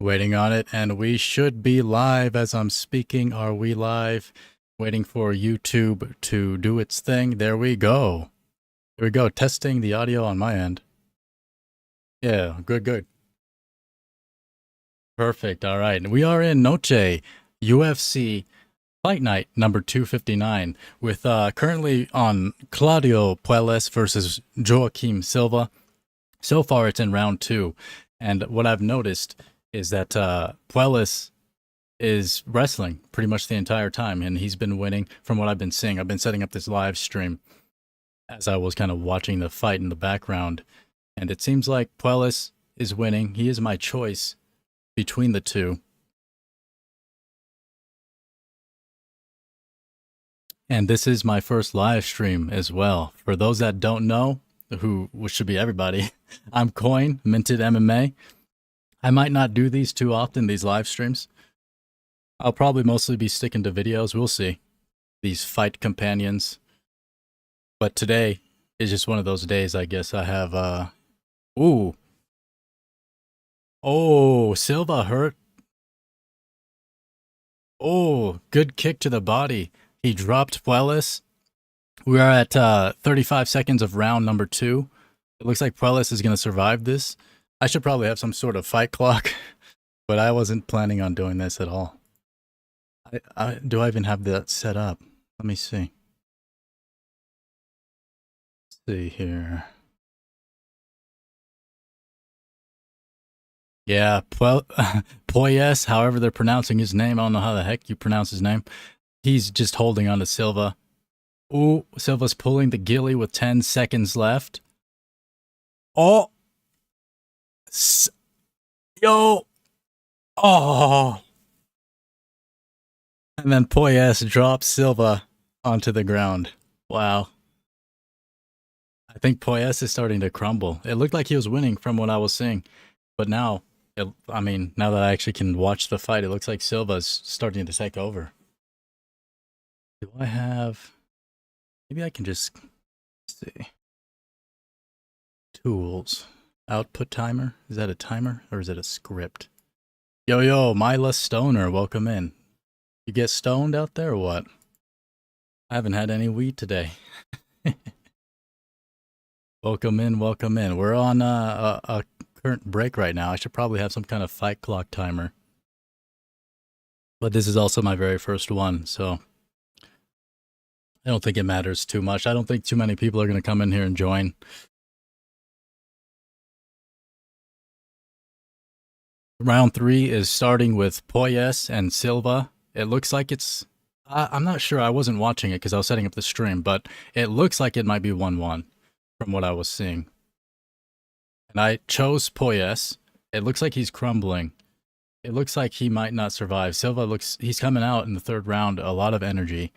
Waiting on it, and we should be live as I'm speaking. Are we live? Waiting for YouTube to do its thing. There we go. Here we go. Testing the audio on my end. Yeah, good. Perfect. All right. We are in Noche UFC Fight Night number 259 with currently on Claudio Puelles versus Joaquim Silva. So far, it's in round 2. And what I've noticed is that Puelles is wrestling pretty much the entire time, and he's been winning from what I've been seeing. I've been setting up this live stream as I was kind of watching the fight in the background, and it seems like Puelles is winning. He is my choice between the two. And this is my first live stream as well. For those that don't know, which should be everybody, I'm Coin, Minted MMA. I might not do these too often, these live streams. I'll probably mostly be sticking to videos. We'll see. These fight companions. But today is just one of those days, I guess. I have, ooh. Oh, Silva hurt. Oh, good kick to the body. He dropped Puelles. We are at 35 seconds of round number 2. It looks like Puelles is going to survive this. I should probably have some sort of fight clock, but I wasn't planning on doing this at all. Do I even have that set up? Let me see. Let's see here. Yeah, Poyes, however they're pronouncing his name. I don't know how the heck you pronounce his name. He's just holding on to Silva. Ooh, Silva's pulling the ghillie with 10 seconds left. Oh! Yo! Oh! And then Poyes drops Silva onto the ground. Wow. I think Poyes is starting to crumble. It looked like he was winning from what I was seeing. But now, now that I actually can watch the fight, it looks like Silva's starting to take over. Do I have... Maybe I can just see. Tools. Output timer? Is that a timer or is it a script? Yo, Mila Stoner, welcome in. You get stoned out there or what? I haven't had any weed today. Welcome in. We're on a current break right now. I should probably have some kind of fight clock timer. But this is also my very first one, so I don't think it matters too much. I don't think too many people are going to come in here and join. Round 3 is starting with Poyes and Silva. It looks like it's... I'm not sure. I wasn't watching it because I was setting up the stream, but it looks like it might be 1-1 from what I was seeing. And I chose Poyes. It looks like he's crumbling. It looks like he might not survive. Silva he's coming out in the 3rd round, a lot of energy.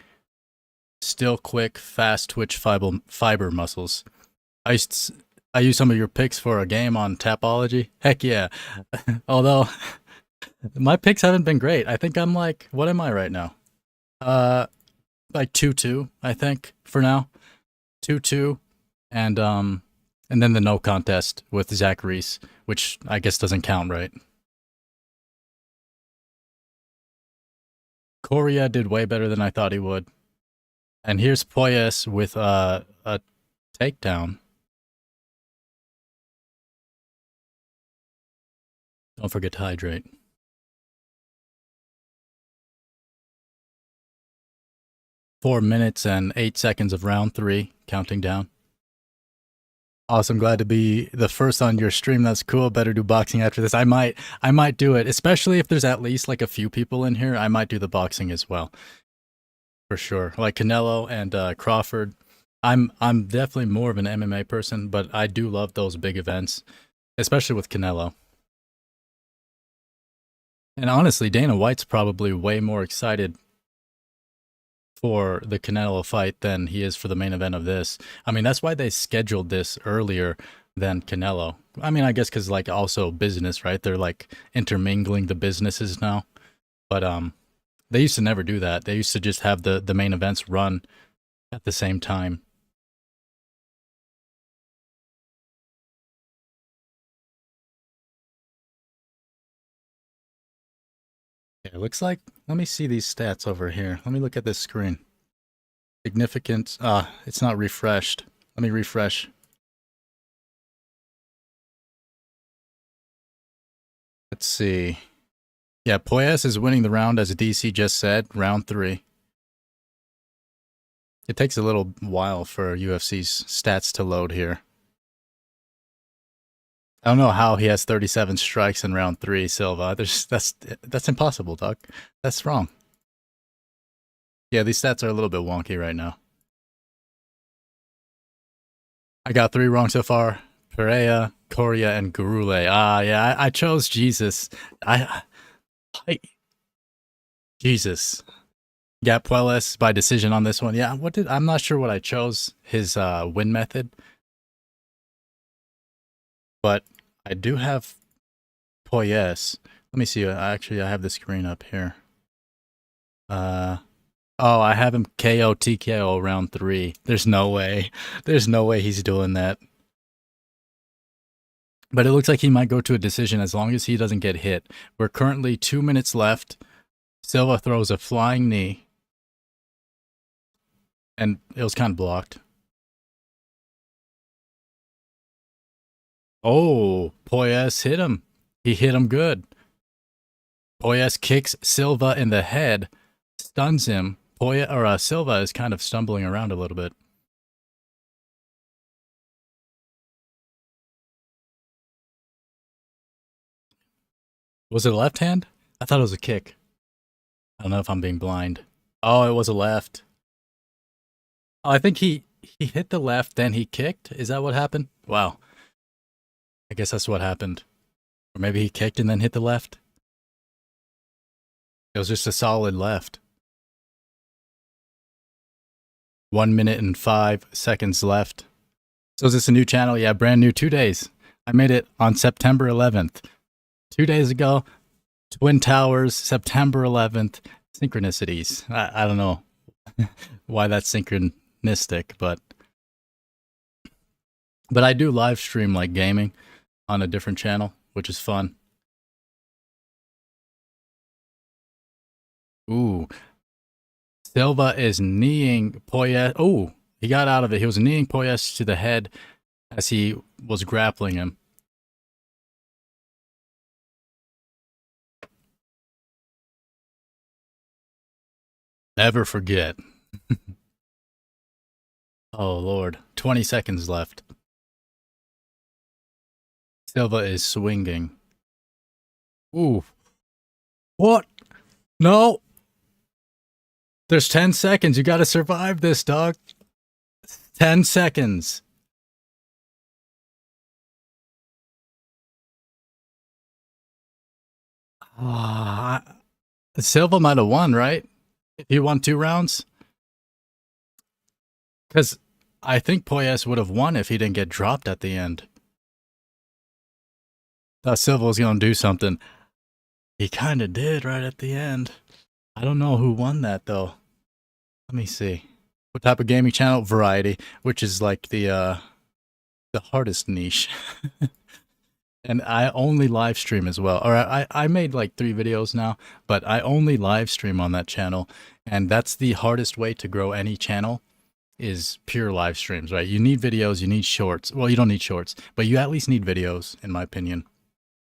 Still quick, fast twitch fiber muscles. I use some of your picks for a game on Tapology. Heck yeah. Although, my picks haven't been great. I think I'm like, what am I right now? Like 2-2, I think, for now. 2-2. And then the no contest with Zach Reese, which I guess doesn't count, right? Correa did way better than I thought he would. And here's Poyes with a takedown. Don't forget to hydrate. Four minutes and 8 seconds of round 3, counting down. Awesome, glad to be the first on your stream. That's cool. Better do boxing after this. I might do it, especially if there's at least like a few people in here. I might do the boxing as well, for sure. Like Canelo and Crawford. I'm definitely more of an MMA person, but I do love those big events, especially with Canelo. And honestly, Dana White's probably way more excited for the Canelo fight than he is for the main event of this. I mean, that's why they scheduled this earlier than Canelo. I mean, I guess because like also business, right? They're like intermingling the businesses now. But they used to never do that. They used to just have the main events run at the same time. It looks like, let me see these stats over here. Let me look at this screen. Significant, it's not refreshed. Let me refresh. Let's see. Yeah, Poyes is winning the round as DC just said, round 3. It takes a little while for UFC's stats to load here. I don't know how he has 37 strikes in round 3, Silva. That's impossible, Doc. That's wrong. Yeah, these stats are a little bit wonky right now. I got 3 wrong so far. Pereira, Coria, and Gurule. Yeah, I chose Jesus. Jesus. Yeah, Puelles by decision on this one. Yeah, I'm not sure what I chose, his win method. But I do have Poyes. Let me see. Actually, I have the screen up here. Oh, I have him KO TKO round 3. There's no way. There's no way he's doing that. But it looks like he might go to a decision as long as he doesn't get hit. We're currently 2 minutes left. Silva throws a flying knee. And it was kind of blocked. Oh, Poyes hit him. He hit him good. Poyes kicks Silva in the head, stuns him. Silva is kind of stumbling around a little bit. Was it a left hand? I thought it was a kick. I don't know if I'm being blind. Oh, it was a left. Oh, I think he hit the left, then he kicked. Is that what happened? Wow. I guess that's what happened. Or maybe he kicked and then hit the left. It was just a solid left. 1 minute and 5 seconds left. So is this a new channel? Yeah, brand new, 2 days. I made it on September 11th. 2 days ago, Twin Towers, September 11th. Synchronicities. I don't know why that's synchronistic, but I do live stream like gaming on a different channel, which is fun. Ooh. Silva is kneeing Poyes. Oh, he got out of it. He was kneeing Poyes to the head as he was grappling him. Never forget. Oh, Lord. 20 seconds left. Silva is swinging. Ooh. What? No. There's 10 seconds. You got to survive this, dog. 10 seconds. Silva might have won, right? He won 2 rounds? Because I think Poyes would have won if he didn't get dropped at the end. Thought Silva was going to do something. He kind of did right at the end. I don't know who won that, though. Let me see. What type of gaming channel? Variety, which is like the hardest niche. And I only live stream as well. Or I made like 3 videos now, but I only live stream on that channel. And that's the hardest way to grow any channel, is pure live streams, right? You need videos, you need shorts. Well, you don't need shorts, but you at least need videos, in my opinion.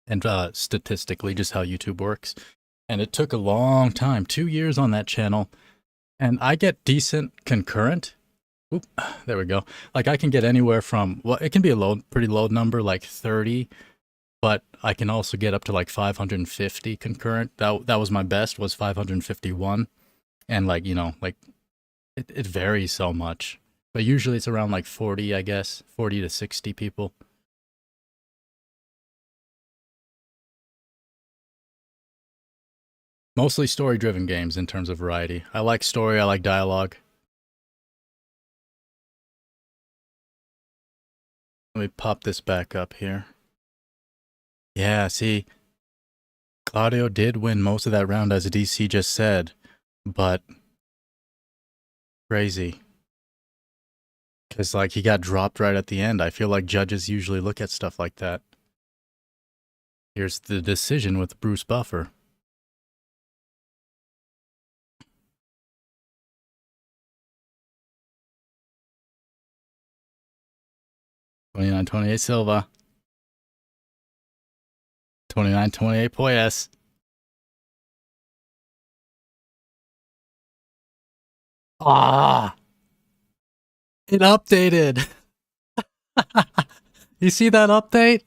And statistically, just how YouTube works. And it took a long time, 2 years on that channel. And I get decent concurrent. Oop, there we go. Like I can get anywhere from, well, it can be a pretty low number, like 30. But I can also get up to like 550 concurrent. That was my best, was 551. And like, you know, like it varies so much. But usually it's around like 40, I guess. 40 to 60 people. Mostly story-driven games in terms of variety. I like story, I like dialogue. Let me pop this back up here. Yeah, see, Claudio did win most of that round, as DC just said, but crazy. Because, like, he got dropped right at the end. I feel like judges usually look at stuff like that. Here's the decision with Bruce Buffer. 29-28 Silva. 29-28 Poyes. Ah, it updated. You see that update?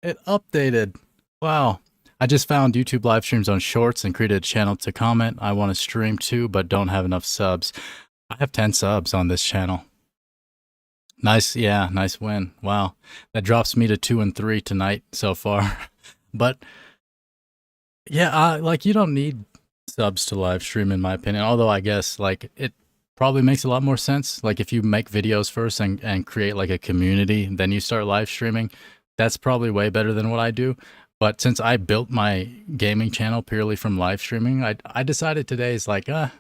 It updated. Wow. I just found YouTube live streams on Shorts and created a channel to comment. I want to stream too, but don't have enough subs. I have 10 subs on this channel. Nice, yeah, nice win. Wow. That drops me to 2 and 3 tonight so far. But yeah, like you don't need subs to live stream in my opinion. Although I guess like it probably makes a lot more sense. Like if you make videos first and create like a community, then you start live streaming. That's probably way better than what I do. But since I built my gaming channel purely from live streaming, I decided today is like, I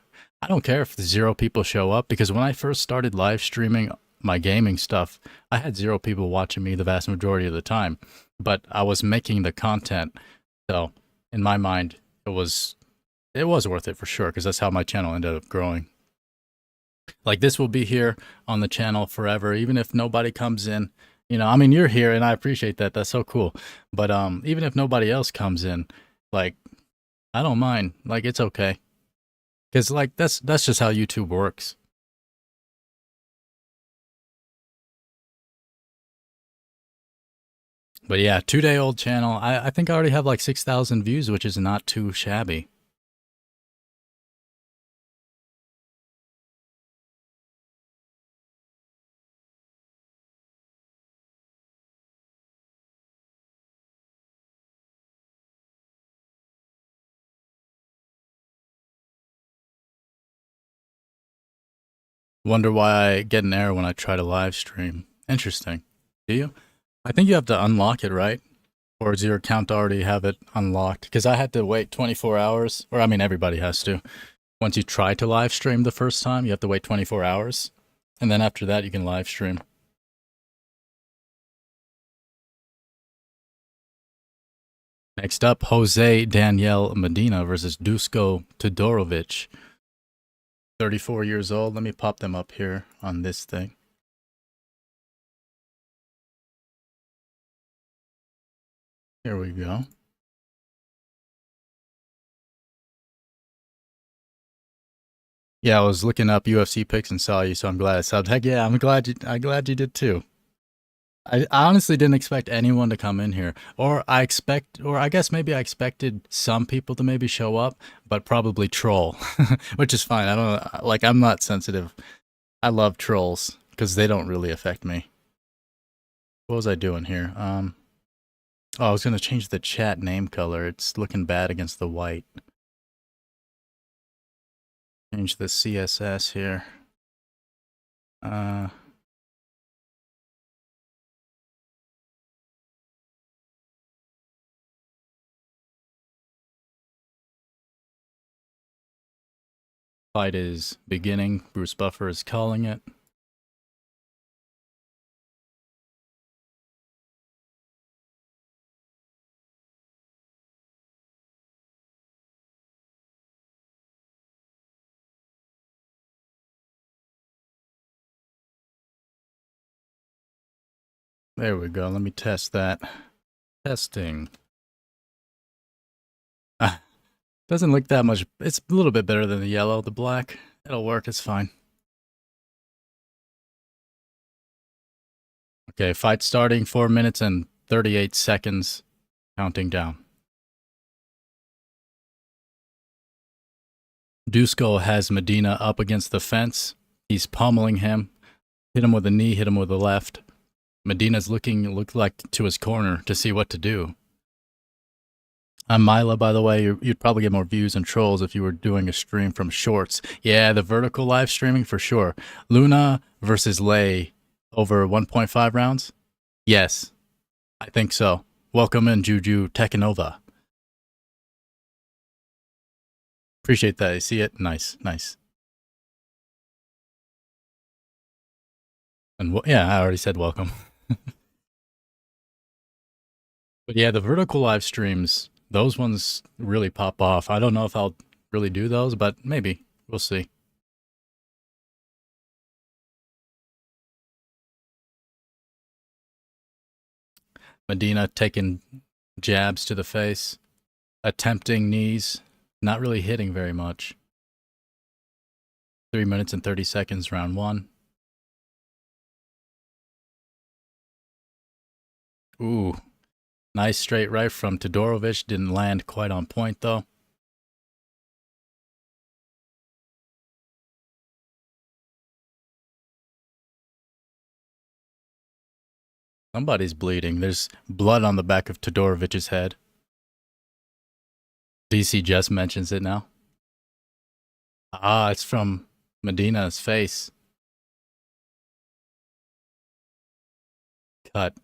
don't care if 0 people show up, because when I first started live streaming my gaming stuff, I had 0 people watching me the vast majority of the time, but I was making the content. So in my mind, it was worth it for sure, because that's how my channel ended up growing. Like this will be here on the channel forever, even if nobody comes in. You know, I mean, you're here and I appreciate that. That's so cool. But even if nobody else comes in, like I don't mind. Like it's okay. Cuz like that's just how YouTube works. But yeah, 2-day-old channel. I think I already have like 6,000 views, which is not too shabby. Wonder why I get an error when I try to live stream. Interesting. Do you? I think you have to unlock it, right? Or does your account already have it unlocked? Because I had to wait 24 hours, or I mean, everybody has to. Once you try to live stream the first time, you have to wait 24 hours. And then after that, you can live stream. Next up, Jose Daniel Medina versus Dusko Todorovic. 34 years old. Let me pop them up here on this thing. Here we go. Yeah, I was looking up UFC picks and saw you, so I'm glad I subbed. Heck yeah, I'm glad you did too. I honestly didn't expect anyone to come in here. Or I guess maybe I expected some people to maybe show up, but probably troll, which is fine. I don't like, I'm not sensitive. I love trolls because they don't really affect me. What was I doing here? Oh, I was going to change the chat name color. It's looking bad against the white. Change the CSS here. Fight is beginning. Bruce Buffer is calling it. There we go. Let me test that. Testing. Doesn't look that much. It's a little bit better than the yellow. The black, it'll work. It's fine. Okay, fight starting. 4 minutes and 38 seconds. Counting down. Dusko has Medina up against the fence. He's pummeling him. Hit him with a knee, hit him with the left. Medina's looked like to his corner to see what to do. I'm Mila, by the way. You'd probably get more views and trolls if you were doing a stream from Shorts. Yeah, the vertical live streaming for sure. Luna versus Lei over 1.5 rounds? Yes, I think so. Welcome in, Juju Tekanova. Appreciate that. You see it? Nice, nice. And yeah, I already said welcome. But yeah, the vertical live streams, those ones really pop off. I don't know if I'll really do those, but maybe. We'll see. Medina taking jabs to the face, attempting knees, not really hitting very much. 3 minutes and 30 seconds, round one. Ooh, nice straight right from Todorovic. Didn't land quite on point, though. Somebody's bleeding. There's blood on the back of Todorovic's head. DC just mentions it now. Ah, it's from Medina's face. Cut.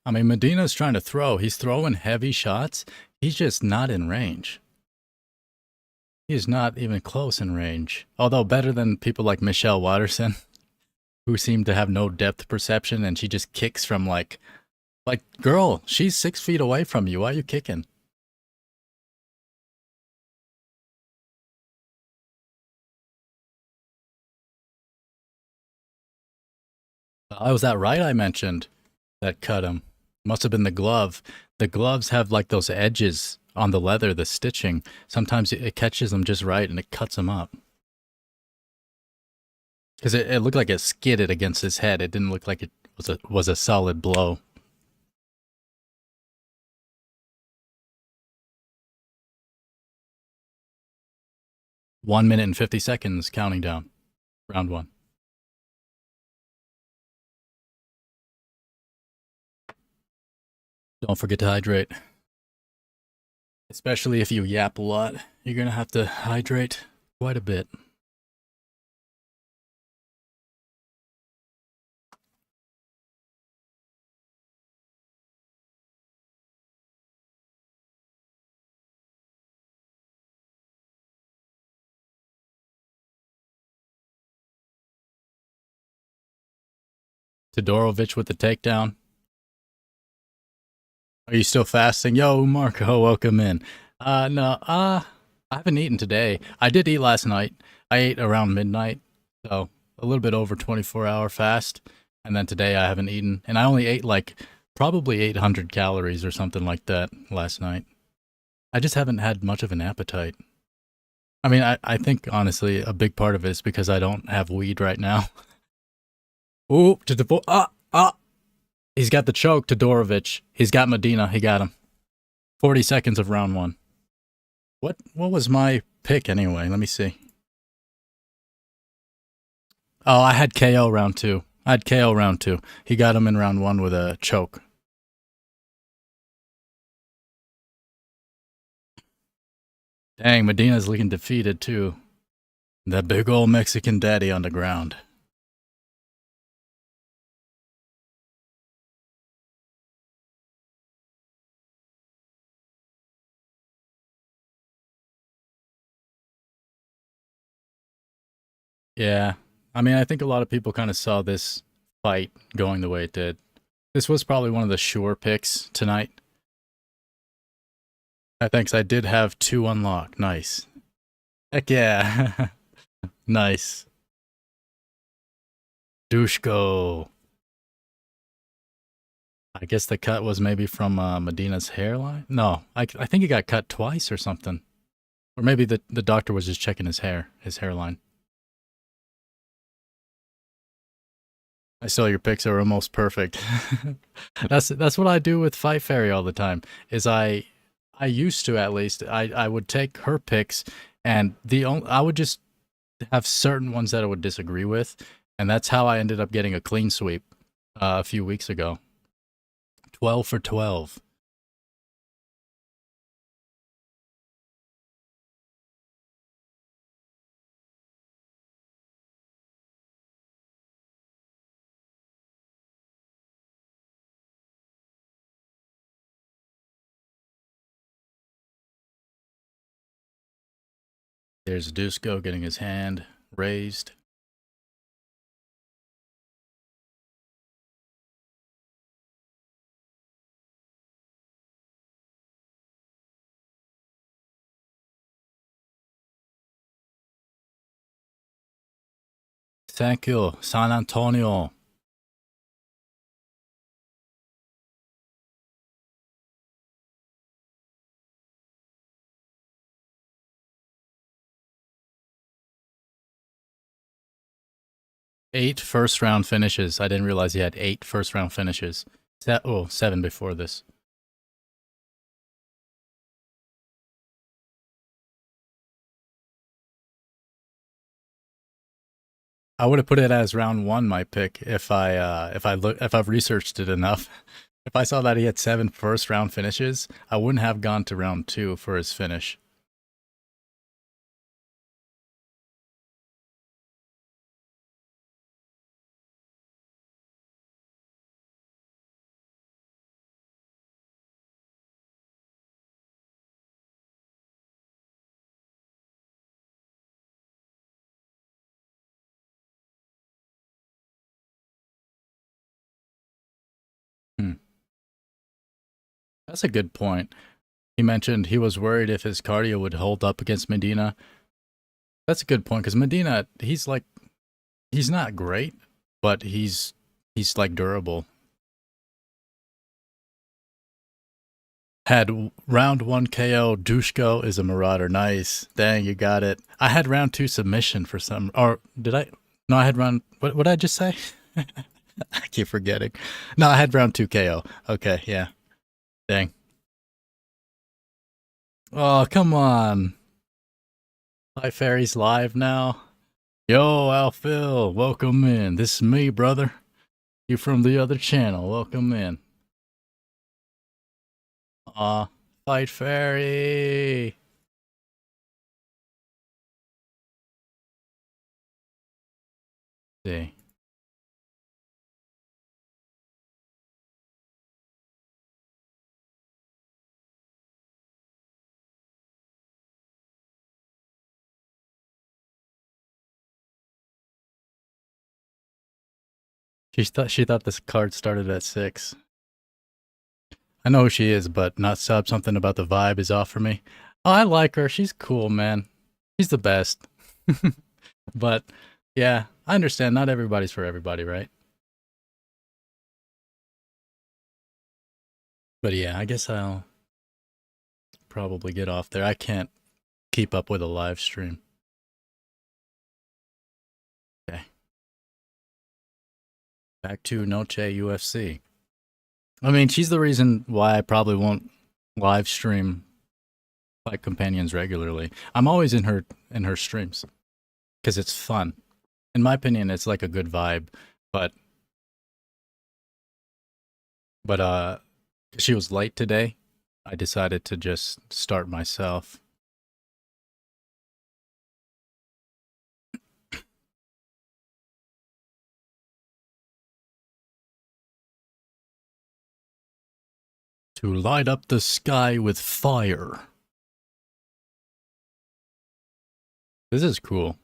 I mean, Medina's trying to throw. He's throwing heavy shots. He's just not in range. He is not even close in range. Although better than people like Michelle Watterson, who seem to have no depth perception, and she just kicks from like, girl, she's 6 feet away from you. Why are you kicking? Was that right I mentioned that cut him? Must have been the glove. The gloves have like those edges on the leather, the stitching. Sometimes it catches them just right and it cuts them up. Because it looked like it skidded against his head. It didn't look like it was a solid blow. One minute and 50 seconds counting down. Round one. Don't forget to hydrate. Especially if you yap a lot, you're gonna have to hydrate quite a bit. Todorovic with the takedown. Are you still fasting? Yo, Marco, welcome in. No, I haven't eaten today. I did eat last night. I ate around midnight, so a little bit over 24-hour fast. And then today I haven't eaten. And I only ate like probably 800 calories or something like that last night. I just haven't had much of an appetite. I mean, I think honestly a big part of it is because I don't have weed right now. Ooh, to the he's got the choke to Todorovic. He's got Medina. He got him. 40 seconds of round one. What was my pick anyway? Let me see. Oh, I had KO round two. I had KO round two. He got him in round one with a choke. Dang, Medina's looking defeated too. That big old Mexican daddy on the ground. Yeah. I mean, I think a lot of people kind of saw this fight going the way it did. This was probably one of the sure picks tonight. Thanks. I did have two unlocked. Nice. Heck yeah. Nice. Dushko. I guess the cut was maybe from Medina's hairline. No, I think he got cut twice or something. Or maybe the doctor was just checking his hairline. I saw your picks are almost perfect. That's what I do with Fight Fairy all the time. Is I used to at least I would take her picks and I would just have certain ones that I would disagree with, and that's how I ended up getting a clean sweep a few weeks ago. 12 for 12. There's Dusko getting his hand raised. Thank you, San Antonio. Eight first round finishes. I didn't realize he had 8 first round finishes. 7 before this. I would have put it as round 1 my pick if I've researched it enough. If I saw that he had 7 first round finishes, I wouldn't have gone to round 2 for his finish. Hmm. That's a good point. He mentioned he was worried if his cardio would hold up against Medina. That's a good point because Medina, he's not great, but he's like durable. Had round 1 KO. Dushko is a marauder. Nice. Dang, you got it. I had round 2 submission for some. Or did I? No, I had round. What did I just say? I keep forgetting. No, I had round 2 KO. Okay, yeah. Dang. Oh, come on. Hi, Fairy's live now. Yo, Alphil, welcome in. This is me, brother. You from the other channel. Welcome in. Fight Fairy. See. She thought this card started at 6. I know who she is, but not sub. Something about the vibe is off for me. Oh, I like her. She's cool, man. She's the best. But yeah, I understand. Not everybody's for everybody, right? But yeah, I guess I'll probably get off there. I can't keep up with a live stream. Okay. Back to Noche UFC. I mean, she's the reason why I probably won't live stream Fight Companions regularly. I'm always in her streams because it's fun. In my opinion, it's like a good vibe. But she was late today. I decided to just start myself. To light up the sky with fire. This is cool.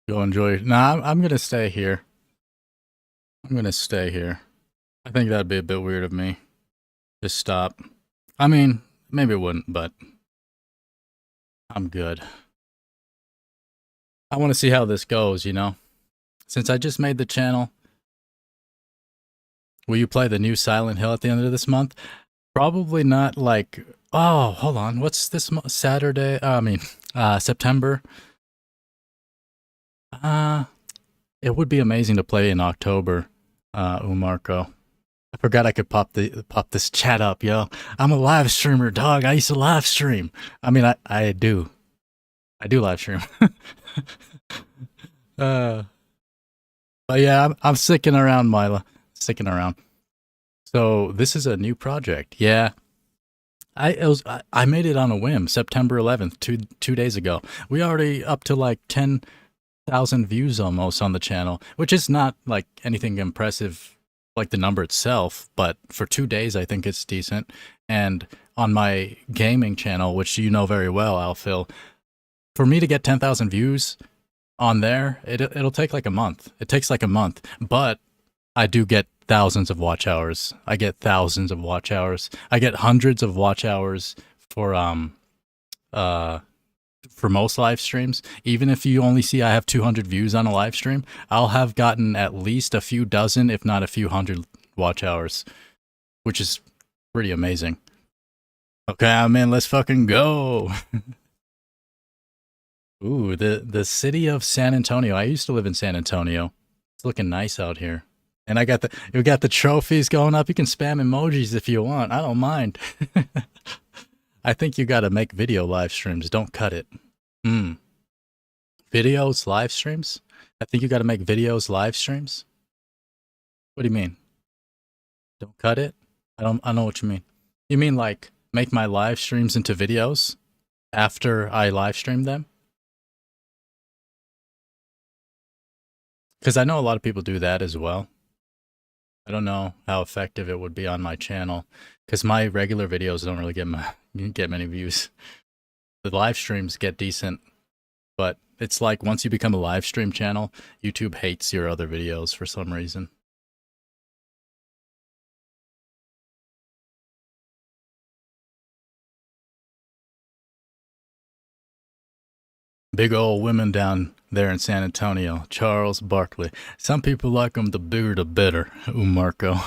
Go enjoy. Nah, I'm gonna stay here. I'm gonna stay here. I think that'd be a bit weird of me. Just stop. I mean, maybe it wouldn't, but I'm good. I want to see how this goes, you know? Since I just made the channel, will you play the new Silent Hill at the end of this month? Probably not like, oh, hold on. What's this Saturday? September. It would be amazing to play in October, Umarco. I forgot I could pop this chat up, yo. I'm a live streamer, dog. I used to live stream. I mean, I do live stream. But yeah, I'm sticking around, Mila. Sticking around. So this is a new project. Yeah, I made it on a whim, September 11th, 2 days ago. We already up to like 10,000 views almost on the channel, which is not like anything impressive like the number itself, but for 2 days I think it's decent. And on my gaming channel, which you know very well, Alphil, for me to get 10,000 views on there, it'll take like a month. It takes like a month, but I do get thousands of watch hours. I get thousands of watch hours. I get hundreds of watch hours for uh for most live streams. Even if you only see I have 200 views on a live stream, I'll have gotten at least a few dozen, if not a few hundred watch hours, which is pretty amazing. Okay, I'm in. Let's fucking go. Ooh, the city of San Antonio. I used to live in San Antonio. It's looking nice out here. And we got the trophies going up. You can spam emojis if you want. I don't mind. I think you got to make video live streams. Don't cut it. Videos live streams? I think you got to make videos live streams. What do you mean? Don't cut it? I know what you mean. You mean like make my live streams into videos after I live stream them? Because I know a lot of people do that as well. I don't know how effective it would be on my channel because my regular videos don't really get many views. The live streams get decent, but it's like once you become a live stream channel, YouTube hates your other videos for some reason. Big old women down there in San Antonio. Charles Barkley. Some people like them the bigger the better. Ooh, Marco.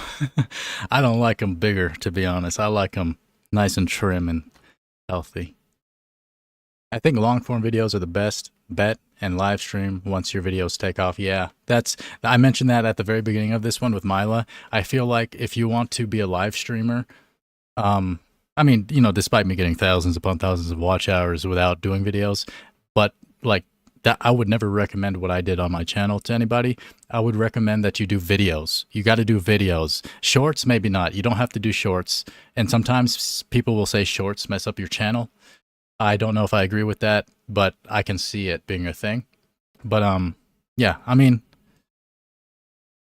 I don't like them bigger, to be honest. I like them nice and trim and healthy. I think long form videos are the best bet and live stream once your videos take off. Yeah, I mentioned that at the very beginning of this one with Mila. I feel like if you want to be a live streamer, I mean, you know, despite me getting thousands upon thousands of watch hours without doing videos, but like that, I would never recommend what I did on my channel to anybody. I would recommend that you do videos. You got to do videos. Shorts, maybe not. You don't have to do shorts. And sometimes people will say shorts mess up your channel. I don't know if I agree with that, but I can see it being a thing. But yeah, I mean,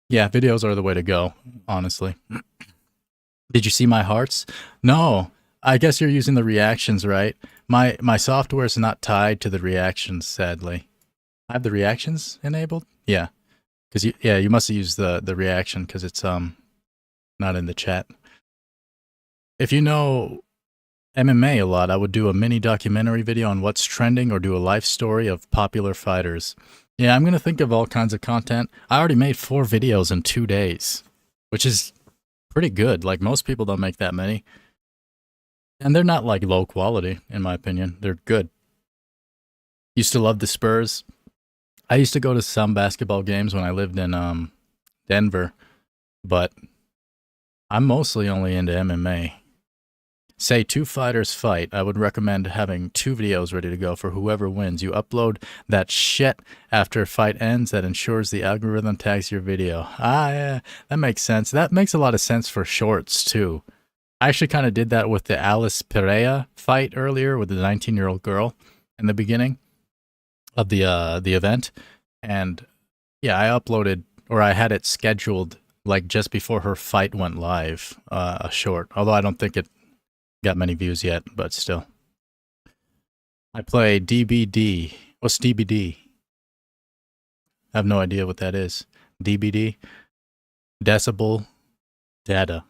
yeah, videos are the way to go, honestly. Did you see my hearts? No. I guess you're using the reactions, right? My software is not tied to the reactions, sadly. I have the reactions enabled? Yeah. Cuz you must use the reaction cuz it's not in the chat. If you know MMA a lot, I would do a mini documentary video on what's trending or do a life story of popular fighters. Yeah, I'm going to think of all kinds of content. I already made 4 videos in 2 days, which is pretty good. Like most people don't make that many. And they're not like low quality, in my opinion. They're good. Used to love the Spurs. I used to go to some basketball games when I lived in Denver, but I'm mostly only into MMA. Say 2 fighters fight, I would recommend having 2 videos ready to go for whoever wins. You upload that shit after a fight ends that ensures the algorithm tags your video. Ah, yeah, that makes sense. That makes a lot of sense for shorts, too. I actually kind of did that with the Alice Pereira fight earlier with the 19-year-old girl in the beginning of the event. And yeah, I uploaded, or I had it scheduled like just before her fight went live, a short. Although I don't think it got many views yet, but still. I play DBD. What's DBD? I have no idea what that is. DBD? Decibel Data.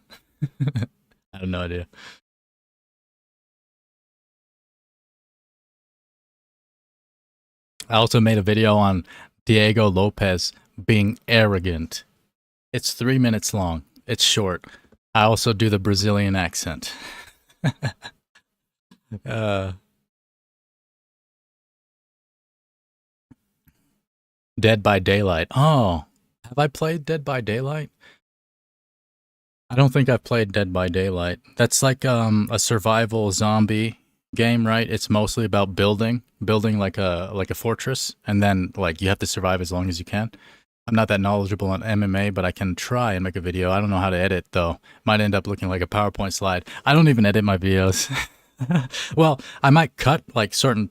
I have no idea. I also made a video on Diego Lopez being arrogant. It's 3 minutes long. It's short. I also do the Brazilian accent. Dead by Daylight. Oh, have I played Dead by Daylight? I don't think I've played Dead by Daylight. That's like a survival zombie game, right? It's mostly about building like a fortress, and then like you have to survive as long as you can. I'm not that knowledgeable on MMA, but I can try and make a video. I don't know how to edit though. Might end up looking like a PowerPoint slide. I don't even edit my videos. Well, I might cut like certain,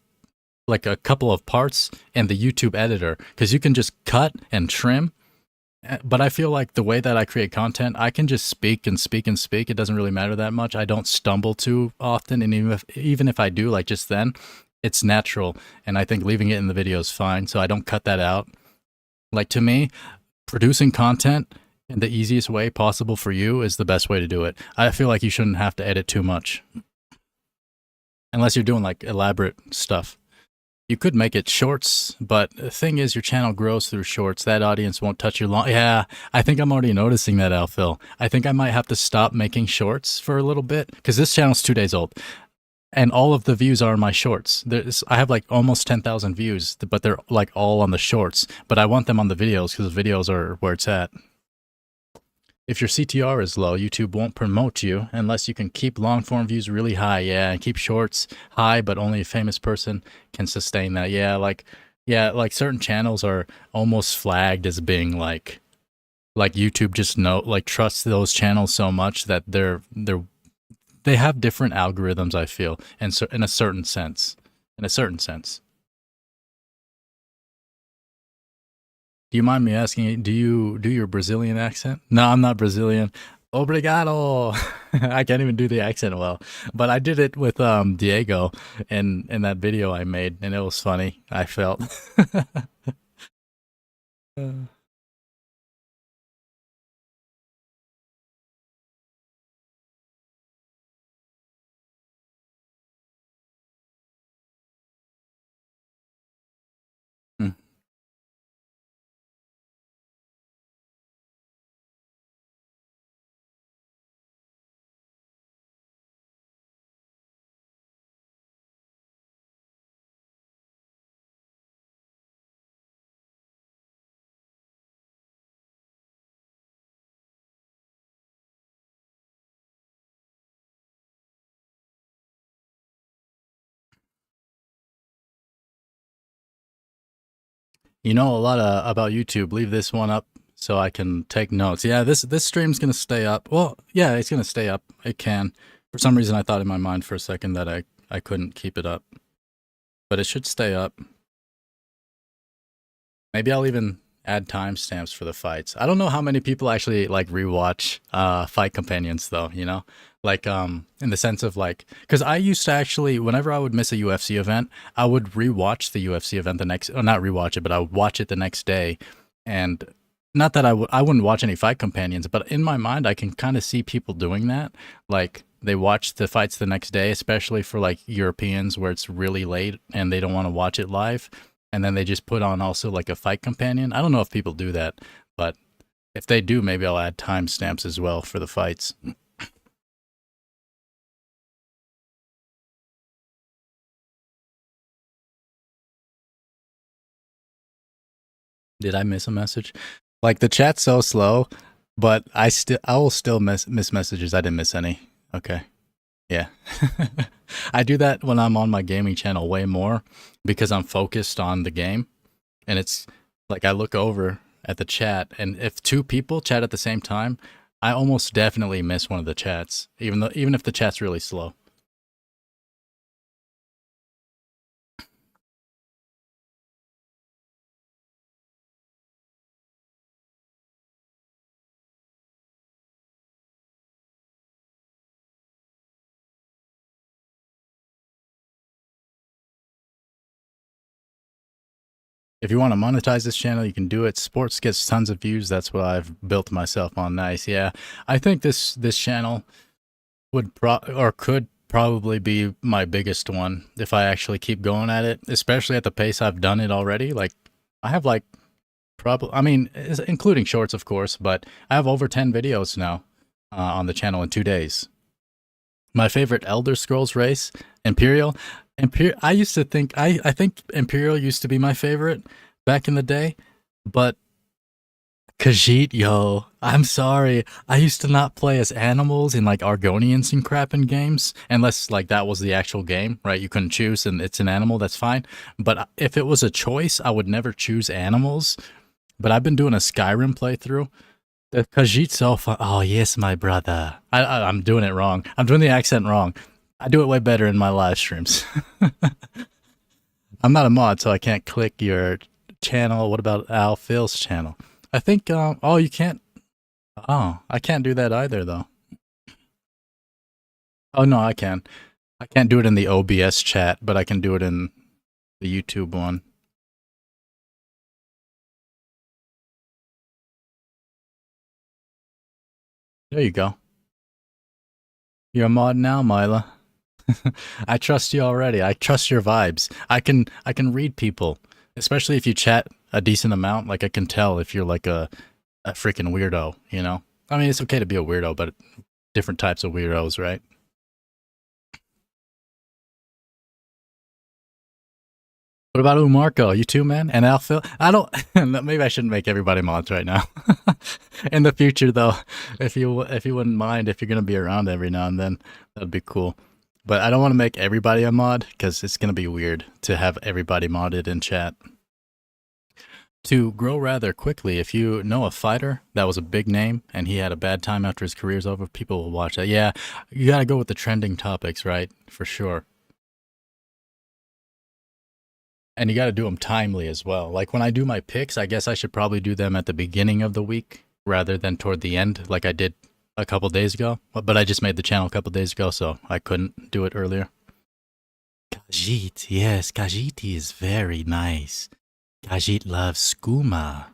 like a couple of parts in the YouTube editor, because you can just cut and trim. But I feel like the way that I create content, I can just speak and speak and speak. It doesn't really matter that much. I don't stumble too often, and even if I do, like just then, it's natural. And I think leaving it in the video is fine, so I don't cut that out. Like, to me, producing content in the easiest way possible for you is the best way to do it. I feel like you shouldn't have to edit too much, unless you're doing like elaborate stuff. You could make it shorts, but the thing is, your channel grows through shorts. That audience won't touch your long. Yeah, I think I'm already noticing that, Alphil. I think I might have to stop making shorts for a little bit, because this channel's 2 days old, and all of the views are in my shorts. I have like almost 10,000 views, but they're like all on the shorts. But I want them on the videos, because the videos are where it's at. If your CTR is low, YouTube won't promote you unless you can keep long form views really high. Yeah, and keep shorts high, but only a famous person can sustain that. Yeah, like certain channels are almost flagged as being like YouTube just trusts those channels so much that they have different algorithms, I feel, in a certain sense. In a certain sense. Do you mind me asking, do you do your Brazilian accent? No, I'm not Brazilian. Obrigado. I can't even do the accent well, but I did it with Diego in that video I made, and it was funny, I felt. Hmm. You know a lot about YouTube. Leave this one up so I can take notes. Yeah, this stream's gonna stay up. Well, yeah, it's gonna stay up. It can. For some reason, I thought in my mind for a second that I couldn't keep it up, but it should stay up. Maybe I'll even add timestamps for the fights. I don't know how many people actually like rewatch Fight Companions though, you know? Like in the sense of like, cuz I used to actually, whenever I would miss a UFC event, I would rewatch the UFC event the next, or not rewatch it, but I would watch it the next day. And not that I wouldn't watch any Fight Companions, but in my mind I can kind of see people doing that. Like they watch the fights the next day, especially for like Europeans where it's really late and they don't want to watch it live, and then they just put on also like a Fight Companion. I don't know if people do that, but if they do, maybe I'll add timestamps as well for the fights. Did I miss a message? Like the chat's so slow, but I will still miss messages. I didn't miss any. Okay. Yeah. I do that when I'm on my gaming channel way more because I'm focused on the game. And it's like I look over at the chat, and if two people chat at the same time, I almost definitely miss one of the chats, even if the chat's really slow. If you want to monetize this channel, you can do it. Sports gets tons of views. That's what I've built myself on. Nice. Yeah. I think this channel could probably be my biggest one if I actually keep going at it, especially at the pace I've done it already. Like I have like I mean, including shorts, of course, but I have over 10 videos now on the channel in 2 days. My favorite Elder Scrolls race, Imperial. I used to think, I think Imperial used to be my favorite back in the day, but Khajiit, yo, I'm sorry. I used to not play as animals in like Argonians and crap in games, unless like that was the actual game, right? You couldn't choose and it's an animal, that's fine. But if it was a choice, I would never choose animals. But I've been doing a Skyrim playthrough. The Khajiit's so fun. Oh yes, my brother. I'm doing it wrong. I'm doing the accent wrong. I do it way better in my live streams. I'm not a mod, so I can't click your channel. What about Al Phil's channel? I think. Oh, you can't. Oh, I can't do that either, though. Oh no, I can. I can't do it in the OBS chat, but I can do it in the YouTube one. There you go. You're a mod now, Mila. I trust you already. I trust your vibes. I can read people, especially if you chat a decent amount. Like I can tell if you're like a freaking weirdo, you know? I mean, it's okay to be a weirdo, but different types of weirdos, right? What about Umarco? You too, man? And Alphil? I don't. Maybe I shouldn't make everybody mods right now. In the future, though, if you wouldn't mind, if you're gonna be around every now and then, that'd be cool. But I don't want to make everybody a mod because it's gonna be weird to have everybody modded in chat. To grow rather quickly, if you know a fighter that was a big name and he had a bad time after his career's over, people will watch that. Yeah, you gotta go with the trending topics, right? For sure. And you got to do them timely as well. Like when I do my picks, I guess I should probably do them at the beginning of the week rather than toward the end, like I did a couple days ago. But I just made the channel a couple days ago, so I couldn't do it earlier. Khajiit, yes, Khajiit is very nice. Khajiit loves skooma.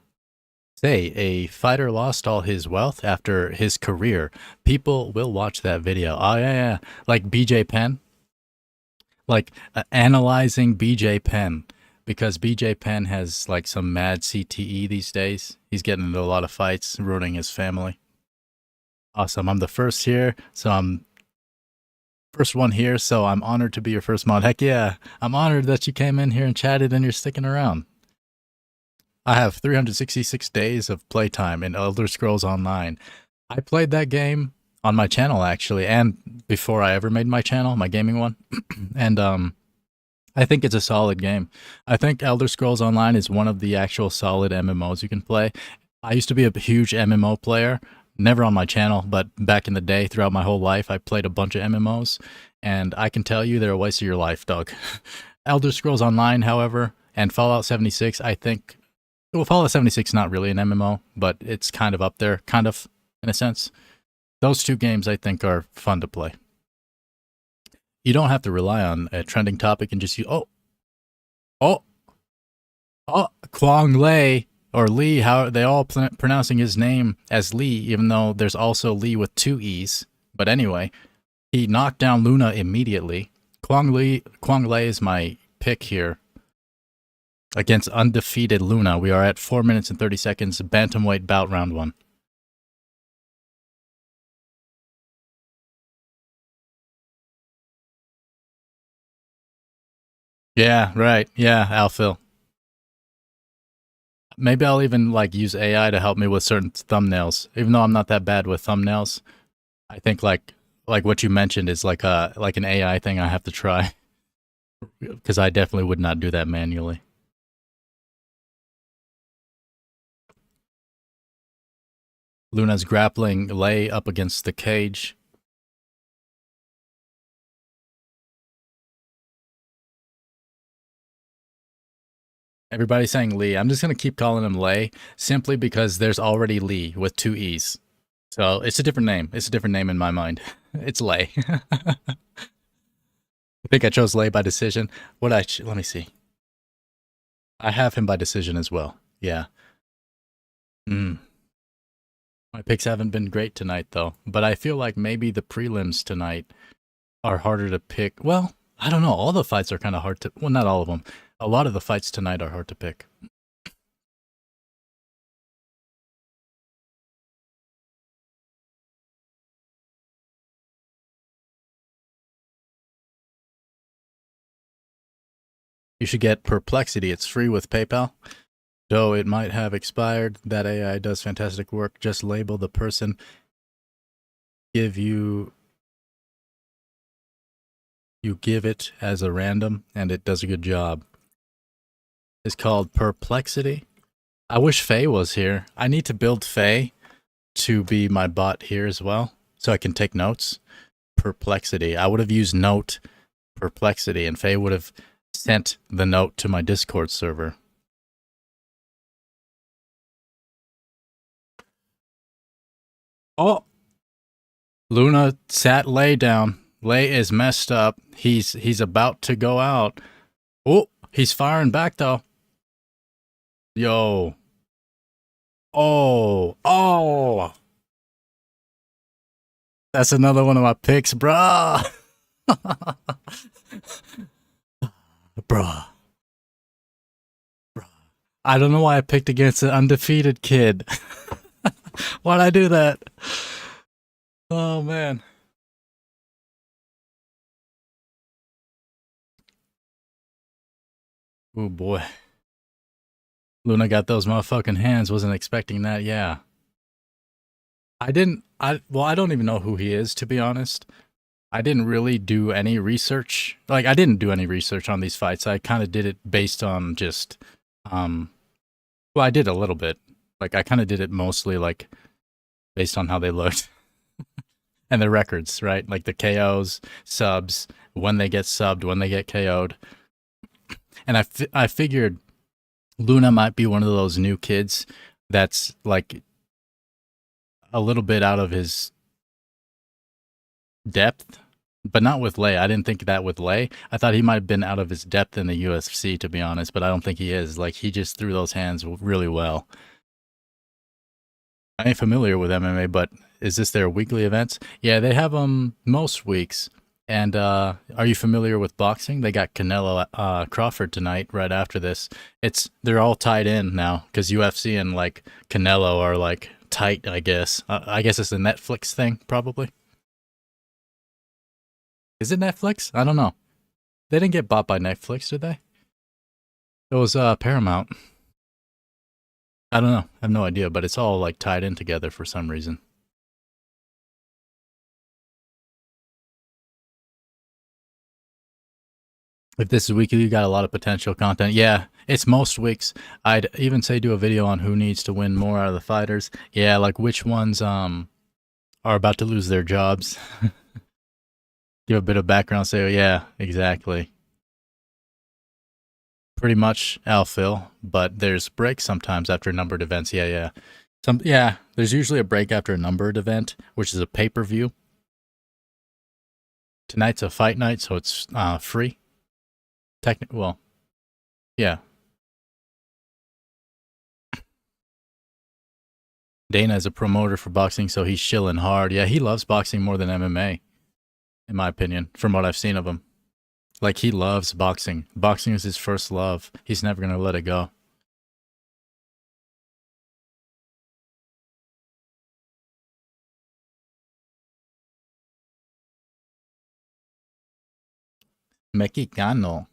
Say, a fighter lost all his wealth after his career. People will watch that video. Oh, yeah, yeah. Like BJ Penn. Like analyzing BJ Penn because BJ Penn has like some mad CTE these days. He's getting into a lot of fights, ruining his family. Awesome. I'm the first here, so I'm first one here, so I'm honored to be your first mod. Heck yeah. I'm honored that you came in here and chatted and you're sticking around. I have 366 days of playtime in Elder Scrolls Online. I played that game on my channel actually, and before I ever made my channel, my gaming one. And I think it's a solid game. I think Elder Scrolls Online is one of the actual solid MMOs you can play. I used to be a huge MMO player, never on my channel, but back in the day, throughout my whole life, I played a bunch of MMOs, and I can tell you they're a waste of your life, dog. Elder Scrolls Online, however, and Fallout 76, I think, well, Fallout 76 is not really an MMO, but it's kind of up there, kind of, in a sense. Those two games, I think, are fun to play. You don't have to rely on a trending topic and just use, oh, Kwang Lei, or Lee, how they all pronouncing his name as Lee, even though there's also Lee with two E's. But anyway, he knocked down Luna immediately. Kwang Lei is my pick here against undefeated Luna. We are at 4 minutes and 30 seconds, bantamweight bout round one. Yeah, right. Yeah, Alphil. Maybe I'll even like use AI to help me with certain thumbnails. Even though I'm not that bad with thumbnails, I think like what you mentioned is like an AI thing I have to try because I definitely would not do that manually. Luna's grappling Lei up against the cage. Everybody's saying Lee. I'm just gonna keep calling him Lei simply because there's already Lee with two E's. So it's a different name. It's a different name in my mind. It's Lei. I think I chose Lei by decision. Let me see. I have him by decision as well. Yeah. Mm. My picks haven't been great tonight though, but I feel like maybe the prelims tonight are harder to pick. Well, I don't know. All the fights are kind of hard to. Well, not all of them. A lot of the fights tonight are hard to pick. You should get Perplexity. It's free with PayPal. Though it might have expired, that AI does fantastic work. Just label the person, give you give it as a random, and it does a good job. It's called Perplexity. I wish Faye was here. I need to build Faye to be my bot here as well, so I can take notes. Perplexity. I would have used note perplexity, and Faye would have sent the note to my Discord server. Oh, Luna sat Lay down. Lay is messed up. He's about to go out. Oh, he's firing back though. Yo. Oh. That's another one of my picks, bruh. bruh. I don't know why I picked against an undefeated kid. Why'd I do that? Oh, man. Oh, boy. Luna got those motherfucking hands. Wasn't expecting that, yeah. I don't even know who he is, to be honest. I didn't really do any research. Like, I didn't do any research on these fights. I kind of did it based on just, well, I did a little bit. Like, I kind of did it mostly, like, based on how they looked. And the records, right? Like the KOs, subs, when they get subbed, when they get KO'd. And I figured Luna might be one of those new kids that's like a little bit out of his depth, but not with Lay. I didn't think that with Lay. I thought he might have been out of his depth in the UFC, to be honest, but I don't think he is. Like, he just threw those hands really well. I ain't familiar with MMA, but is this their weekly events? Yeah, they have them most weeks. And are you familiar with boxing? They got Canelo Crawford tonight right after this. They're all tied in now because UFC and like Canelo are like tight, I guess. I guess it's a Netflix thing, probably. Is it Netflix? I don't know. They didn't get bought by Netflix, did they? It was Paramount. I don't know. I have no idea, but it's all like tied in together for some reason. If this is weekly, you got a lot of potential content. Yeah, it's most weeks. I'd even say do a video on who needs to win more out of the fighters. Yeah, like which ones are about to lose their jobs. Give a bit of background. Say, oh, yeah, exactly. Pretty much Alphil, but there's breaks sometimes after numbered events. Yeah. There's usually a break after a numbered event, which is a pay-per-view. Tonight's a fight night, so it's free. Well, yeah. Dana is a promoter for boxing, so he's shilling hard. Yeah, he loves boxing more than MMA, in my opinion, from what I've seen of him. Like, he loves boxing. Boxing is his first love. He's never going to let it go. Mexicano.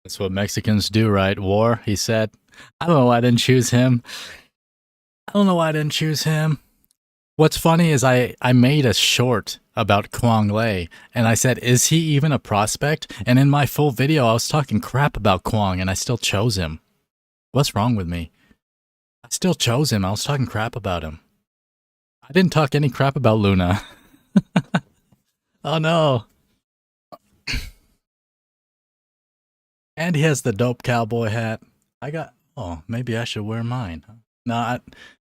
That's what Mexicans do, right? War, he said. I don't know why I didn't choose him. What's funny is I made a short about Kwang Lei, and I said, is he even a prospect? And in my full video, I was talking crap about Kwang, and I still chose him. What's wrong with me? I still chose him. I was talking crap about him. I didn't talk any crap about Luna. Oh no. And he has the dope cowboy hat. Oh, maybe I should wear mine. No, I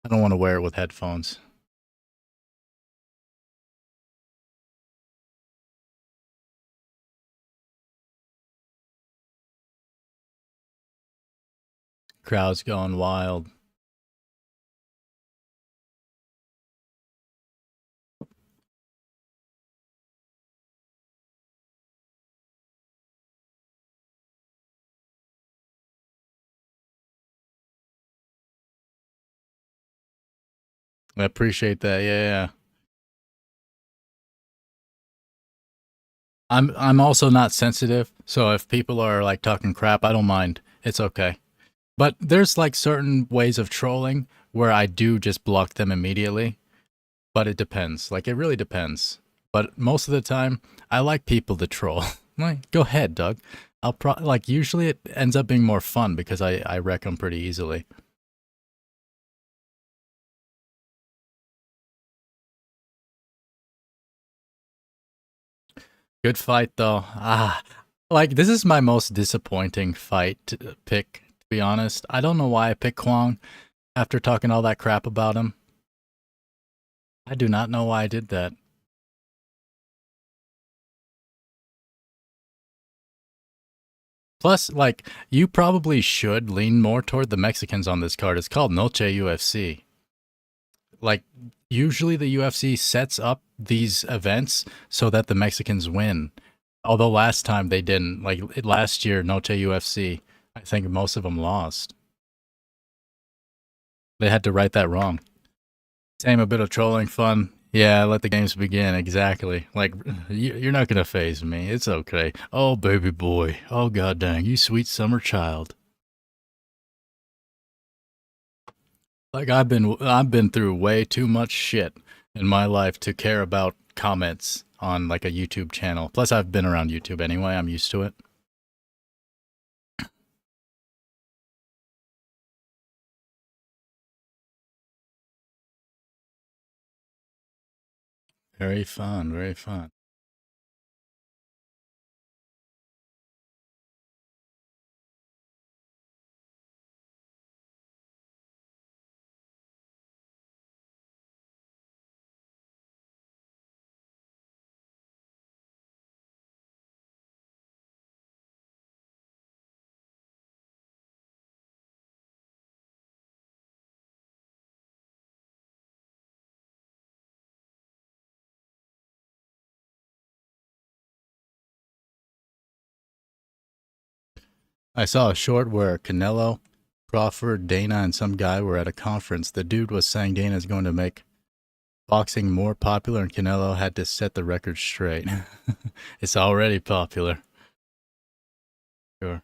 don't want to wear it with headphones. Crowd's going wild. I appreciate that. Yeah. I'm also not sensitive, so if people are like talking crap, I don't mind. It's okay. But there's like certain ways of trolling where I do just block them immediately. But it depends. Like it really depends. But most of the time, I like people to troll. Like, go ahead, Doug. Like usually it ends up being more fun because I wreck them pretty easily. Good fight though. Like this is my most disappointing fight pick. To be honest, I don't know why I picked Kwang after talking all that crap about him. I do not know why I did that. Plus, like, you probably should lean more toward the Mexicans on this card. It's called Noche UFC. Like, usually the UFC sets up these events so that the Mexicans win. Although last time they didn't. Like, last year, Noche UFC, I think most of them lost. They had to right that wrong. Same, a bit of trolling fun. Yeah, let the games begin. Exactly. Like, you're not going to phase me. It's okay. Oh, baby boy. Oh, god dang. You sweet summer child. Like I've been through way too much shit in my life to care about comments on like a YouTube channel. Plus I've been around YouTube anyway. I'm used to it. Very fun, very fun. I saw a short where Canelo, Crawford, Dana, and some guy were at a conference. The dude was saying Dana's going to make boxing more popular and Canelo had to set the record straight. It's already popular. Sure.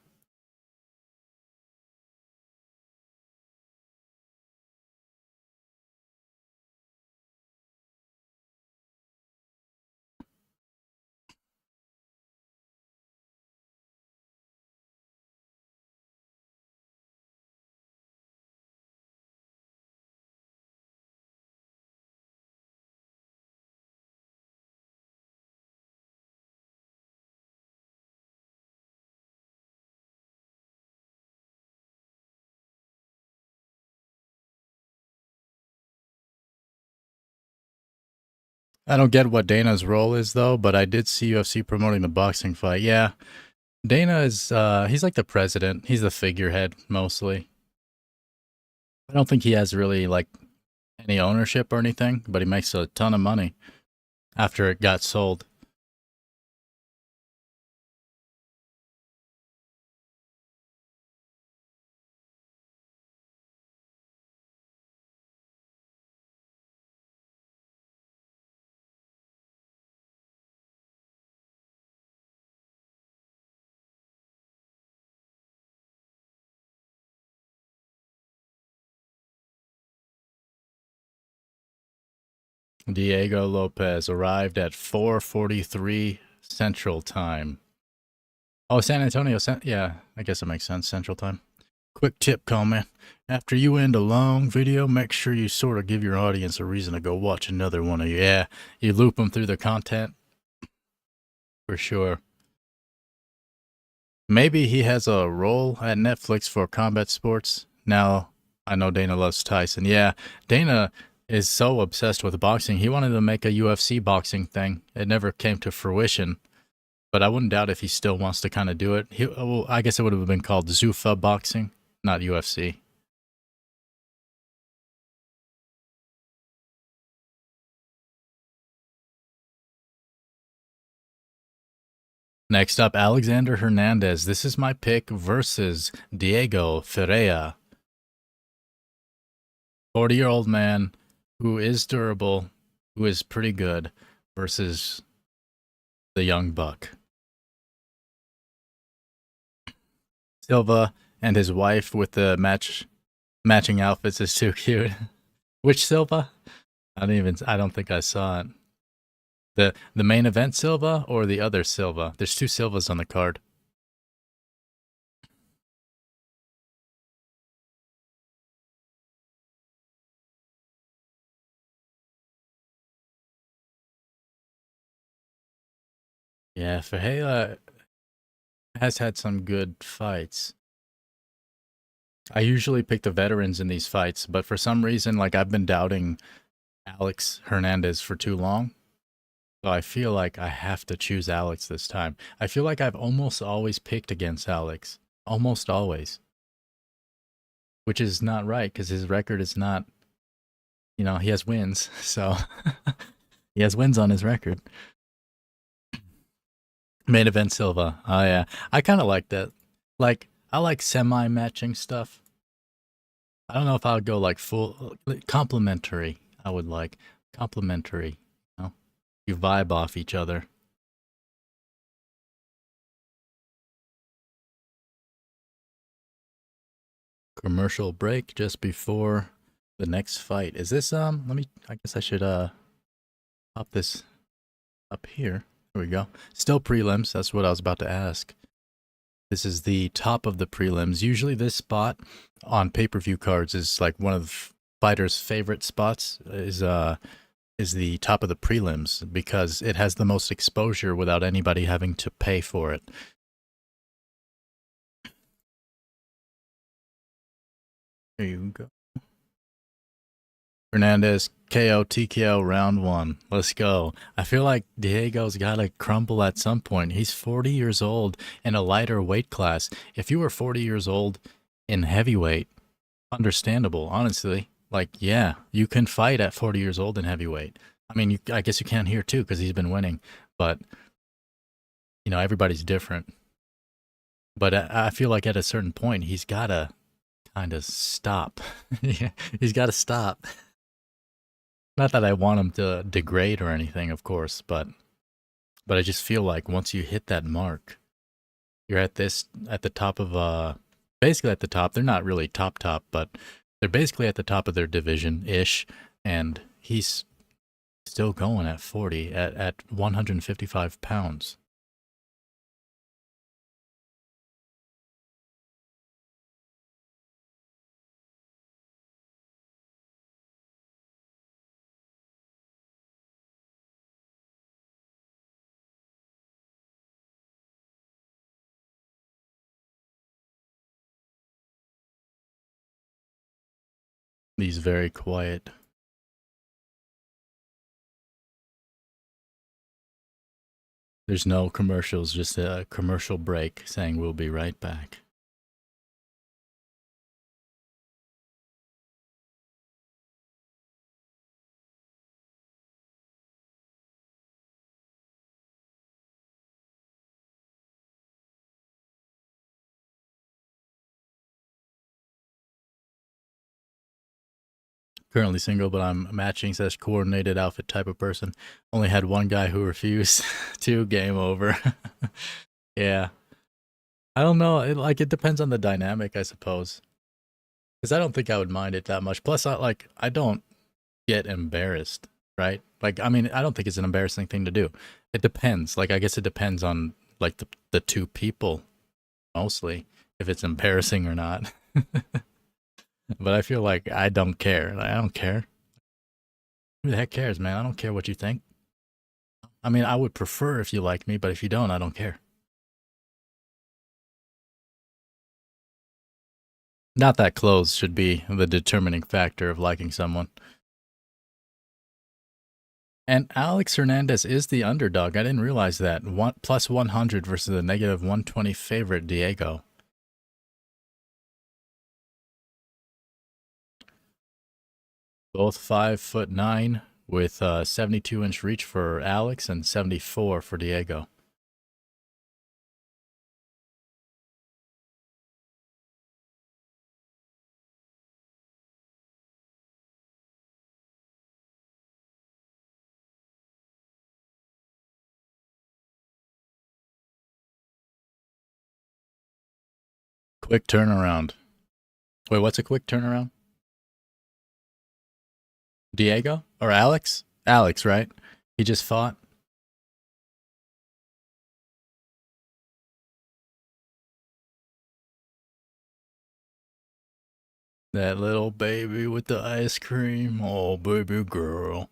I don't get what Dana's role is though, but I did see UFC promoting the boxing fight. Yeah, Dana is he's like the president. He's the figurehead mostly. I don't think he has really like any ownership or anything, but he makes a ton of money after it got sold. Diego Lopez arrived at 4:43 Central Time. Oh, San Antonio. Yeah, I guess it makes sense. Central Time. Quick tip, comment. After you end a long video, make sure you sort of give your audience a reason to go watch another one of you. Yeah, you loop them through the content for sure. Maybe he has a role at Netflix for combat sports. Now, I know Dana loves Tyson. Yeah, Dana is so obsessed with boxing. He wanted to make a UFC boxing thing. It never came to fruition, but I wouldn't doubt if he still wants to kind of do it. Well, I guess it would have been called Zuffa boxing, not UFC. Next up, Alexander Hernandez. This is my pick versus Diego Ferreira. 40-year-old man who is durable, who is pretty good, versus the young buck. Silva and his wife with the matching outfits is too cute. Which Silva? I don't think I saw it. The main event Silva or the other Silva? There's two Silvas on the card. Yeah, Fajela has had some good fights. I usually pick the veterans in these fights, but for some reason, like I've been doubting Alex Hernandez for too long. So I feel like I have to choose Alex this time. I feel like I've almost always picked against Alex. Almost always. Which is not right because his record is not, he has wins. So he has wins on his record. Main event Silva. Oh, yeah. I kind of like that. Like, I like semi matching stuff. I don't know if I would go like full complimentary. I would like complimentary. You know, you vibe off each other. Commercial break just before the next fight. Is this let me I guess I should pop this up here. There we go. Still prelims, that's what I was about to ask. This is the top of the prelims. Usually this spot on pay-per-view cards is like one of the fighters' favorite spots is the top of the prelims because it has the most exposure without anybody having to pay for it. There you go. Hernandez KO TKO round one. Let's go. I feel like Diego's got to crumble at some point. He's 40 years old in a lighter weight class. If you were 40 years old in heavyweight, understandable, honestly. Like, yeah, you can fight at 40 years old in heavyweight. I mean, I guess you can here too because he's been winning, but everybody's different. But I feel like at a certain point, he's got to kind of stop. Yeah, he's got to stop. Not that I want him to degrade or anything, of course, but I just feel like once you hit that mark, you're at the top of basically at the top. They're not really top, but they're basically at the top of their division ish, and he's still going at 40 at 155 pounds. He's very quiet. There's no commercials, just a commercial break saying we'll be right back. Currently single, but I'm matching / coordinated outfit type of person. Only had one guy who refused to. Game over. Yeah, I don't know. It depends on the dynamic, I suppose. Because I don't think I would mind it that much. Plus, I don't get embarrassed, right? Like, I mean, I don't think it's an embarrassing thing to do. It depends. Like, I guess it depends on like the two people mostly if it's embarrassing or not. But I feel like I don't care. Like, I don't care. Who the heck cares, man? I don't care what you think. I mean, I would prefer if you like me, but if you don't, I don't care. Not that clothes should be the determining factor of liking someone. And Alex Hernandez is the underdog. I didn't realize that. Plus 100 versus the negative 120 favorite Diego. Both 5'9" with 72-inch reach for Alex and 74 for Diego. Quick turnaround. Wait, what's a quick turnaround? Diego or Alex? Alex, right? He just fought. That little baby with the ice cream. Oh, baby girl.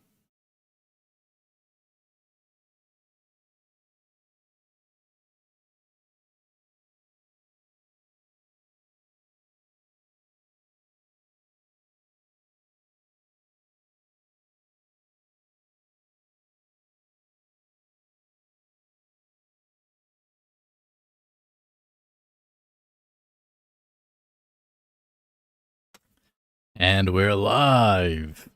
And we're live.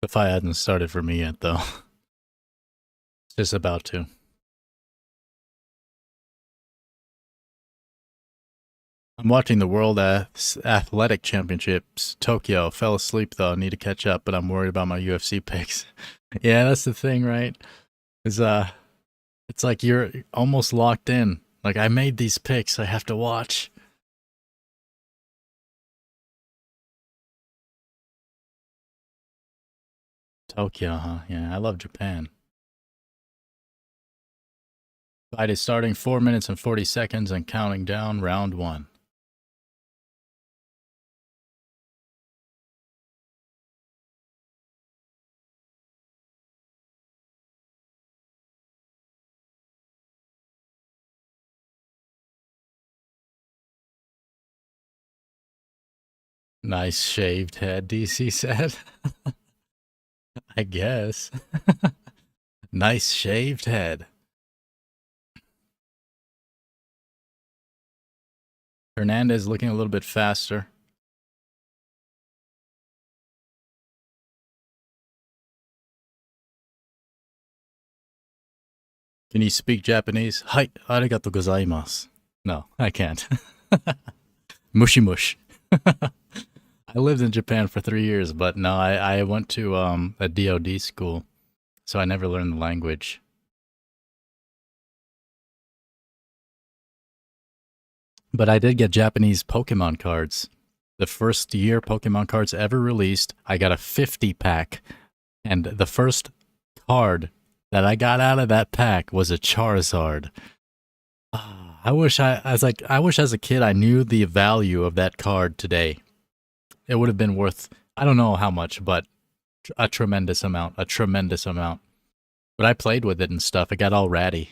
The fight hasn't started for me yet, though. It's just about to. I'm watching the World Athletic Championships, Tokyo. Fell asleep, though. Need to catch up, but I'm worried about my UFC picks. Yeah, that's the thing, right? Is it's like you're almost locked in. Like, I made these picks, I have to watch. Tokyo, huh? Yeah, I love Japan. Fight is starting 4 minutes and 40 seconds and counting down round one. Nice shaved head, DC said. I guess. Nice shaved head. Hernandez looking a little bit faster. Can you speak Japanese? Hai, arigato gozaimasu. No, I can't. Mushi mush. I lived in Japan for 3 years, but no, I went to a DoD school, so I never learned the language. But I did get Japanese Pokemon cards. The first year Pokemon cards ever released, I got a 50 pack. And the first card that I got out of that pack was a Charizard. I wish as a kid I knew the value of that card today. It would have been worth, I don't know how much, but a tremendous amount, a tremendous amount. But I played with it and stuff. It got all ratty.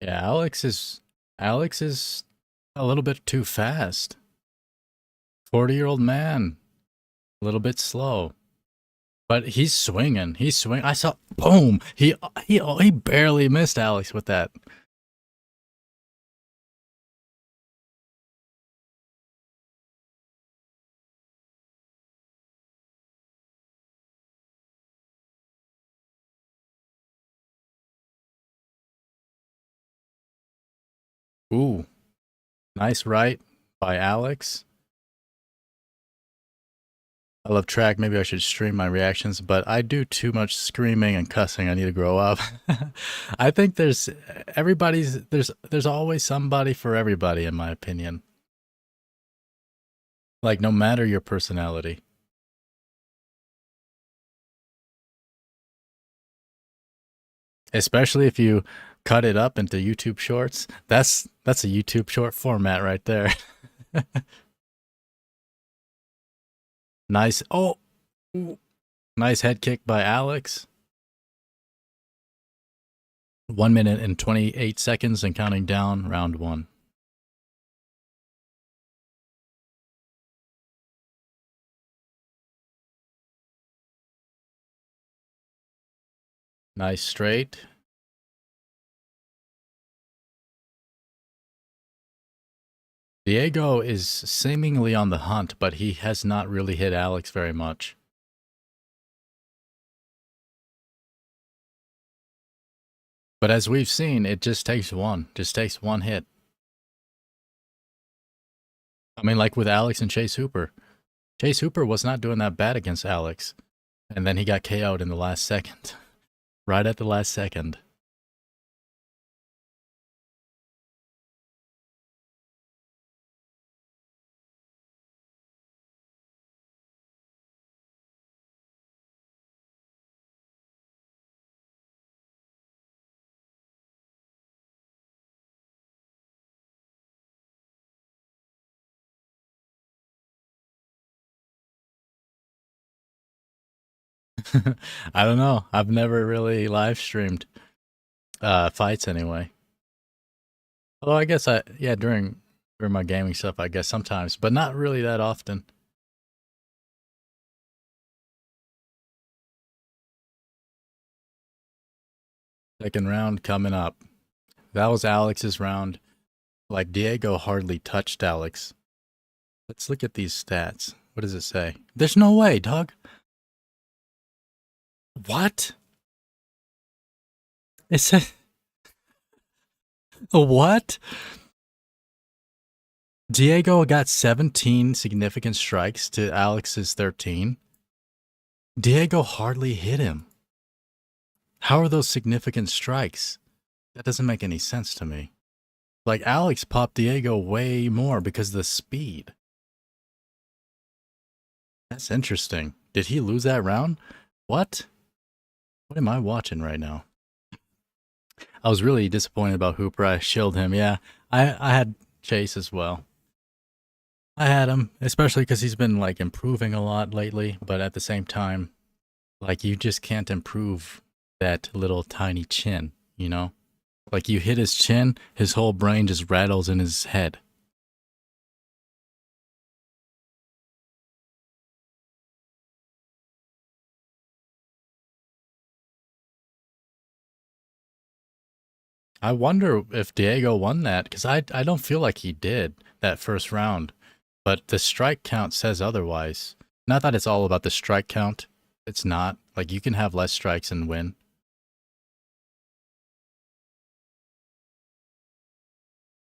Yeah, Alex is a little bit too fast. 40-year-old man, a little bit slow. But he's swinging. He's swinging. I saw boom. He barely missed Alex with that. Ooh, nice right by Alex. I love track. Maybe I should stream my reactions, but I do too much screaming and cussing. I need to grow up. I think there's always somebody for everybody in my opinion. Like no matter your personality. Especially if you cut it up into YouTube shorts. That's a YouTube short format right there. Nice. Oh, nice head kick by Alex. 1 minute and 28 seconds and counting down round one. Nice straight. Diego is seemingly on the hunt, but he has not really hit Alex very much. But as we've seen, it just takes one hit. I mean, like with Alex and Chase Hooper. Chase Hooper was not doing that bad against Alex, and then he got KO'd in the last second. Right at the last second. I don't know. I've never really live streamed fights anyway. Although I guess yeah, during my gaming stuff, I guess sometimes, but not really that often. Second round coming up. That was Alex's round. Like Diego hardly touched Alex. Let's look at these stats. What does it say? There's no way, dog. What? It said what? Diego got 17 significant strikes to Alex's 13. Diego hardly hit him. How are those significant strikes? That doesn't make any sense to me. Like, Alex popped Diego way more because of the speed. That's interesting. Did he lose that round? What? What am I watching right now? I was really disappointed about Hooper. I shilled him. Yeah, I had Chase as well. I had him, especially because he's been like improving a lot lately. But at the same time, like you just can't improve that little tiny chin, you know? Like you hit his chin, his whole brain just rattles in his head. I wonder if Diego won that because I don't feel like he did that first round, but the strike count says otherwise. Not that it's all about the strike count. It's not. Like you can have less strikes and win.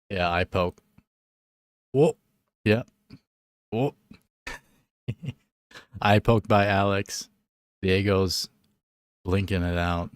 Yeah, eye poke. Whoa. Yeah. Whoa. Eye poke by Alex. Diego's blinking it out.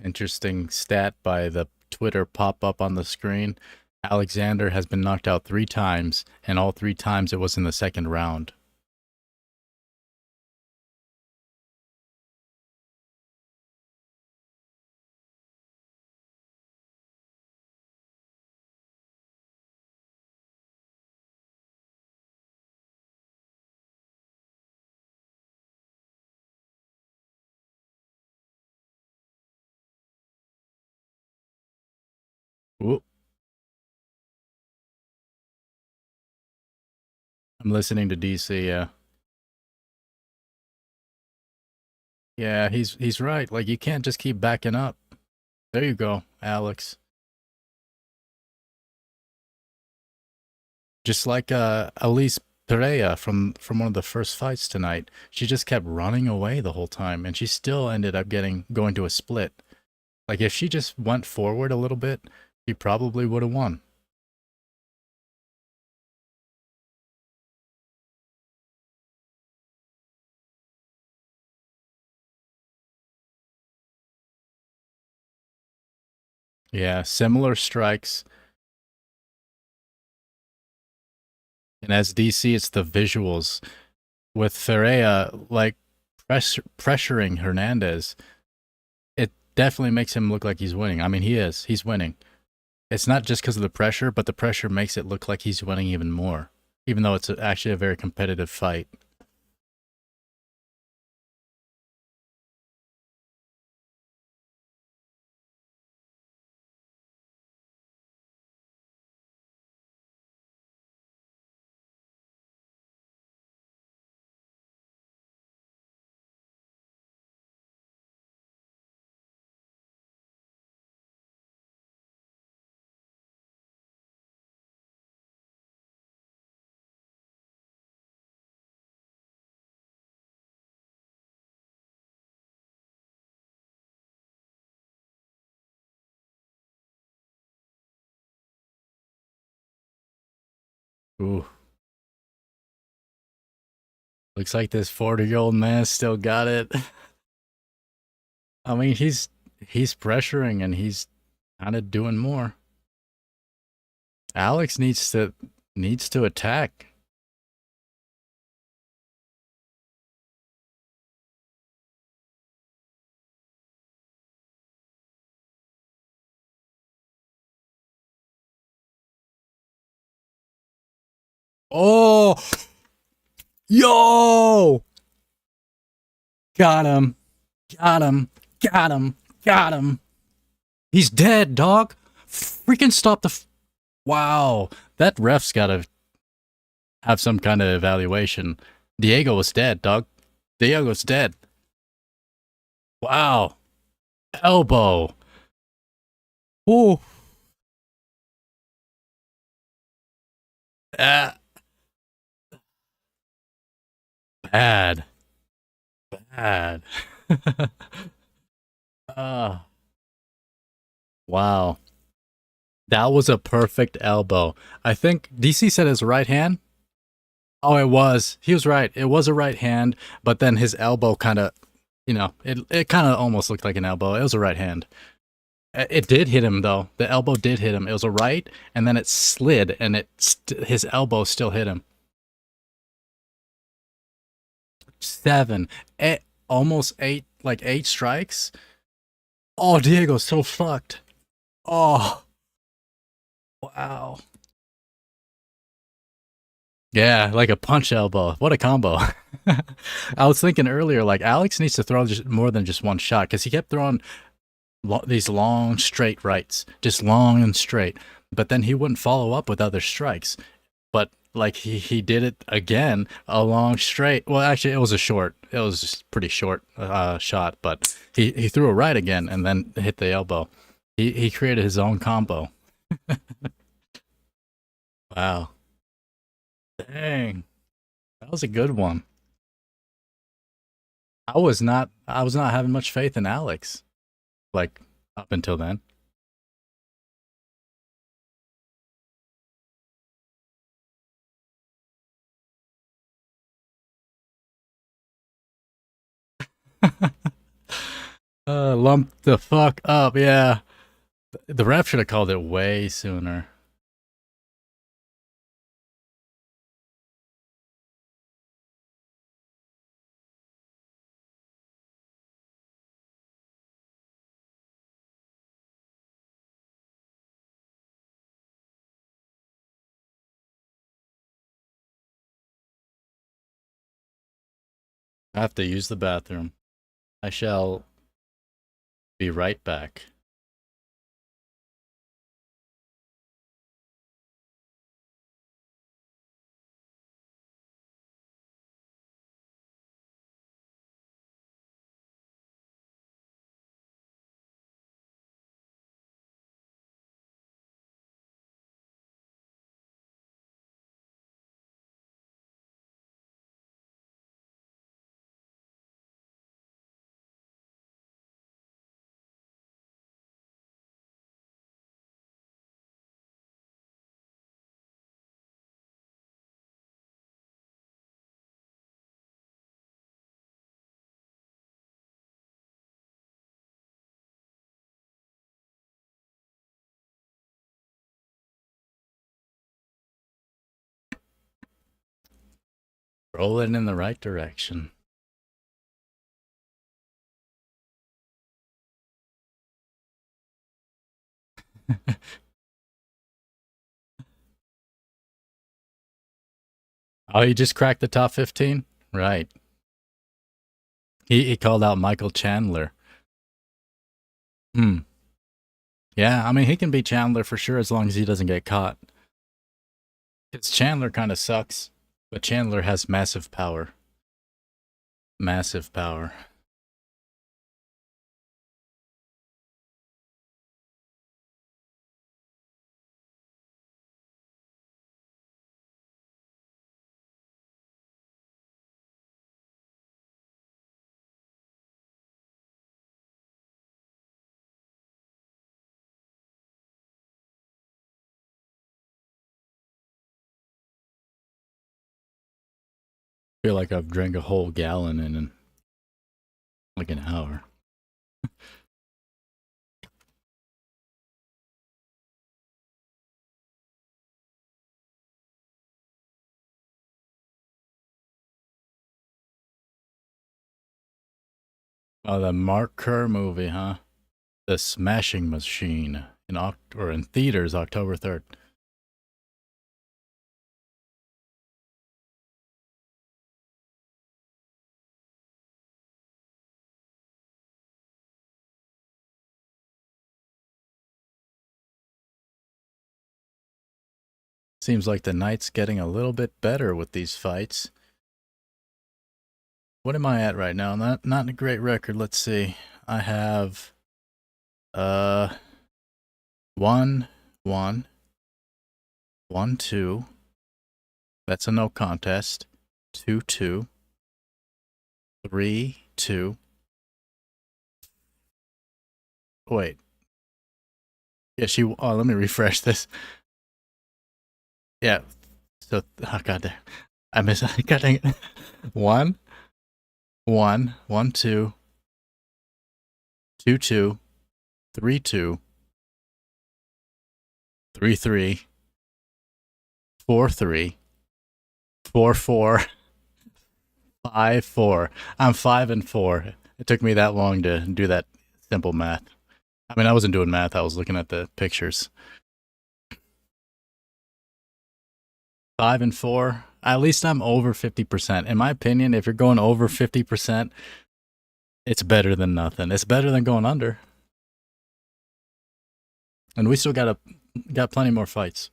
Interesting stat by the Twitter pop up on the screen. Alexander has been knocked out 3 times, and all 3 times it was in the second round. Whoop. I'm listening to DC. Yeah, yeah, he's right. Like you can't just keep backing up. There you go, Alex. Just like Elise Pereira from one of the first fights tonight. She just kept running away the whole time, and she still ended up going to a split. Like if she just went forward a little bit, she probably would have won. Yeah, similar strikes. And as DC, it's the visuals with Ferreira like pressuring Hernandez. It definitely makes him look like he's winning. I mean, he is. He's winning. It's not just because of the pressure, but the pressure makes it look like he's winning even more, even though it's actually a very competitive fight. Ooh, looks like this 40-year-old man still got it. I mean, he's pressuring and he's kind of doing more. Alex needs to attack. Oh, yo! Got him. Got him. Got him. Got him. He's dead, dog. Freaking stop the. Wow. That ref's got to have some kind of evaluation. Diego was dead, dog. Diego's dead. Wow. Elbow. Ooh. Ah, bad. Bad. Ah. Wow. That was a perfect elbow. I think DC said his right hand. Oh, it was. He was right. It was a right hand, but then his elbow kind of, it kind of almost looked like an elbow. It was a right hand. It did hit him though. The elbow did hit him. It was a right, and then it slid, and his elbow still hit him. 7, almost 8, like 8 strikes. Oh, Diego's so fucked. Oh, wow. Yeah, like a punch elbow. What a combo. I was thinking earlier, like Alex needs to throw just more than just one shot because he kept throwing these long straight rights, just long and straight. But then he wouldn't follow up with other strikes. But like he did it again, a long straight. Well, actually, it was a short. It was just pretty short shot. But he threw a right again and then hit the elbow. He created his own combo. Wow, dang, that was a good one. I was not having much faith in Alex. Like up until then. Lump the fuck up. Yeah. The ref should have called it way sooner. I have to use the bathroom. I shall be right back. Rolling in the right direction. Oh, he just cracked the top 15? Right. He called out Michael Chandler. Hmm. Yeah, I mean, he can beat Chandler for sure as long as he doesn't get caught. Because Chandler kind of sucks, but Chandler has massive power. Massive power. I feel like I've drank a whole gallon in like an hour. Oh, the Mark Kerr movie, huh? The Smashing Machine in theaters October 3rd. Seems like the night's getting a little bit better with these fights. What am I at right now? Not a great record. Let's see. I have 1 1 1 2. That's a no contest. 2 2 3 2. Wait. Yeah, let me refresh this. Yeah. So, oh god damn. God dang it. 1 1 1 2 2 2 3 2 3 3 4 3 4 4 5 4. I'm 5-4. It took me that long to do that simple math. I mean, I wasn't doing math. I was looking at the pictures. 5-4. At least I'm over 50%. In my opinion, if you're going over 50%, it's better than nothing. It's better than going under. And we still got plenty more fights.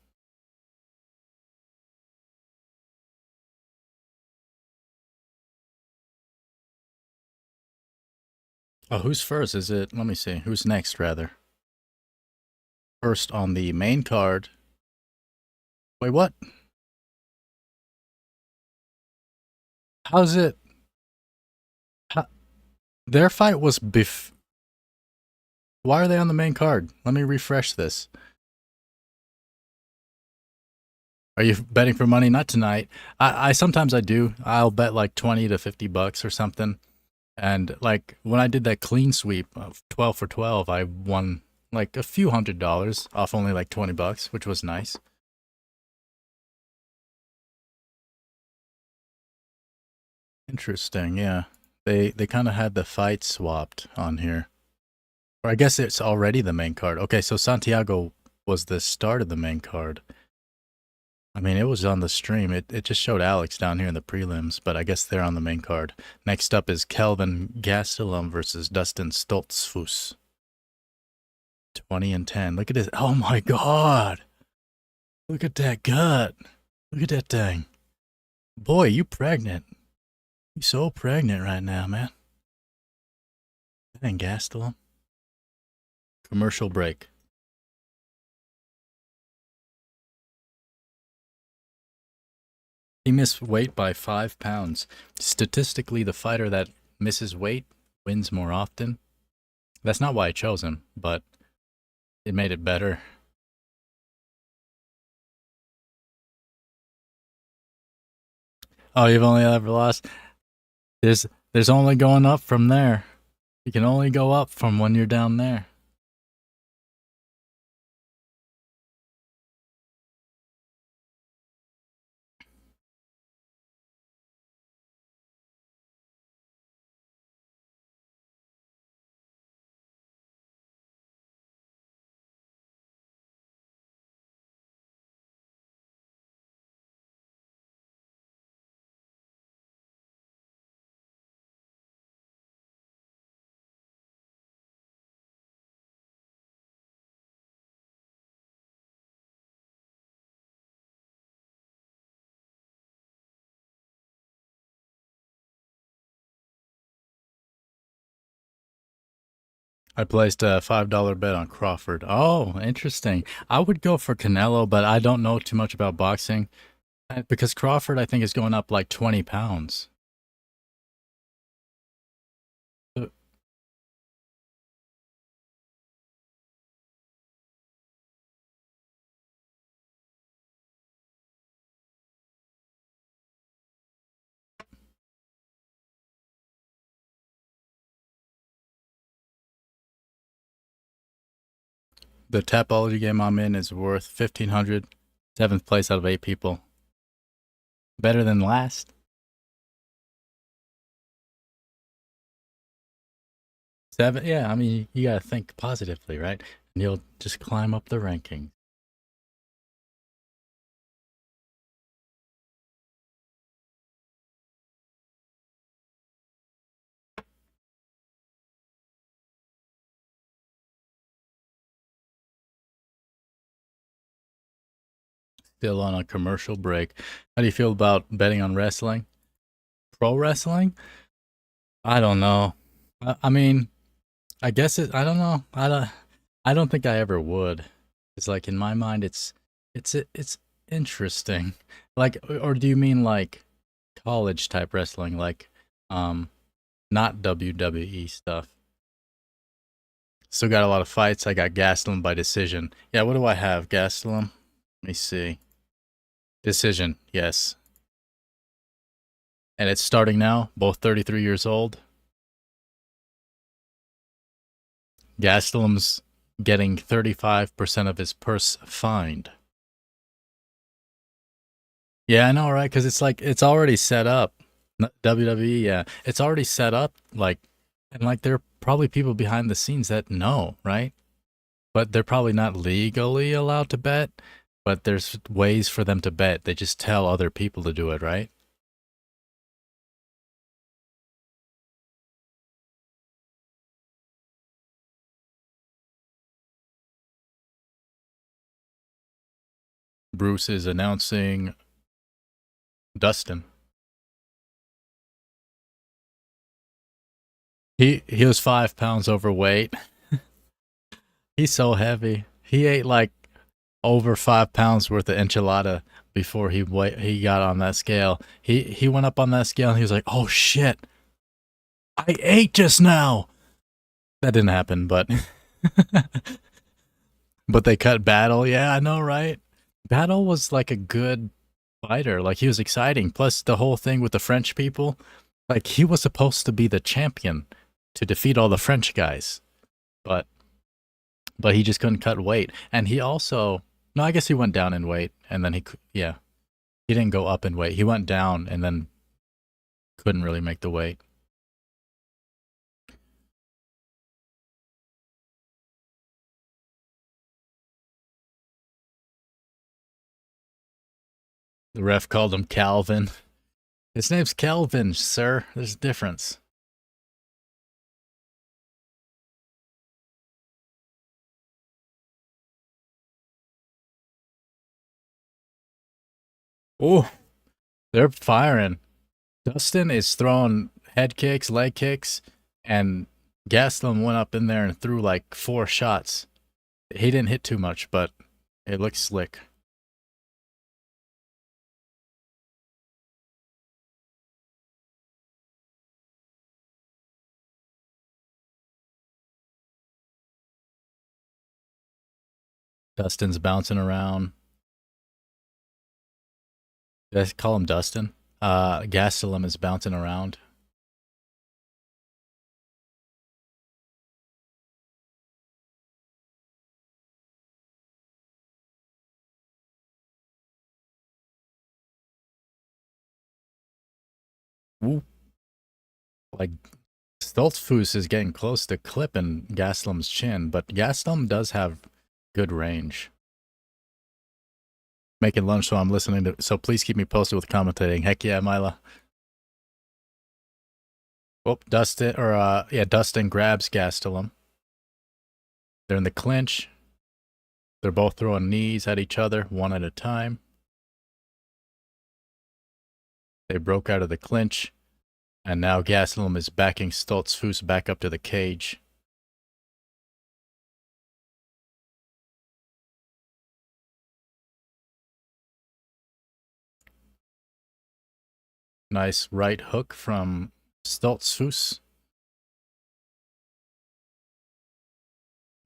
Oh, who's first? Is it? Let me see. Who's next, rather? First on the main card. Wait, what? How's it? How, their fight was Why are they on the main card? Let me refresh this. Are you betting for money? Not tonight. I sometimes I do. I'll bet like 20 to $50 or something. And like when I did that clean sweep of 12 for 12, I won like a few $100 off only like $20, which was nice. Interesting, yeah. They kind of had the fight swapped on here. Or I guess it's already the main card. Okay, so Santiago was the start of the main card. I mean, it was on the stream. It just showed Alex down here in the prelims, but I guess they're on the main card. Next up is Kelvin Gastelum versus Dustin Stoltzfus. 20-10. Look at this. Oh my god. Look at that gut. Look at that thing. Boy, you pregnant. You so pregnant right now, man. Dang, Gastelum. Commercial break. He missed weight by 5 pounds. Statistically, the fighter that misses weight wins more often. That's not why I chose him, but it made it better. Oh, you've only ever lost? There's only going up from there. You can only go up from when you're down there. I placed a $5 bet on Crawford. Oh, interesting. I would go for Canelo, but I don't know too much about boxing because Crawford, I think, is going up like 20 pounds. Uh, The Tapology game I'm in is worth 1,500, seventh place out of 8 people. Better than last. Seven, yeah, I mean, you gotta think positively, right? And you'll just climb up the ranking. Still on a commercial break. How do you feel about betting on wrestling? Pro wrestling? I don't know. I mean, I guess it. I don't know. I don't think I ever would. It's like in my mind, it's interesting. Like, or do you mean like college type wrestling, like, um, not WWE stuff? Still got a lot of fights. I got Gastelum by decision. Yeah, what do I have? Gastelum? Let me see. Decision, yes. And it's starting now, both 33 years old. Gastelum's getting 35% of his purse fined. Yeah, I know, right? Because it's like, it's already set up. WWE, yeah. It's already set up, like, and like there are probably people behind the scenes that know, right? But they're probably not legally allowed to bet, but there's ways for them to bet. They just tell other people to do it, right? Bruce is announcing Dustin. He was 5 pounds overweight. He's so heavy. He ate like over 5 pounds worth of enchilada before he got on that scale. He went up on that scale and he was like, "Oh shit, I ate just now." That didn't happen, but but they cut Battle. Yeah, I know, right? Battle was like a good fighter. Like he was exciting. Plus the whole thing with the French people. Like he was supposed to be the champion to defeat all the French guys, but he just couldn't cut weight. And he also no, I guess he went down in weight, and then yeah, he didn't go up in weight. He went down and then couldn't really make the weight. The ref called him Calvin. His name's Calvin, sir. There's a difference. Oh, they're firing. Dustin is throwing head kicks, leg kicks, and Gastelum went up in there and threw like 4 shots. He didn't hit too much, but it looked slick. Dustin's bouncing around. Did I call him Dustin? Gastelum is bouncing around. Ooh. Like Stoltzfus is getting close to clipping Gastelum's chin, but Gastelum does have good range. Making lunch, so I'm listening to. So please keep me posted with commentating. Heck yeah, Mila. Oh, Dustin grabs Gastelum. They're in the clinch. They're both throwing knees at each other, one at a time. They broke out of the clinch, and now Gastelum is backing Stoltzfus back up to the cage. Nice right hook from Stoltzfus.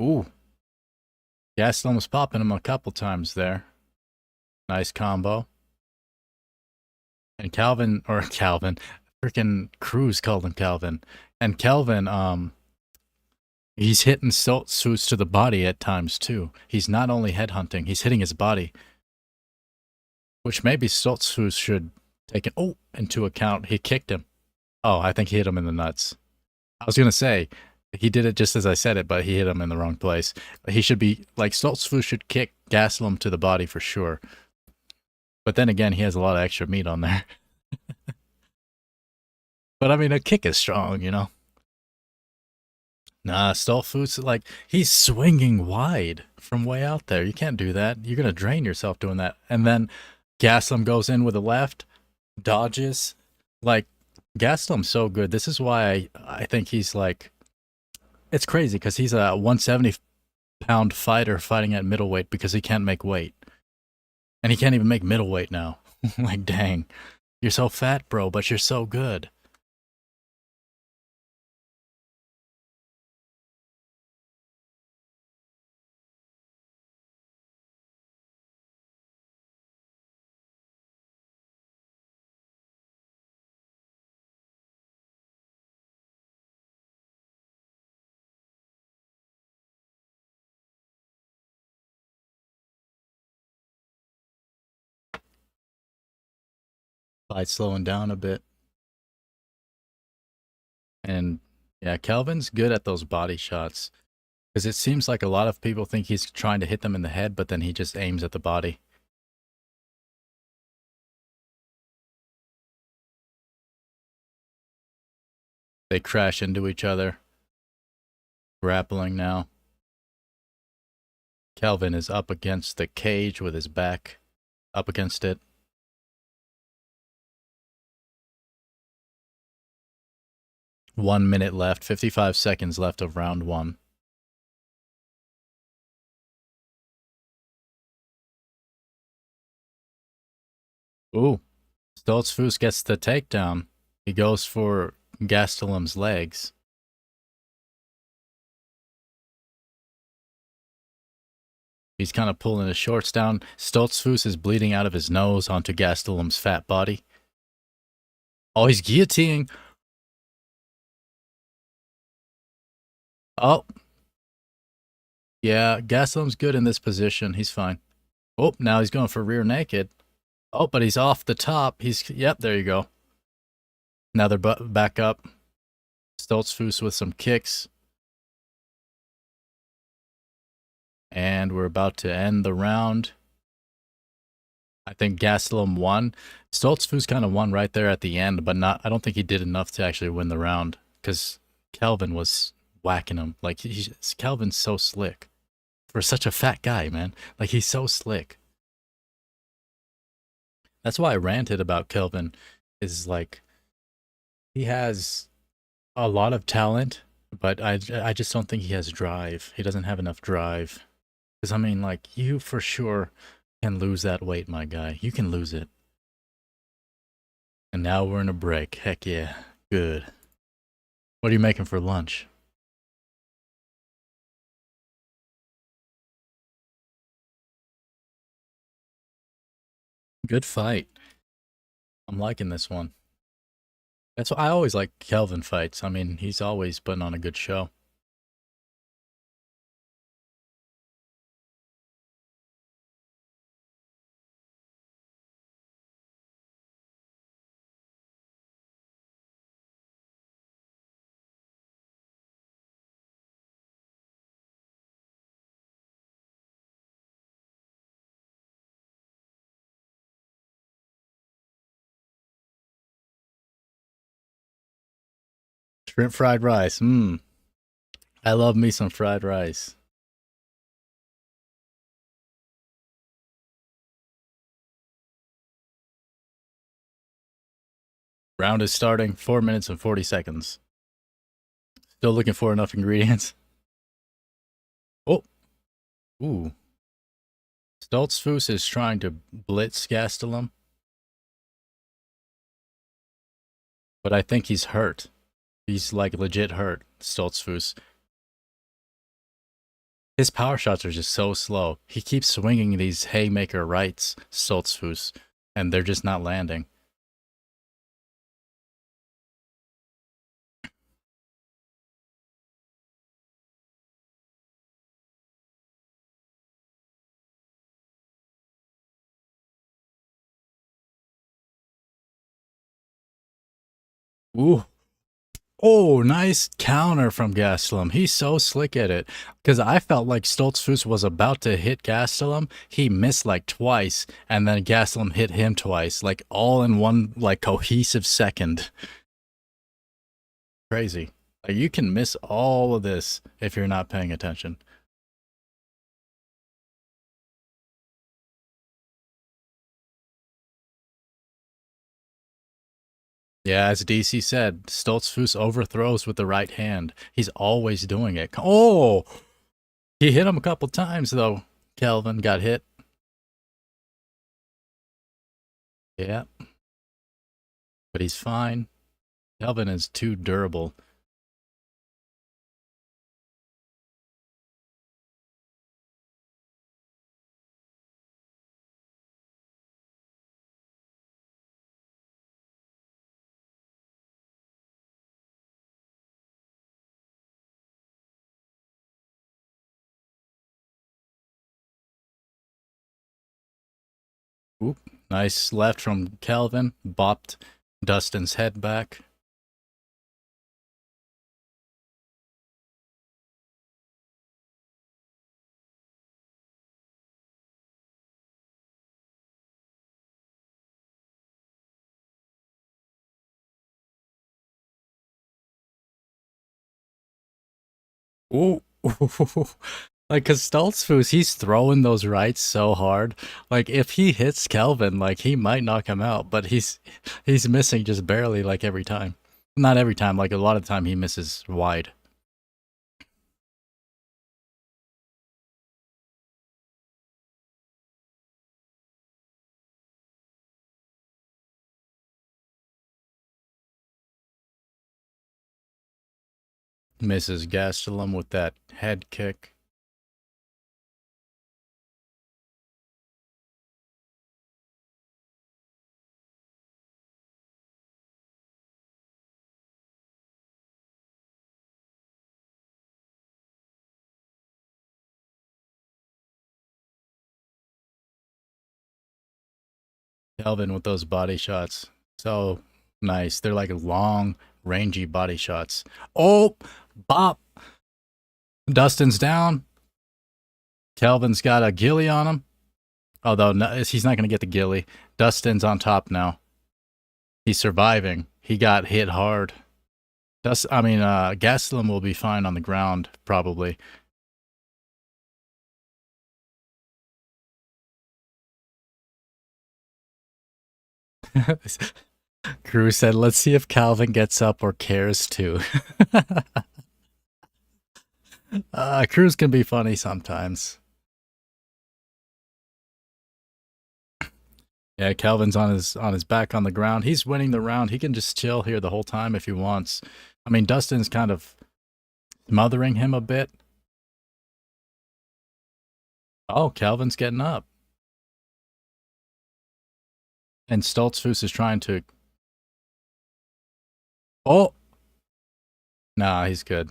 Ooh, Gastelum was popping him a couple times there. Nice combo. And Calvin, freaking Cruz called him Calvin. And Calvin, he's hitting Stoltzfus to the body at times too. He's not only headhunting, he's hitting his body. Which maybe Stoltzfus should take into account. He kicked him. Oh, I think he hit him in the nuts. I was going to say, he did it just as I said it, but he hit him in the wrong place. He should be, like, Stoltzfus should kick Gastelum to the body for sure. But then again, he has a lot of extra meat on there. But I mean, a kick is strong, you know? Nah, Stoltzfus, like, he's swinging wide from way out there. You can't do that. You're going to drain yourself doing that. And then Gastelum goes in with a left, dodges. Like, Gastelum's so good. This is why I think he's like, it's crazy because he's a 170-pound fighter fighting at middleweight because he can't make weight. And he can't even make middleweight now. Like, dang. You're so fat, bro, but you're so good. Fight slowing down a bit. And yeah, Kelvin's good at those body shots. Because it seems like a lot of people think he's trying to hit them in the head, but then he just aims at the body. They crash into each other. Grappling now. Kelvin is up against the cage with his back up against it. One minute left, 55 seconds left of round one. Ooh, Stoltzfus gets the takedown. He goes for Gastelum's legs. He's kind of pulling his shorts down. Stoltzfus is bleeding out of his nose onto Gastelum's fat body. Oh, he's guillotining. Oh. Yeah, Gastelum's good in this position. He's fine. Oh, now he's going for rear naked. Oh, but he's off the top. Yep, there you go. Now they're back up. Stoltzfus with some kicks. And we're about to end the round. I think Gastelum won. Stoltzfus kind of won right there at the end, but I don't think he did enough to actually win the round because Kelvin was whacking him. Like, Kelvin's so slick. For such a fat guy, man. Like, he's so slick. That's why I ranted about Kelvin, is like, he has a lot of talent, but I just don't think he has drive. He doesn't have enough drive. Because, I mean, like, you for sure can lose that weight, my guy. You can lose it. And now we're in a break. Heck yeah. Good. What are you making for lunch? Good fight. I'm liking this one. That's why I always like Kelvin fights. I mean, he's always putting on a good show. Shrimp fried rice. I love me some fried rice. Round is starting. 4 minutes and 40 seconds. Still looking for enough ingredients. Oh. Ooh. Stoltzfus is trying to blitz Gastelum. but I think he's hurt. He's like legit hurt, Stoltzfus. His power shots are just so slow. He keeps swinging these haymaker rights, Stoltzfus, and they're just not landing. Ooh. Oh, nice counter from Gastelum. He's so slick at it. Because I felt like Stoltzfus was about to hit Gastelum. He missed like twice, and then Gastelum hit him twice, like all in one like cohesive second. Crazy. Like you can miss all of this if you're not paying attention. Yeah, as DC said, Stoltzfus overthrows with the right hand. He's always doing it. Oh, he hit him a couple times though. Kelvin got hit. Yeah, but he's fine. Kelvin is too durable. Oop, nice left from Kelvin. Bopped Dustin's head back. Ooh. Like, cause Stoltzfus, he's throwing those rights so hard. Like, if he hits Kelvin, like he might knock him out, but he's missing just barely, like every time. Not every time, like a lot of the time he misses wide. Misses Gastelum with that head kick. Kelvin with those body shots. So nice. They're like long, rangy body shots. Oh, bop. Dustin's down. Kelvin's got a ghillie on him. Although no, he's not going to get the ghillie. Dustin's on top now. He's surviving. He got hit hard. Gastelum will be fine on the ground, probably. Crew said, let's see if Calvin gets up or cares to. Crews can be funny sometimes. Yeah, Calvin's on his back on the ground. He's winning the round. He can just chill here the whole time if he wants. I mean, Dustin's kind of smothering him a bit. Oh, Calvin's getting up. And Stoltzfus is trying to. Oh! Nah, he's good.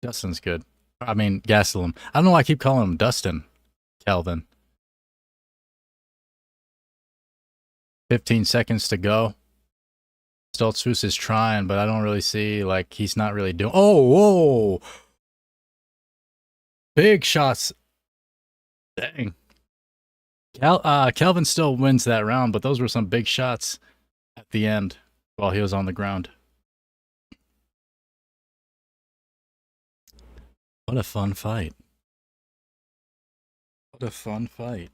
Dustin's good. I mean, Gastelum. I don't know why I keep calling him Dustin. Calvin. 15 seconds to go. Stoltzfus is trying, but I don't really see, like, he's not really doing. Oh, whoa! Big shots. Dang. Calvin still wins that round, but those were some big shots at the end while he was on the ground. What a fun fight. What a fun fight.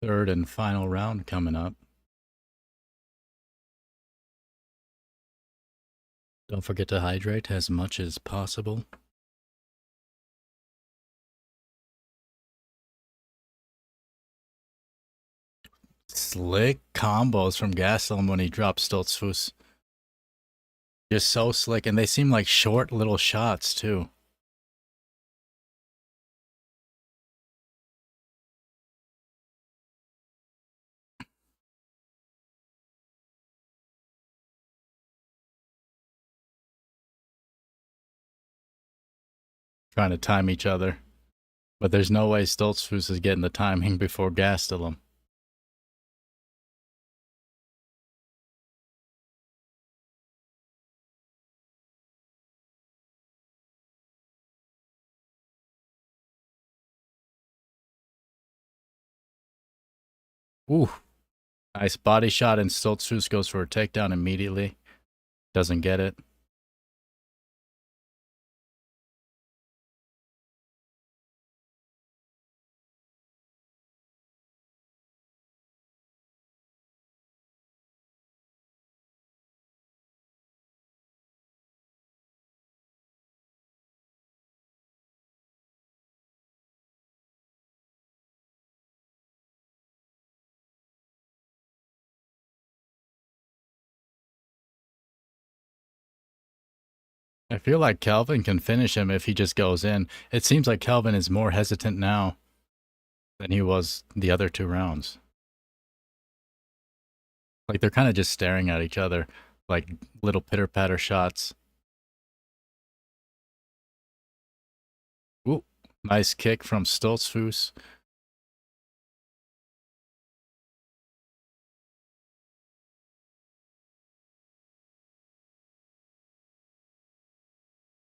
Third and final round coming up. Don't forget to hydrate as much as possible. Slick combos from Gastelum when he dropped Stoltzfus. Just so slick, and they seem like short little shots too. Trying to time each other. But there's no way Stoltzfus is getting the timing before Gastelum. Ooh. Nice body shot, and Stoltzfus goes for a takedown immediately. Doesn't get it. I feel like Calvin can finish him if he just goes in. It seems like Calvin is more hesitant now than he was the other 2 rounds. Like they're kind of just staring at each other, like little pitter-patter shots. Ooh, nice kick from Stoltzfus.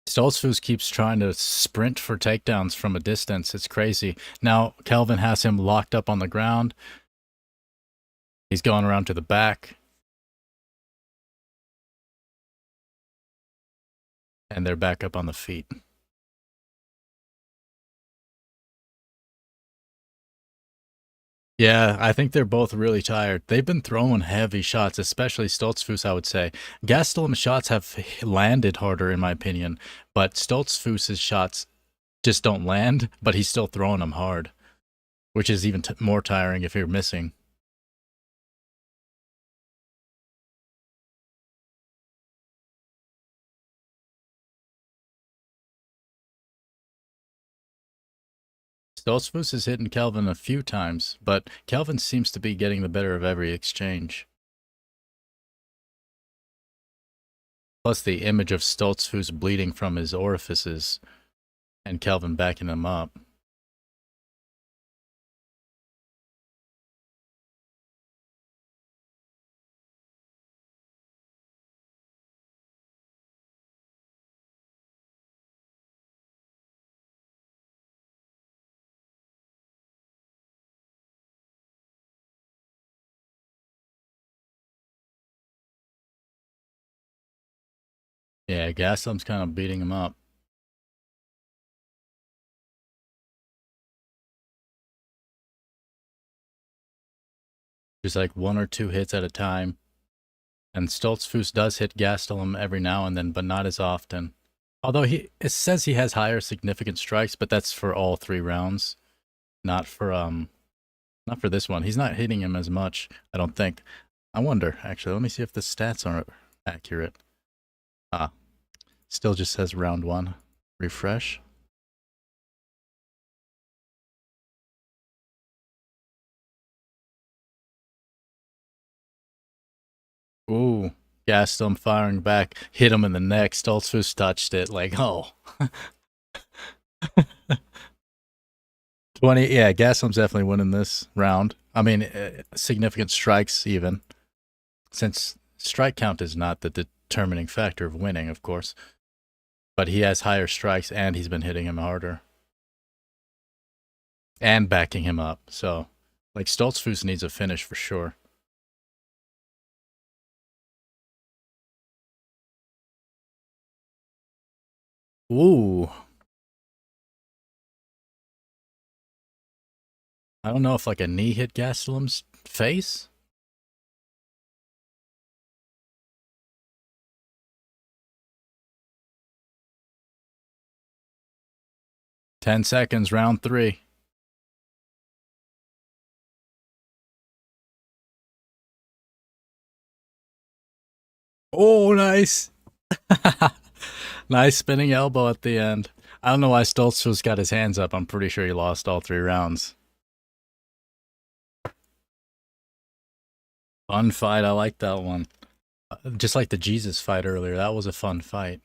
Stoltzfus keeps trying to sprint for takedowns from a distance. It's crazy. Now Calvin has him locked up on the ground. He's going around to the back. And they're back up on the feet. Yeah, I think they're both really tired. They've been throwing heavy shots, especially Stoltzfus, I would say. Gastelum's shots have landed harder, in my opinion, but Stoltzfus's shots just don't land, but he's still throwing them hard, which is even more tiring if you're missing. Stoltzfus has hit Kelvin a few times, but Kelvin seems to be getting the better of every exchange. Plus the image of Stoltzfus bleeding from his orifices and Kelvin backing him up. Yeah, Gaslam's kind of beating him up. Just like 1 or 2 hits at a time. And Stoltzfus does hit Gastelum every now and then, but not as often. Although it says he has higher significant strikes, but that's for all 3 rounds, not for this one. He's not hitting him as much, I don't think. I wonder, actually. Let me see if the stats are accurate. Still just says round 1. Refresh. Ooh, Gastelum firing back, hit him in the neck. Stoltzfus touched it. Like, oh. 20, yeah, Gaslam's definitely winning this round. I mean, significant strikes even, since strike count is not the determining factor of winning, of course. But he has higher strikes, and he's been hitting him harder. And backing him up. So, like, Stoltzfus needs a finish for sure. Ooh. I don't know if like a knee hit Gastelum's face. 10 seconds, round 3. Oh, nice. Nice spinning elbow at the end. I don't know why Stoltz just got his hands up. I'm pretty sure he lost all 3 rounds. Fun fight. I like that one. Just like the Jesus fight earlier. That was a fun fight.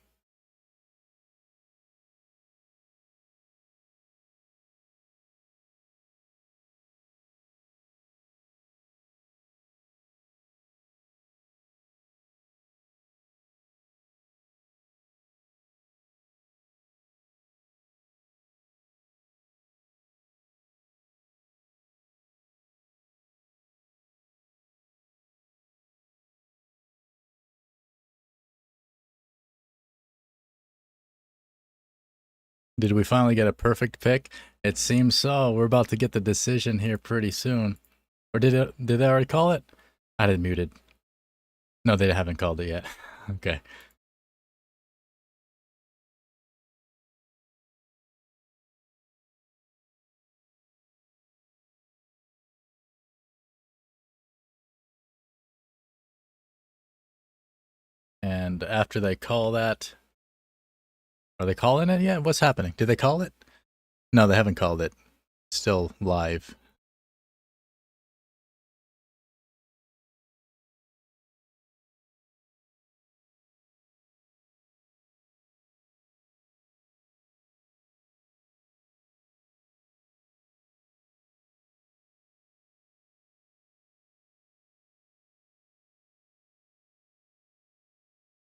Did we finally get a perfect pick? It seems so. We're about to get the decision here pretty soon. Or did they already call it? I did muted. No, they haven't called it yet. Okay. And after they call that, are they calling it yet? What's happening? Did they call it? No, they haven't called it. Still live.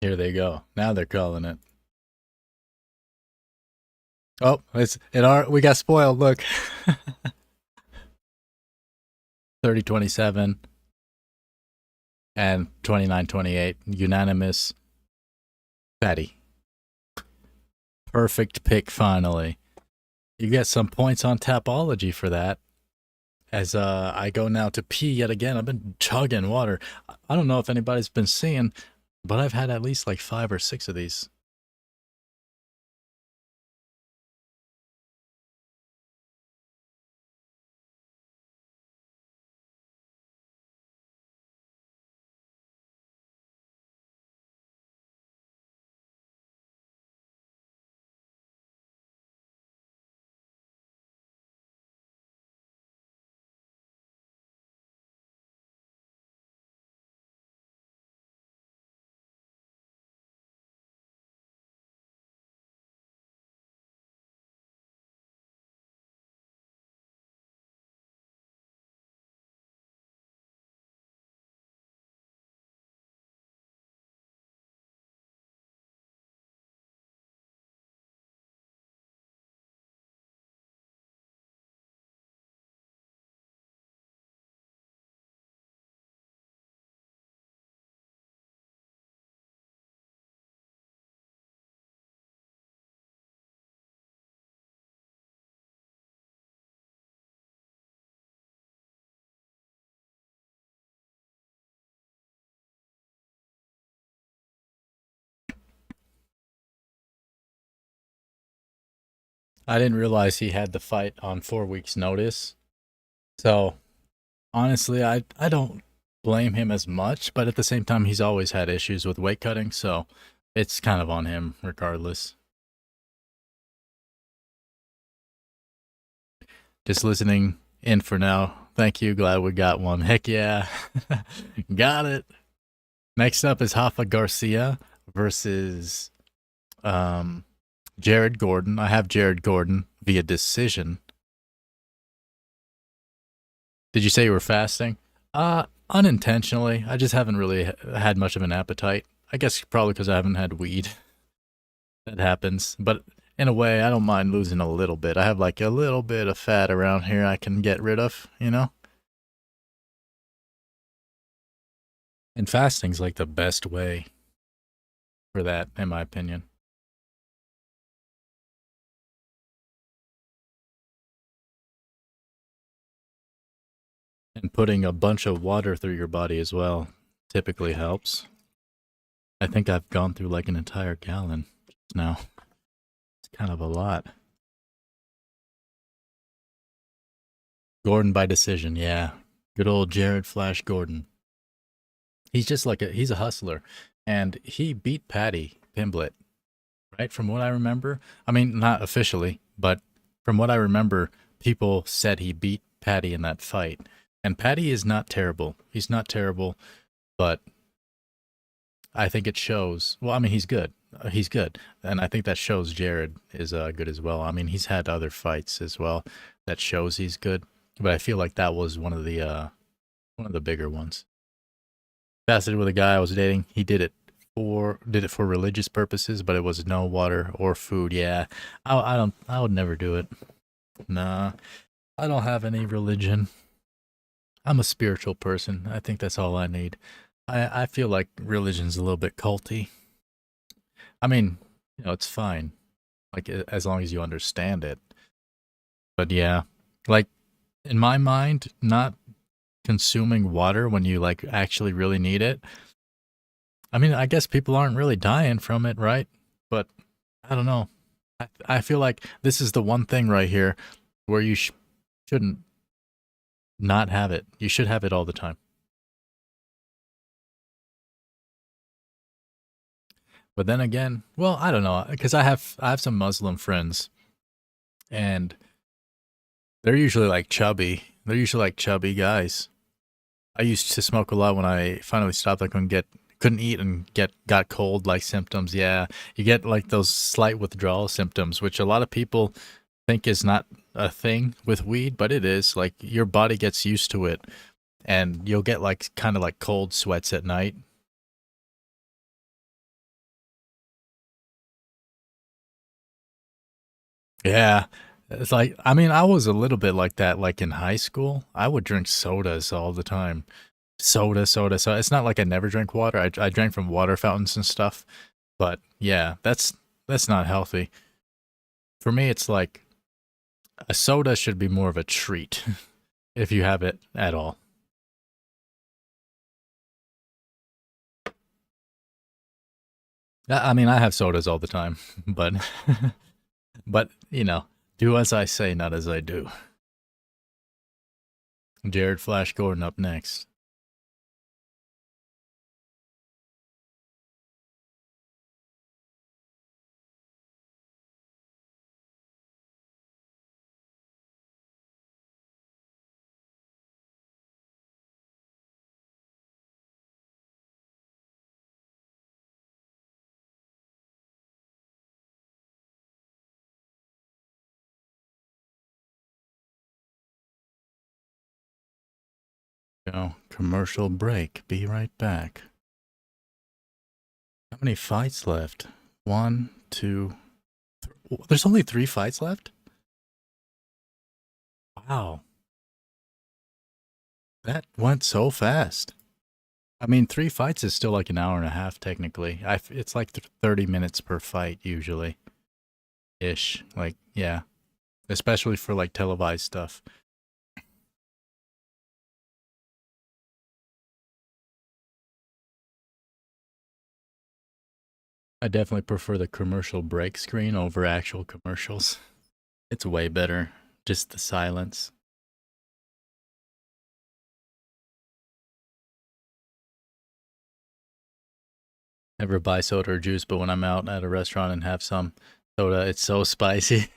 Here they go. Now they're calling it. Oh, we got spoiled. Look. 30-27 and 29-28. Unanimous. Fatty. Perfect pick finally. You get some points on Tapology for that. As I go now to pee yet again. I've been chugging water. I don't know if anybody's been seeing, but I've had at least like 5 or 6 of these. I didn't realize he had the fight on 4 weeks' notice. So honestly, I don't blame him as much, but at the same time, he's always had issues with weight cutting, so it's kind of on him regardless. Just listening in for now. Thank you. Glad we got one. Heck yeah. Got it. Next up is Rafa Garcia versus Jared Gordon. I have Jared Gordon via decision. Did you say you were fasting? Unintentionally. I just haven't really had much of an appetite. I guess probably because I haven't had weed. That happens. But in a way, I don't mind losing a little bit. I have like a little bit of fat around here I can get rid of, you know? And fasting's like the best way for that, in my opinion. And putting a bunch of water through your body as well typically helps. I think I've gone through like an entire gallon just now. It's kind of a lot. Gordon by decision, yeah. Good old Jared Flash Gordon. He's just like he's a hustler. And he beat Patty Pimblett, right? From what I remember. I mean, not officially, but from what I remember, people said he beat Patty in that fight. And Patty is not terrible. He's not terrible, but I think it shows. Well, I mean, he's good. He's good, and I think that shows Jared is good as well. I mean, he's had other fights as well that shows he's good, but I feel like that was one of the bigger ones. Fasted with a guy I was dating. He did it for religious purposes, but it was no water or food. Yeah, I would never do it. Nah, I don't have any religion. I'm a spiritual person. I think that's all I need. I feel like religion's a little bit culty. I mean, it's fine, like as long as you understand it. But yeah, like in my mind, not consuming water when you like actually really need it. I mean, I guess people aren't really dying from it, right? But I don't know. I feel like this is the one thing right here where you shouldn't not have it. You should have it all the time. But then again, well, I don't know, because I have some Muslim friends, and they're usually like chubby. They're usually like chubby guys. I used to smoke a lot when I finally stopped. I couldn't eat and got cold like symptoms. Yeah, you get like those slight withdrawal symptoms, which a lot of people think is not a thing with weed, but it is. Like your body gets used to it, and you'll get like kind of like cold sweats at night. Yeah. It's like, I mean, I was a little bit like that, like in high school. I would drink sodas all the time. Soda. So it's not like I never drank water. I drank from water fountains and stuff. But yeah, that's not healthy. For me, it's like a soda should be more of a treat if you have it at all. I mean, I have sodas all the time, but but do as I say, not as I do. Jared Flash Gordon up next. Commercial break. Be right back. How many fights left? One, two. There's only three fights left? Wow. That went so fast. I mean, three fights is still like an hour and a half, technically. It's like 30 minutes per fight, usually ish. Like, yeah. Especially for like televised stuff. I definitely prefer the commercial break screen over actual commercials. It's way better. Just the silence. Never buy soda or juice, but when I'm out at a restaurant and have some soda, it's so spicy.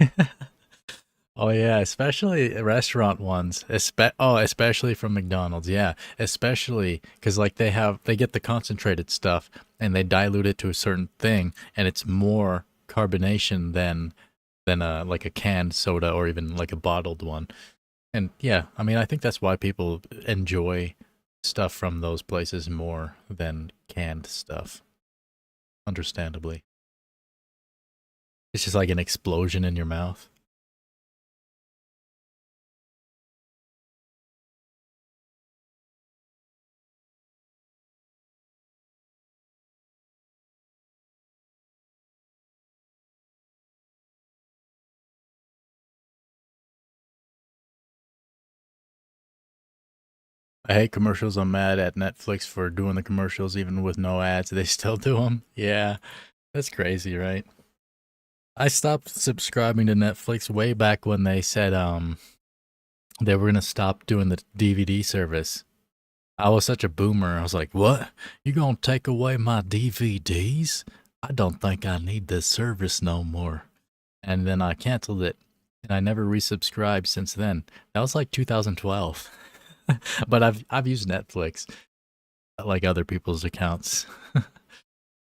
Oh yeah, especially restaurant ones. Especially from McDonald's. Yeah, especially because like they get the concentrated stuff and they dilute it to a certain thing, and it's more carbonation than a like a canned soda or even like a bottled one. And yeah, I mean I think that's why people enjoy stuff from those places more than canned stuff. Understandably, it's just like an explosion in your mouth. I hate commercials. I'm mad at Netflix for doing the commercials even with no ads. They still do them. Yeah, that's crazy, right? I stopped subscribing to Netflix way back when they said they were gonna stop doing the DVD service. I was such a boomer. I was like, "What? You gonna take away my DVDs? I don't think I need this service no more." And then I canceled it, and I never resubscribed since then. That was like 2012. But I've used Netflix like other people's accounts.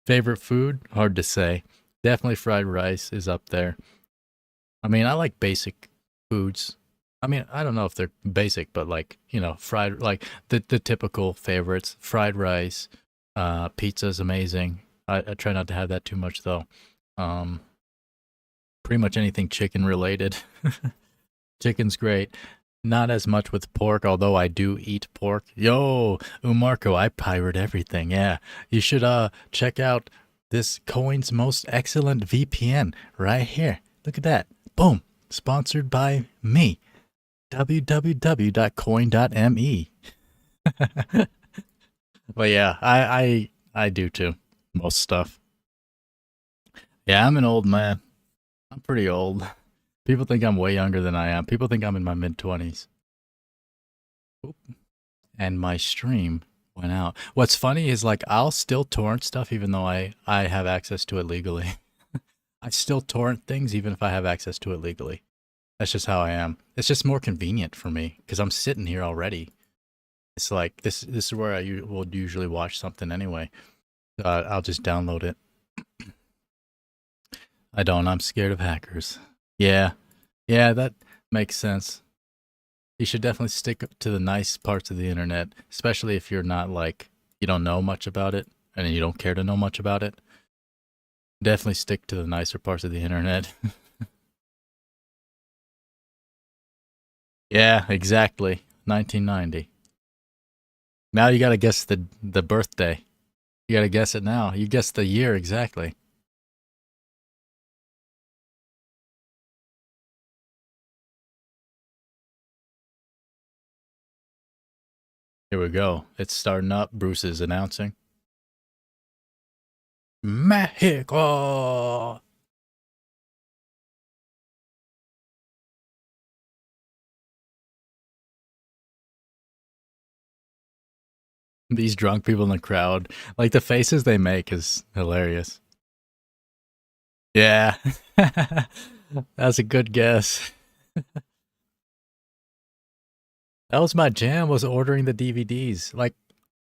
Favorite food? Hard to say. Definitely fried rice is up there. I mean, I like basic foods. I mean, I don't know if they're basic, but like, fried, like the typical favorites. Fried rice, pizza's amazing. I try not to have that too much though. Um, Pretty much anything chicken related. Chicken's great. Not as much with pork, although I do eat pork. Yo, Umarco, I pirate everything. Yeah, you should check out this Coin's most excellent VPN right here. Look at that. Boom. Sponsored by me. www.coin.me. But yeah, I do too. Most stuff. Yeah, I'm an old man. I'm pretty old. People think I'm way younger than I am. People think I'm in my mid 20s. And my stream went out. What's funny is like I'll still torrent stuff even though I have access to it legally. I still torrent things even if I have access to it legally. That's just how I am. It's just more convenient for me because I'm sitting here already. It's like this is where I will usually watch something anyway. I'll just download it. I don't. I'm scared of hackers. Yeah. Yeah, that makes sense. You should definitely stick to the nice parts of the internet, especially if you're not like, you don't know much about it and you don't care to know much about it. Definitely stick to the nicer parts of the internet. Yeah, exactly. 1990. Now you gotta guess the birthday. You gotta guess it now. You guessed the year exactly. Here we go. It's starting up. Bruce is announcing. Mexico! These drunk people in the crowd, like the faces they make is hilarious. Yeah. That's a good guess. That was my jam, was ordering the DVDs. Like,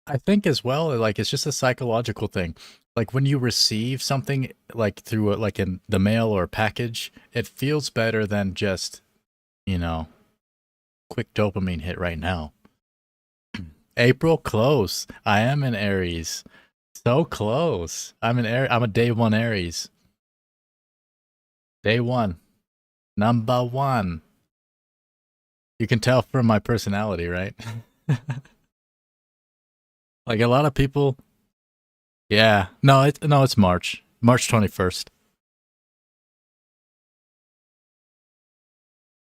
I think as well, like it's just a psychological thing. Like when you receive something like through like in the mail or a package, it feels better than just, you know, quick dopamine hit right now. April close. I am in Aries. So close. I'm a day one Aries. Day one. Number one. You can tell from my personality, right? Like a lot of people. Yeah. No, it's March. March 21st.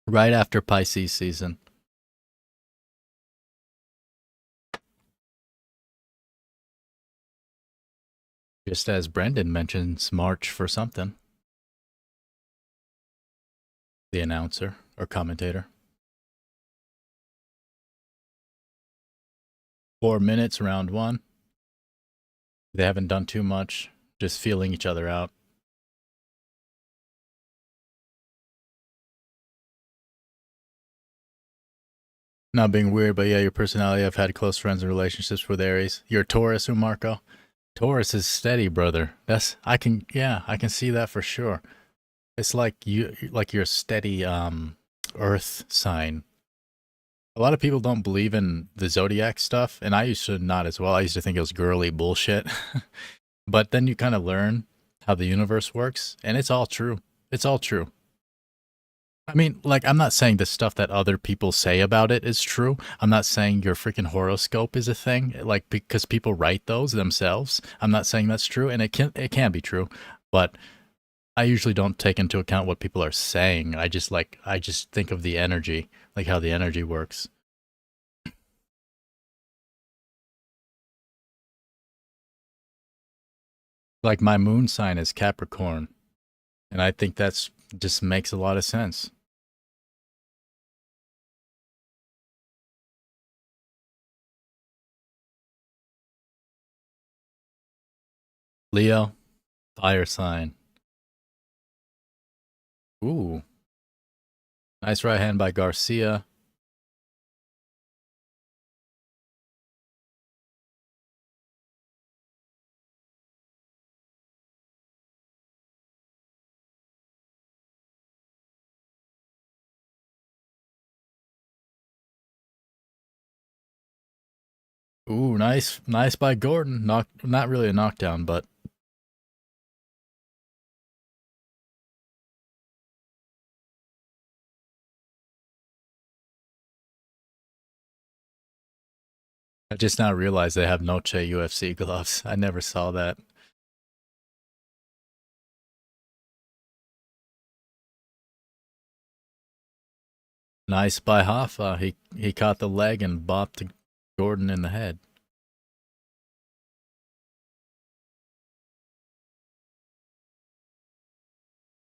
Right after Pisces season. Just as Brendan mentions March for something. The announcer or commentator. 4 minutes, round one. They haven't done too much, just feeling each other out. Not being weird, but yeah, your personality. I've had close friends and relationships with Aries. You're a Taurus, Marco. Taurus is steady, brother. I can see that for sure. It's like you're a steady earth sign. A lot of people don't believe in the zodiac stuff, and I used to not as well. I used to think it was girly bullshit. But then you kind of learn how the universe works, and it's all true. It's all true. I mean, like, I'm not saying the stuff that other people say about it is true. I'm not saying your freaking horoscope is a thing, like, because people write those themselves. I'm not saying that's true, and it can be true, but I usually don't take into account what people are saying. I just think of the energy, like how the energy works. Like my moon sign is Capricorn, and I think that's just makes a lot of sense. Leo, fire sign. Ooh, nice right hand by Garcia. Ooh, nice by Gordon. Not really a knockdown, but I just now realized they have Noche UFC gloves. I never saw that. Nice by Hoffa. He caught the leg and bopped Gordon in the head.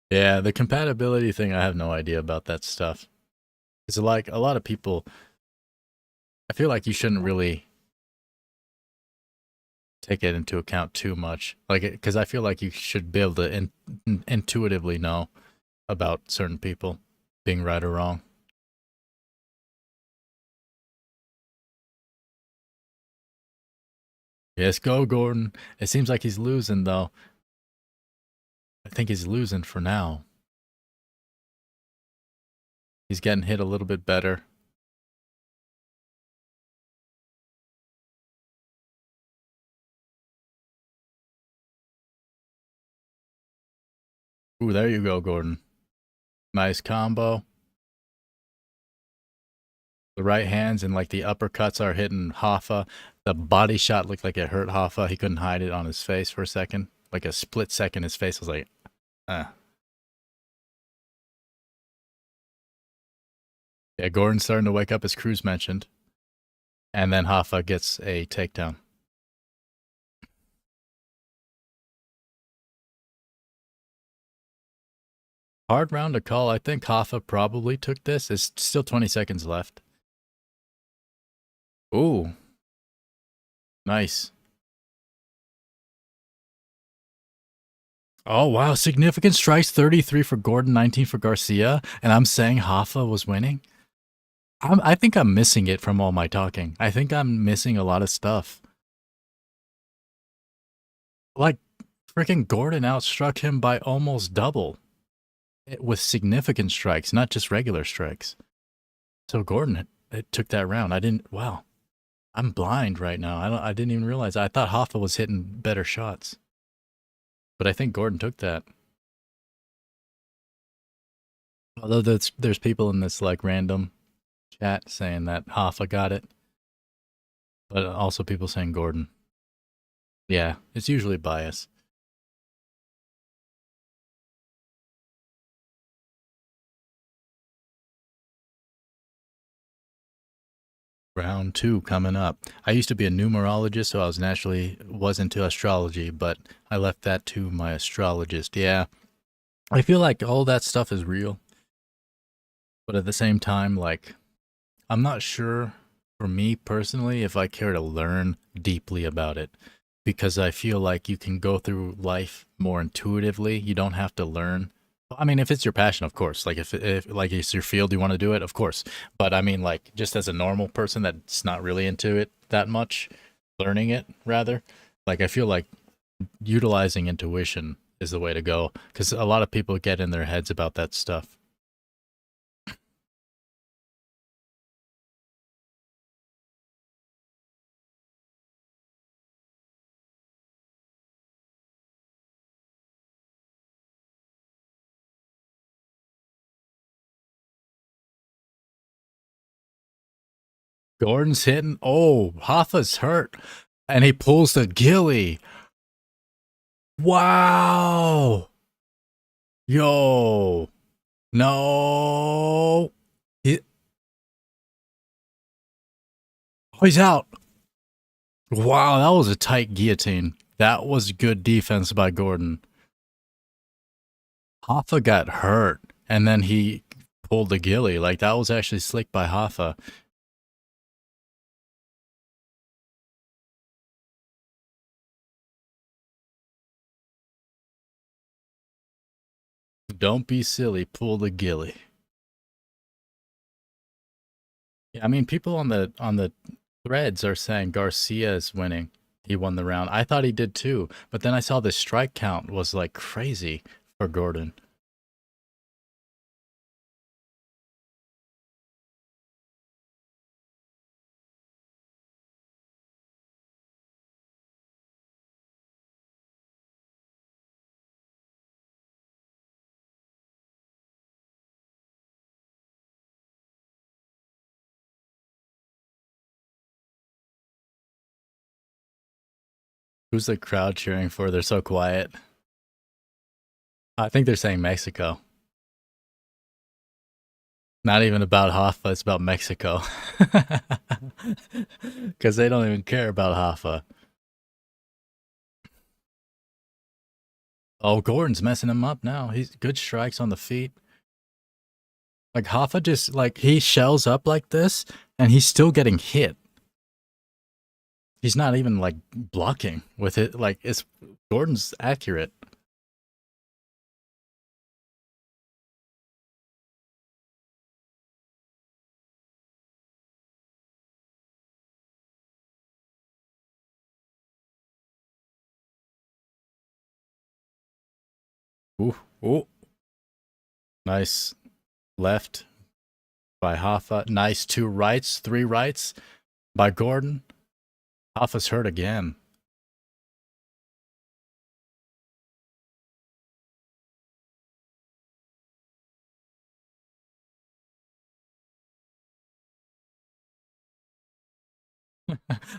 Yeah, the compatibility thing, I have no idea about that stuff. It's like a lot of people. I feel like you shouldn't really take it into account too much, like because I feel like you should be able to intuitively know about certain people being right or wrong. Yes, go Gordon. It seems like he's losing though. I think he's losing for now. He's getting hit a little bit better. Ooh, there you go, Gordon. Nice combo. The right hands and like the uppercuts are hitting Hoffa. The body shot looked like it hurt Hoffa. He couldn't hide it on his face for a second. Like a split second, his face was like, ah. Yeah, Gordon's starting to wake up, as Cruz mentioned. And then Hoffa gets a takedown. Hard round to call. I think Hoffa probably took this. It's still 20 seconds left. Ooh, nice. Oh, wow. Significant strikes, 33 for Gordon, 19 for Garcia. And I'm saying Hoffa was winning? I think I'm missing it from all my talking. I think I'm missing a lot of stuff. Like, freaking Gordon outstruck him by almost double with significant strikes, not just regular strikes. So Gordon it took that round. I didn't, wow. I'm blind right now. I didn't even realize. I thought Hoffa was hitting better shots. But I think Gordon took that. Although there's people in this like random chat saying that Hoffa got it, but also people saying Gordon. Yeah, it's usually bias. Round 2 coming up. I used to be a numerologist, so I was into astrology, but I left that to my astrologist. Yeah, I feel like all that stuff is real, but at the same time, like I'm not sure for me personally if I care to learn deeply about it because I feel like you can go through life more intuitively. You don't have to learn. I mean, if it's your passion, of course. Like if like it's your field, you want to do it, of course. But I mean, like just as a normal person that's not really into it that much, learning it rather. Like I feel like utilizing intuition is the way to go because a lot of people get in their heads about that stuff. Gordon's hitting. Oh, Hoffa's hurt. And he pulls the ghillie. Wow. Yo. No. He, oh, he's out. Wow, that was a tight guillotine. That was good defense by Gordon. Hoffa got hurt, and then he pulled the ghillie. Like, that was actually slick by Hoffa. Don't be silly, pull the ghillie. Yeah, I mean, people on the threads are saying Garcia is winning. He won the round. I thought he did too, but then I saw the strike count was like crazy for Gordon. Who's the crowd cheering for? They're so quiet. I think they're saying Mexico. Not even about Hoffa, it's about Mexico. Because they don't even care about Hoffa. Oh, Gordon's messing him up now. He's good strikes on the feet. Like, Hoffa just, like, he shells up like this, and he's still getting hit. He's not even, like, blocking with it. Like, it's Gordon's accurate. Ooh, ooh. Nice left by Hoffa. Nice 2 rights, 3 rights by Gordon. Hoffa's hurt again.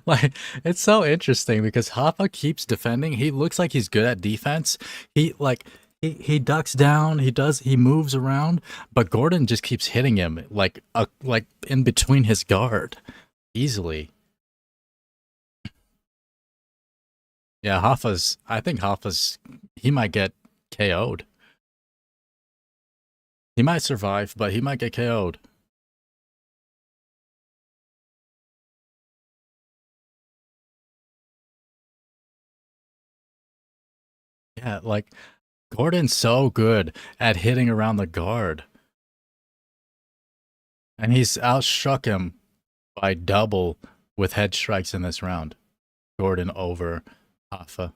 Like, it's so interesting because Hoffa keeps defending. He looks like he's good at defense. He like he ducks down, he moves around, but Gordon just keeps hitting him like in between his guard easily. Yeah, I think Hoffa's he might get KO'd. He might survive, but he might get KO'd. Yeah, like Gordon's so good at hitting around the guard. And he's outstruck him by double with head strikes in this round. Gordon over Hoffa.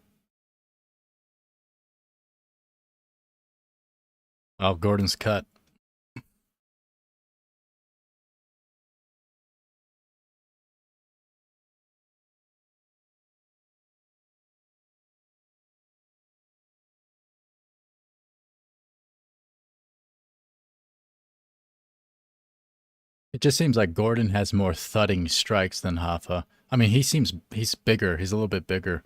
Oh, Gordon's cut. It just seems like Gordon has more thudding strikes than Hoffa. I mean, he's bigger. He's a little bit bigger.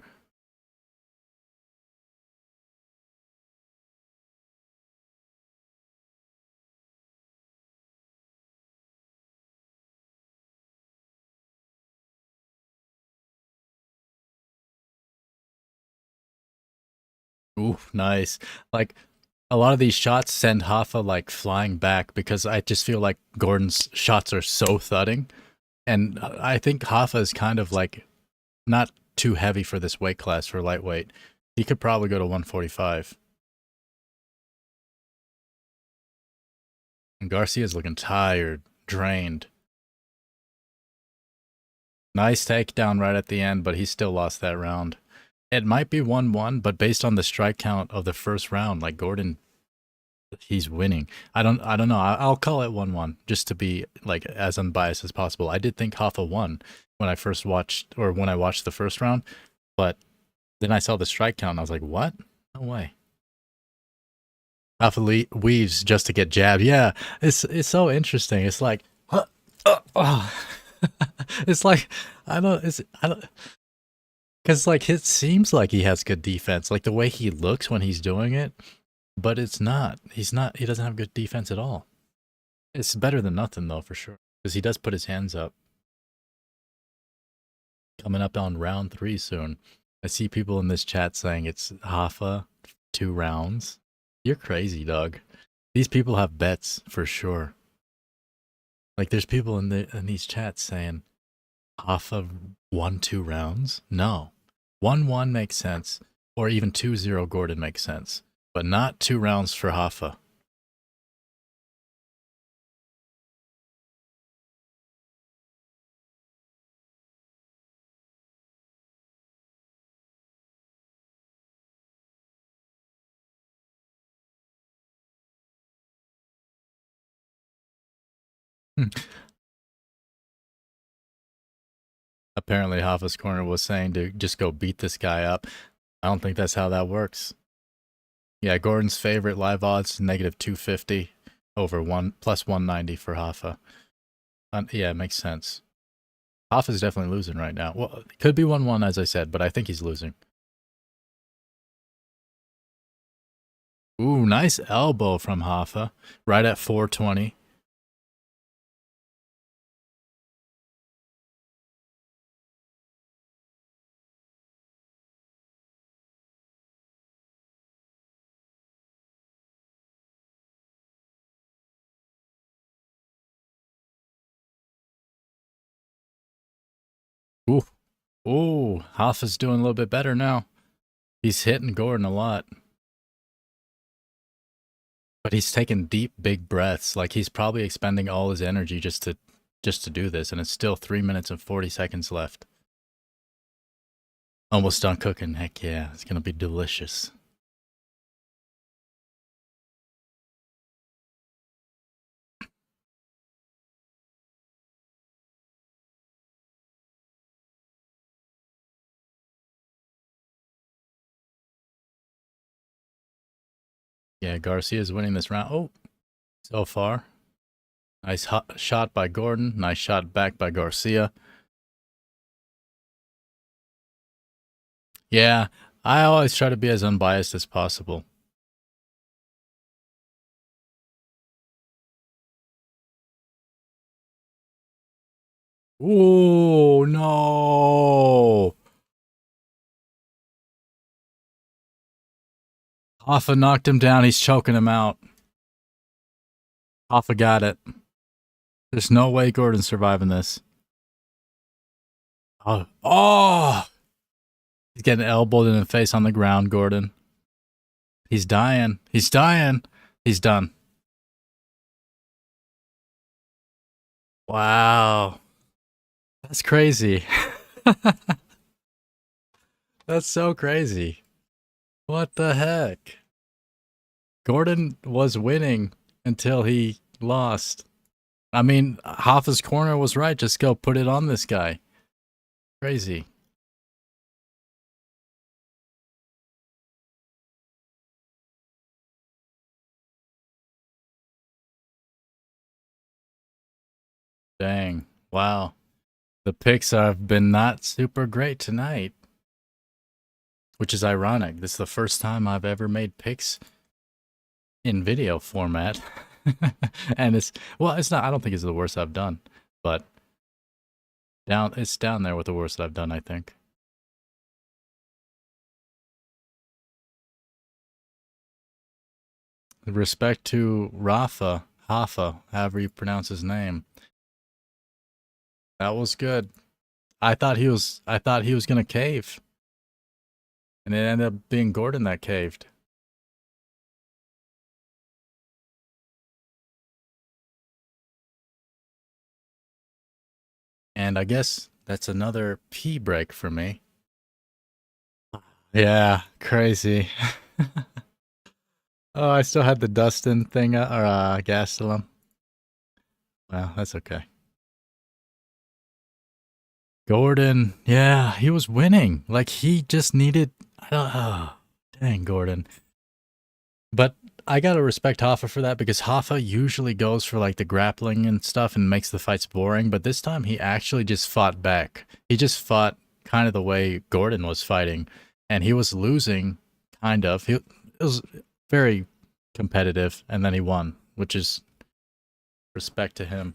Ooh, nice. Like a lot of these shots send Hoffa like flying back because I just feel like Gordon's shots are so thudding. And I think Hoffa is kind of like not too heavy for this weight class for lightweight. He could probably go to 145. And Garcia's looking tired, drained. Nice takedown right at the end, but he still lost that round. It might be 1-1, but based on the strike count of the first round, like Gordon, he's winning. I don't know. I'll call it 1-1 just to be like as unbiased as possible. I did think Hoffa won when I first watched, or when I watched the first round, but then I saw the strike count and I was like, what? No way. Hoffa weaves just to get jabbed. Yeah, it's so interesting. It's like, it's like I don't. Because like it seems like he has good defense, like the way he looks when he's doing it, but it's not. He's not. He doesn't have good defense at all. It's better than nothing though, for sure, because he does put his hands up. Coming up on round 3 soon. I see people in this chat saying it's Hoffa 2 rounds. You're crazy, dog. These people have bets for sure. Like there's people in these chats saying Hoffa 1-2 rounds. No, 1-1 makes sense, or even 2-0 Gordon makes sense, but not 2 rounds for Hoffa. Apparently, Hoffa's corner was saying to just go beat this guy up. I don't think that's how that works. Yeah, Gordon's favorite live odds -250 over +190 for Hoffa. Yeah, it makes sense. Hoffa's definitely losing right now. Well, it could be 1-1 as I said, but I think he's losing. Ooh, nice elbow from Hoffa, right at 420. Ooh, ooh, Hoffa's doing a little bit better now. He's hitting Gordon a lot. But he's taking deep, big breaths. Like he's probably expending all his energy just to do this, and it's still 3 minutes and 40 seconds left. Almost done cooking. Heck yeah, it's gonna be delicious. Yeah, Garcia's winning this round. Oh, so far. Nice shot by Gordon. Nice shot back by Garcia. Yeah, I always try to be as unbiased as possible. Oh, no. Hoffa knocked him down. He's choking him out. Hoffa got it. There's no way Gordon's surviving this. Oh! He's getting elbowed in the face on the ground, Gordon. He's dying. He's dying. He's done. Wow. That's crazy. That's so crazy. What the heck? Gordon was winning until he lost. I mean, Hoffa's corner was right. Just go put it on this guy. Crazy. Dang. Wow. The picks have been not super great tonight. Which is ironic. This is the first time I've ever made picks in video format. And it's not, I don't think it's the worst I've done, but it's down there with the worst that I've done, I think. Respect to Hoffa, however you pronounce his name. That was good. I thought he was gonna cave. And it ended up being Gordon that caved. And I guess that's another pee break for me. Yeah, crazy. Oh, I still had the Dustin thing, or Gastelum. Well, that's okay. Gordon, yeah, he was winning. Like, he just needed, dang, Gordon. But I gotta respect Hoffa for that, because Hoffa usually goes for like the grappling and stuff and makes the fights boring, but this time he actually just fought back. He just fought kind of the way Gordon was fighting, and he was losing, kind of. It was very competitive, and then he won, which is respect to him.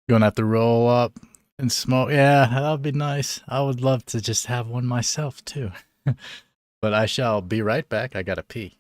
Gonna have to roll up and smoke. Yeah, that would be nice. I would love to just have one myself too. But I shall be right back. I gotta pee.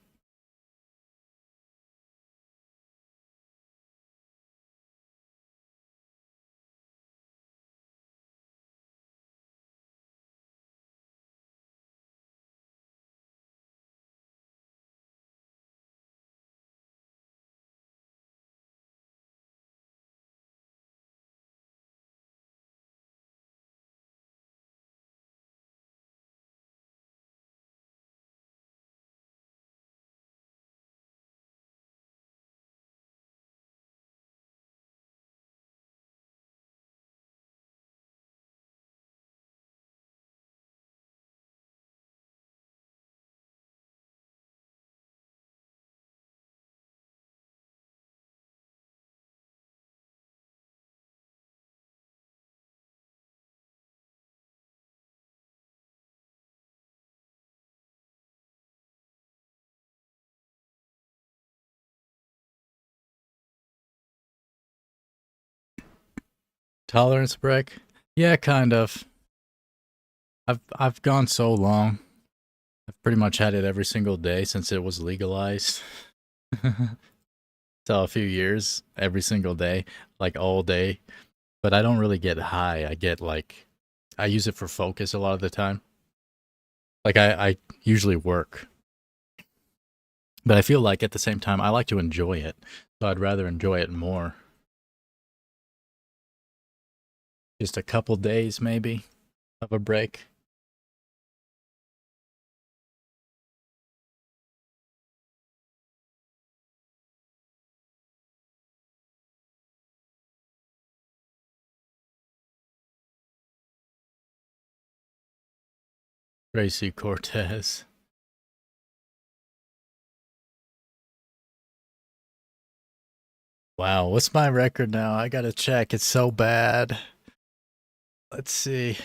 Tolerance break? Yeah, kind of. I've gone so long. I've pretty much had it every single day since it was legalized. So a few years, every single day, like all day. But I don't really get high. I get like I use it for focus a lot of the time. Like I usually work. But I feel like at the same time I like to enjoy it. So I'd rather enjoy it more. Just a couple days maybe of a break. Tracy Cortez. Wow, what's my record now? I gotta check. It's so bad. Let's see.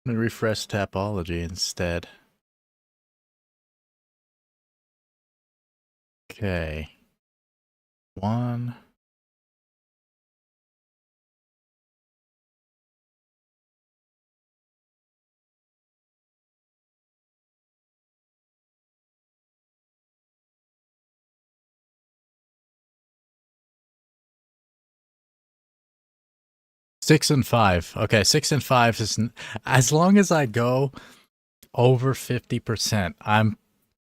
I'm gonna refresh Tapology instead. Okay. One. 6-5. Okay, 6-5 is as long as I go over 50%. I'm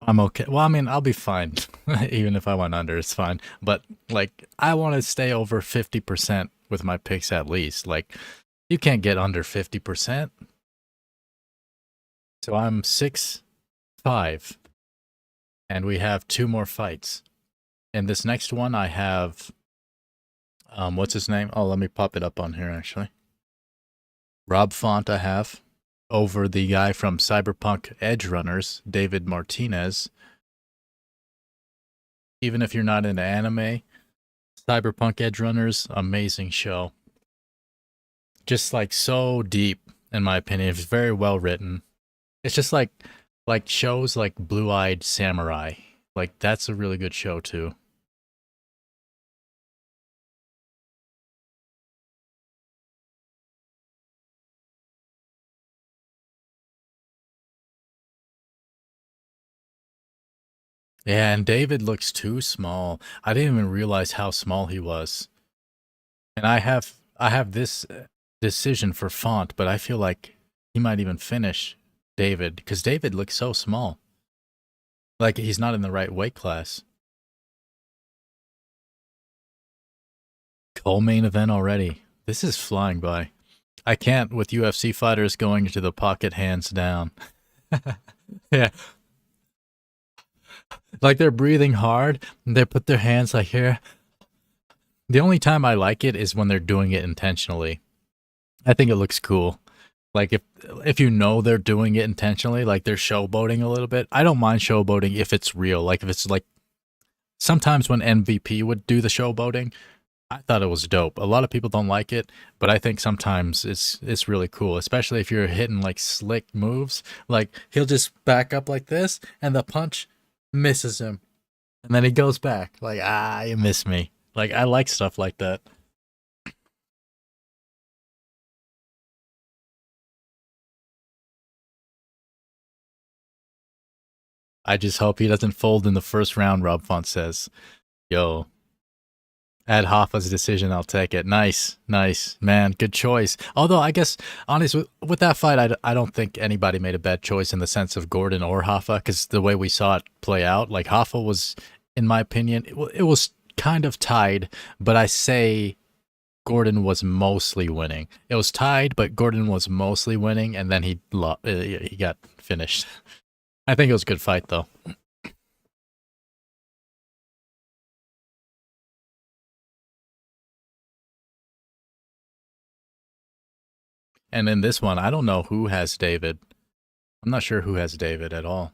okay. Well, I mean, I'll be fine. Even if I went under, it's fine. But like, I want to stay over 50% with my picks at least. Like, you can't get under 50%. So I'm 6-5, and we have two more fights. And this next one, I have, what's his name? Oh, let me pop it up on here actually. Rob Font, I have over the guy from Cyberpunk Edge Runners, David Martinez. Even if you're not into anime, Cyberpunk Edge Runners, amazing show. Just like so deep, in my opinion. It's very well written. It's just like shows like Blue Eyed Samurai. Like that's a really good show too. Yeah, and David looks too small. I didn't even realize how small he was. And I have this decision for Font, but I feel like he might even finish David because David looks so small. Like he's not in the right weight class. Co-main event already. This is flying by. I can't with UFC fighters going into the pocket hands down. Yeah, like they're breathing hard. And they put their hands like here. The only time I like it is when they're doing it intentionally. I think it looks cool. Like if you know they're doing it intentionally, like they're showboating a little bit. I don't mind showboating if it's real. Like if it's like sometimes when MVP would do the showboating, I thought it was dope. A lot of people don't like it, but I think sometimes it's really cool, especially if you're hitting like slick moves. Like he'll just back up like this, and the punch misses him, and then he goes back like you missed me. Like I like stuff like that. I just hope he doesn't fold in the first round, Rob Font says. Yo, at Hoffa's decision, I'll take it. Nice, nice. Man, good choice. Although, I guess, honestly, with that fight, I don't think anybody made a bad choice in the sense of Gordon or Hoffa, because the way we saw it play out, like, Hoffa was, in my opinion, it was kind of tied, but I say Gordon was mostly winning. It was tied, but Gordon was mostly winning, and then he got finished. I think it was a good fight, though. And in this one, I don't know who has David. I'm not sure who has David at all.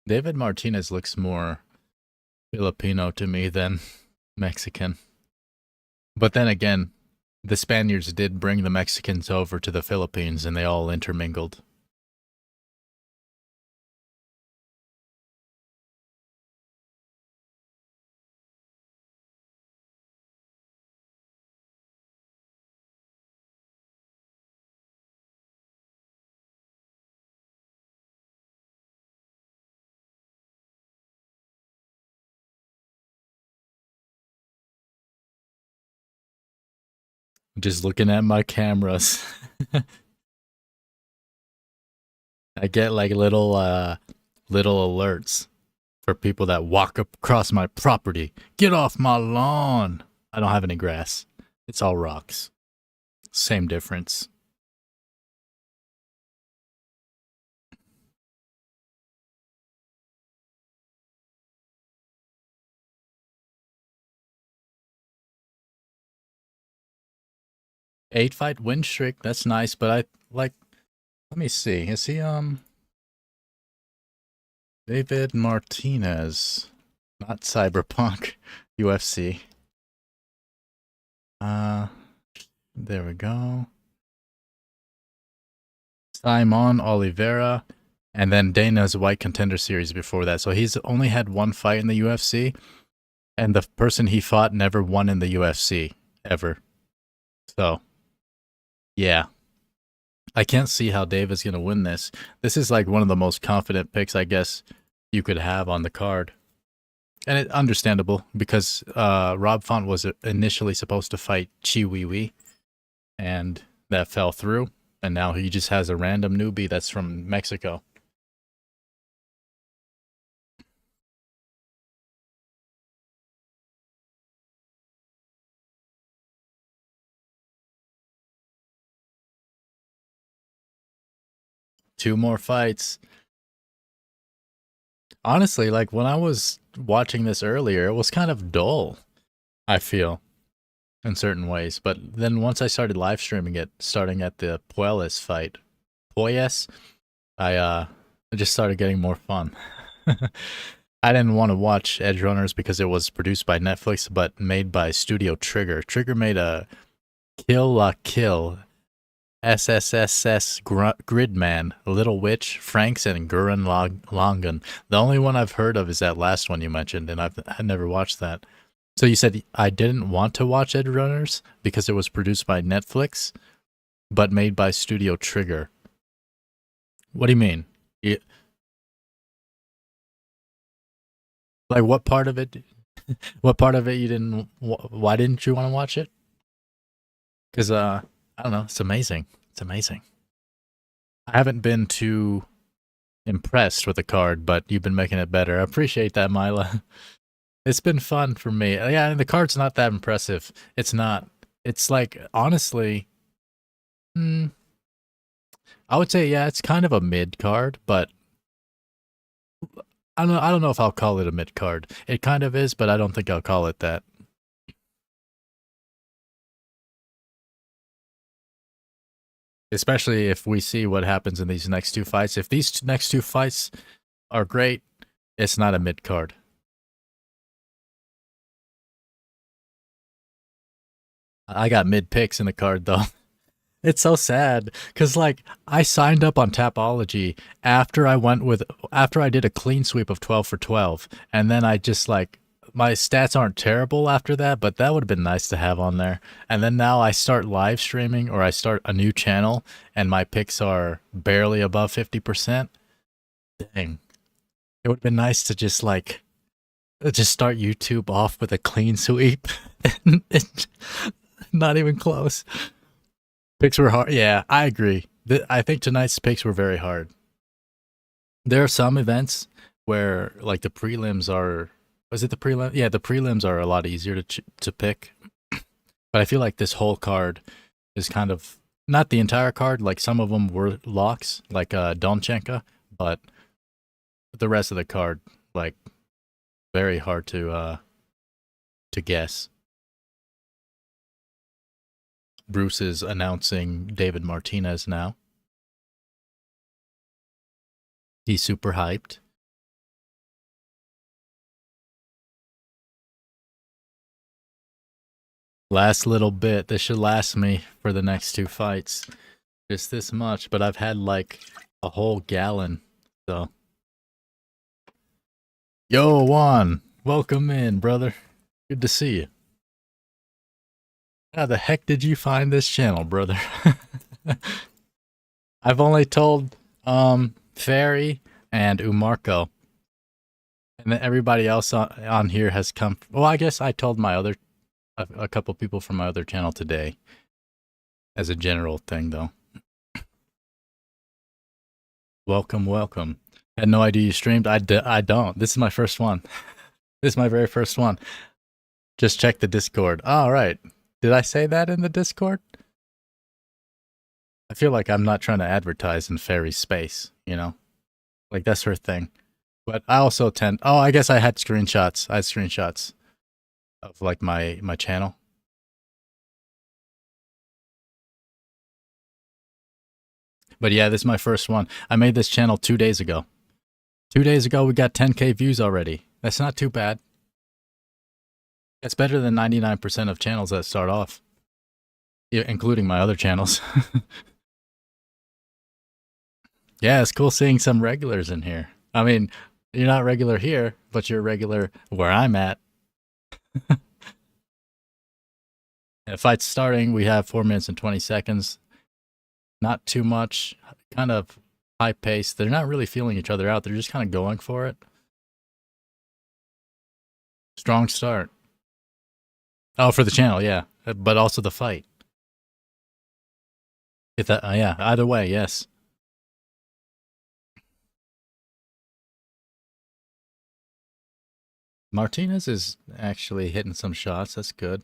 David Martinez looks more Filipino to me than Mexican. But then again, the Spaniards did bring the Mexicans over to the Philippines and they all intermingled. Just looking at my cameras. I get like little alerts for people that walk up across my property. Get off my lawn. I don't have any grass. It's all rocks. Same difference. Eight fight win streak. That's nice, but I like. Let me see. Is he David Martinez? Not Cyberpunk. UFC. Uh, there we go. Simon Oliveira, and then Dana's White Contender Series before that. So he's only had one fight in the UFC, and the person he fought never won in the UFC ever. So, yeah. I can't see how Dave is going to win this. This is like one of the most confident picks, I guess, you could have on the card. And it's understandable because Rob Font was initially supposed to fight Chi Wei, and that fell through. And now he just has a random newbie that's from Mexico. Two more fights. Honestly, like when I was watching this earlier, it was kind of dull, I feel, in certain ways. But then once I started live streaming it, starting at the Puelles fight, Poyes, I just started getting more fun. I didn't want to watch Edge Runners because it was produced by Netflix, but made by Studio Trigger. Trigger made a Kill La Kill, SSSS Gridman, Little Witch, Franks, and Gurren Lagann. The only one I've heard of is that last one you mentioned, and I never watched that. So you said I didn't want to watch Edge Runners because it was produced by Netflix, but made by Studio Trigger. What do you mean? Like what part of it? What part of it you didn't? Why didn't you want to watch it? Because I don't know. It's amazing. It's amazing. I haven't been too impressed with the card, but you've been making it better. I appreciate that, Mila. It's been fun for me. Yeah, and the card's not that impressive. It's not. It's like honestly, hmm, I would say yeah, it's kind of a mid card, but I don't know if I'll call it a mid card. It kind of is, but I don't think I'll call it that. Especially if we see what happens in these next two fights. If these next two fights are great, it's not a mid card. I got mid picks in the card though. It's so sad because like I signed up on Tapology after I did a clean sweep of 12 for 12, and then I just like my stats aren't terrible after that, but that would have been nice to have on there. And then now I start live streaming or I start a new channel and my picks are barely above 50%. Dang. It would have been nice to just like just start YouTube off with a clean sweep. Not even close. Picks were hard. Yeah, I agree. I think tonight's picks were very hard. There are some events where like the prelims are. Was it the prelim? Yeah, the prelims are a lot easier to pick. But I feel like this whole card is kind of not the entire card. Like some of them were locks, like Donchenko, but the rest of the card, like very hard to guess. Bruce is announcing David Martinez now. He's super hyped. Last little bit. This should last me for the next two fights. Just this much, but I've had like a whole gallon. So, yo, Juan, welcome in, brother. Good to see you. How the heck did you find this channel, brother? I've only told Ferry and Umarco, and then everybody else on here has come. Well, I guess I told my other a couple people from my other channel today, as a general thing, though. Welcome, welcome. Had no idea you streamed. I don't. This is my first one. This is my very first one. Just check the Discord. All right. Did I say that in the Discord? I feel like I'm not trying to advertise in Fairy's space, you know? Like, that's her thing. But I also tend... Oh, I guess I had screenshots. I had screenshots of, like, my channel. But yeah, this is my first one. I made this channel 2 days ago. 2 days ago, we got 10K views already. That's not too bad. It's better than 99% of channels that start off, including my other channels. Yeah, it's cool seeing some regulars in here. I mean, you're not regular here, but you're regular where I'm at. The fight's starting. We have 4 minutes and 20 seconds. Not too much. Kind of high pace. They're not really feeling each other out. They're just kind of going for it. Strong start. Oh, for the channel, yeah. But also the fight. If that, yeah, either way, yes. Martinez is actually hitting some shots. That's good.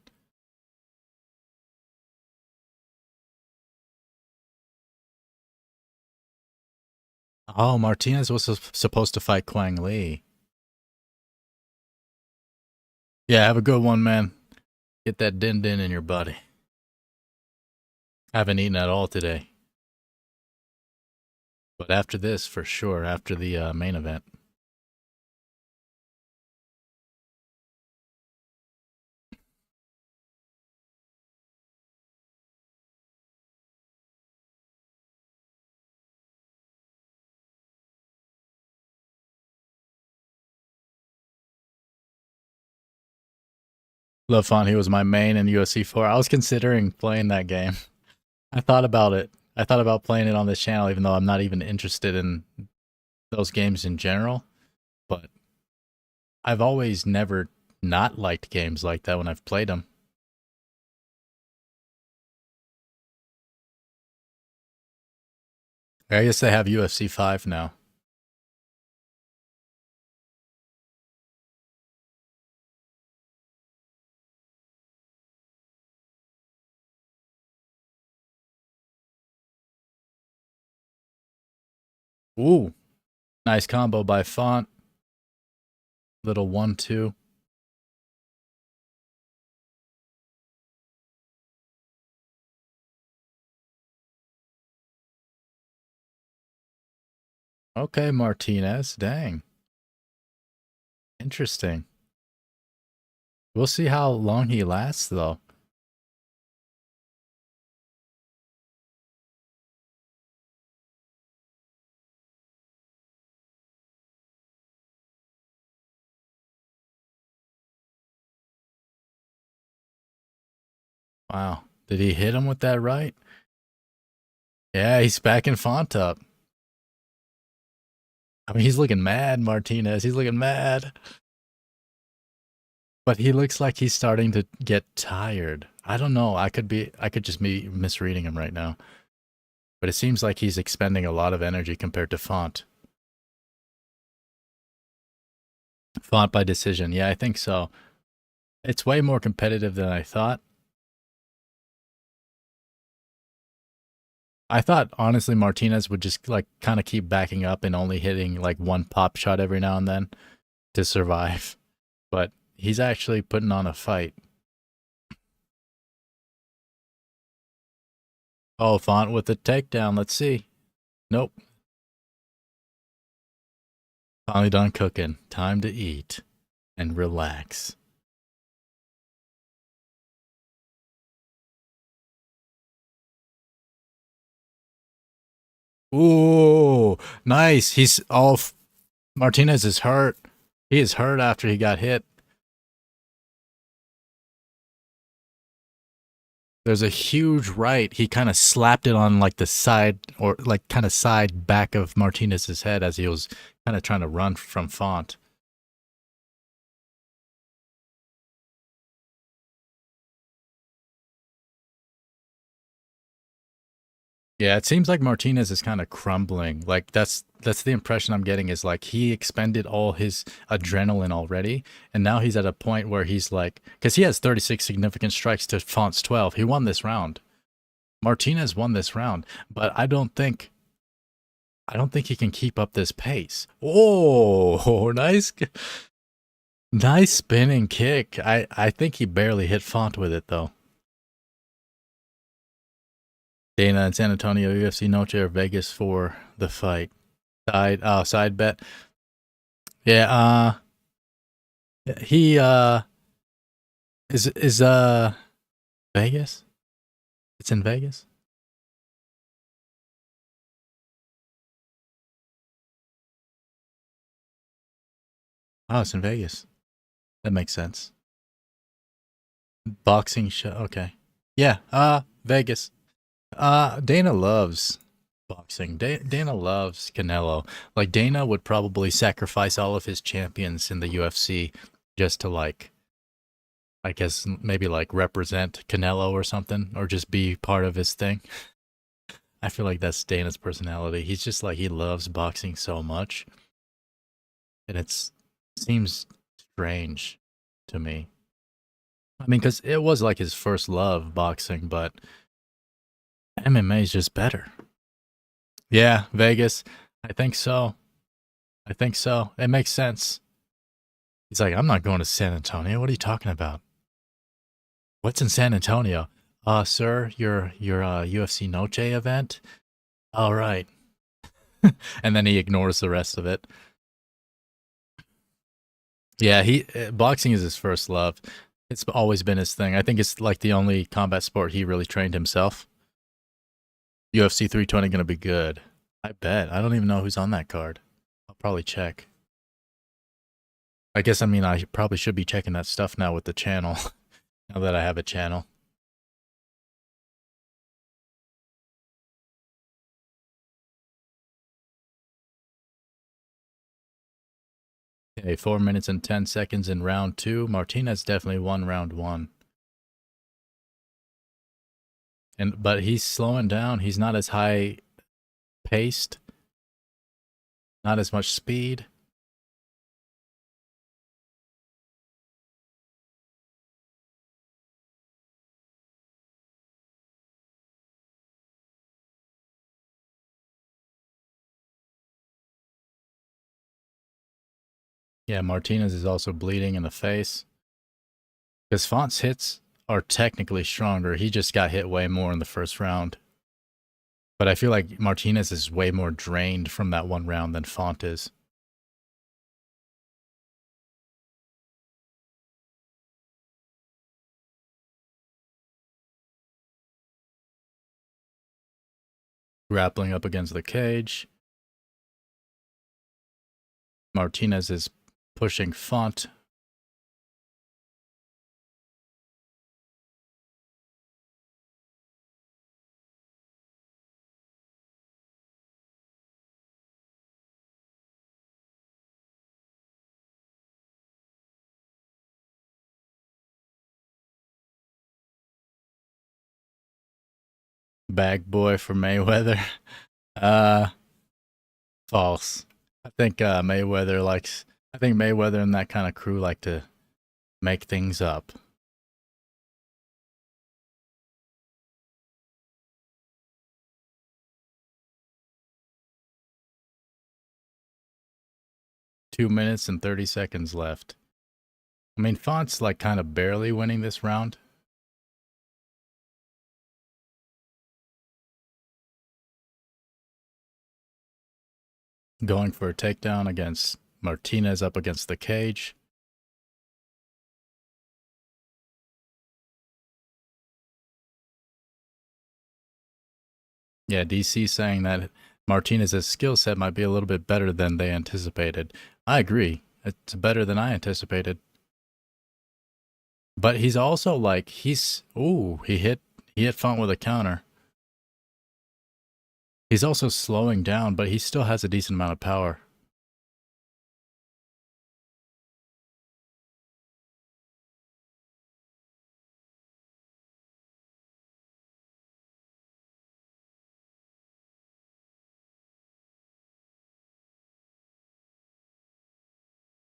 Oh, Martinez was supposed to fight Quang Lee. Yeah, have a good one, man. Get that din din in your body. I haven't eaten at all today. But after this, for sure, after the main event. Lafont, he was my main in UFC 4. I was considering playing that game. I thought about it. I thought about playing it on this channel, even though I'm not even interested in those games in general. But I've always never not liked games like that when I've played them. I guess they have UFC 5 now. Ooh, nice combo by Font. Little 1-2. Okay, Martinez. Dang. Interesting. We'll see how long he lasts, though. Wow. Did he hit him with that right? Yeah, he's backing Font up. I mean, he's looking mad, Martinez. He's looking mad. But he looks like he's starting to get tired. I don't know. I could just be misreading him right now. But it seems like he's expending a lot of energy compared to Font. Font by decision. Yeah, I think so. It's way more competitive than I thought. I thought honestly Martinez would just like kind of keep backing up and only hitting like one pop shot every now and then to survive. But he's actually putting on a fight. Oh, Font with the takedown. Let's see. Nope. Finally done cooking. Time to eat and relax. Ooh, nice. Martinez is hurt. He is hurt after he got hit. There's a huge right. He kind of slapped it on like the side or like kind of side back of Martinez's head as he was kind of trying to run from Font. Yeah, it seems like Martinez is kind of crumbling. Like that's the impression I'm getting is like he expended all his adrenaline already, and now he's at a point where he's like, because he has 36 significant strikes to Font's 12. He won this round. Martinez won this round, but I don't think he can keep up this pace. Oh, nice, nice spinning kick. I think he barely hit Font with it though. Dana in San Antonio, UFC Noche or Vegas for the fight. Side bet. Yeah, he is Vegas? It's in Vegas? Oh, it's in Vegas. That makes sense. Boxing show. Okay. Yeah, Vegas. Dana loves boxing. Dana loves Canelo. Like Dana would probably sacrifice all of his champions in the UFC just to like I guess maybe like represent Canelo or something or just be part of his thing. I feel like that's Dana's personality. He's just like he loves boxing so much, and it seems strange to me. I mean, because it was like his first love, boxing, but MMA is just better. Yeah, Vegas. I think so. I think so. It makes sense. He's like, I'm not going to San Antonio. What are you talking about? What's in San Antonio? Sir, your UFC Noche event. All right. And then he ignores the rest of it. Yeah, he boxing is his first love. It's always been his thing. I think it's like the only combat sport he really trained himself. UFC 320 going to be good. I bet. I don't even know who's on that card. I'll probably check. I guess I mean I probably should be checking that stuff now with the channel. Now that I have a channel. Okay, 4 minutes and 10 seconds in round 2. Martinez definitely won round 1. But he's slowing down. He's not as high paced, not as much speed. Yeah, Martinez is also bleeding in the face. Because Font's hits are technically stronger. He just got hit way more in the first round. But I feel like Martinez is way more drained from that one round than Font is. Grappling up against the cage. Martinez is pushing Font. bag boy for Mayweather. Uh, false. I think Mayweather likes. I think Mayweather and that kind of crew like to make things up. $2 minutes and 30 seconds left. I mean, Font's like kind of barely winning this round. Going for a takedown against Martinez up against the cage. Yeah, DC saying that Martinez's skill set might be a little bit better than they anticipated. I agree. It's better than I anticipated. But he's also like he hit Font with a counter. He's also slowing down, but he still has a decent amount of power.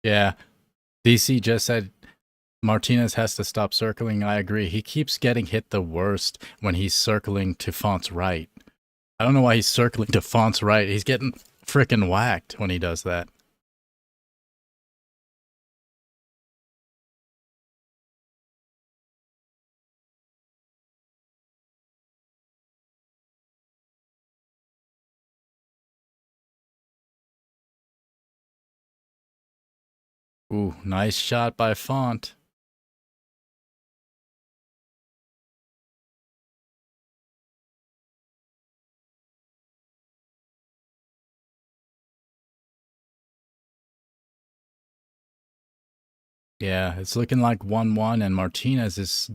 Yeah, DC just said Martinez has to stop circling. I agree. He keeps getting hit the worst when he's circling to Font's right. I don't know why he's circling to Font's right. He's getting freaking whacked when he does that. Ooh, nice shot by Font. Yeah, it's looking like 1-1, and Martinez is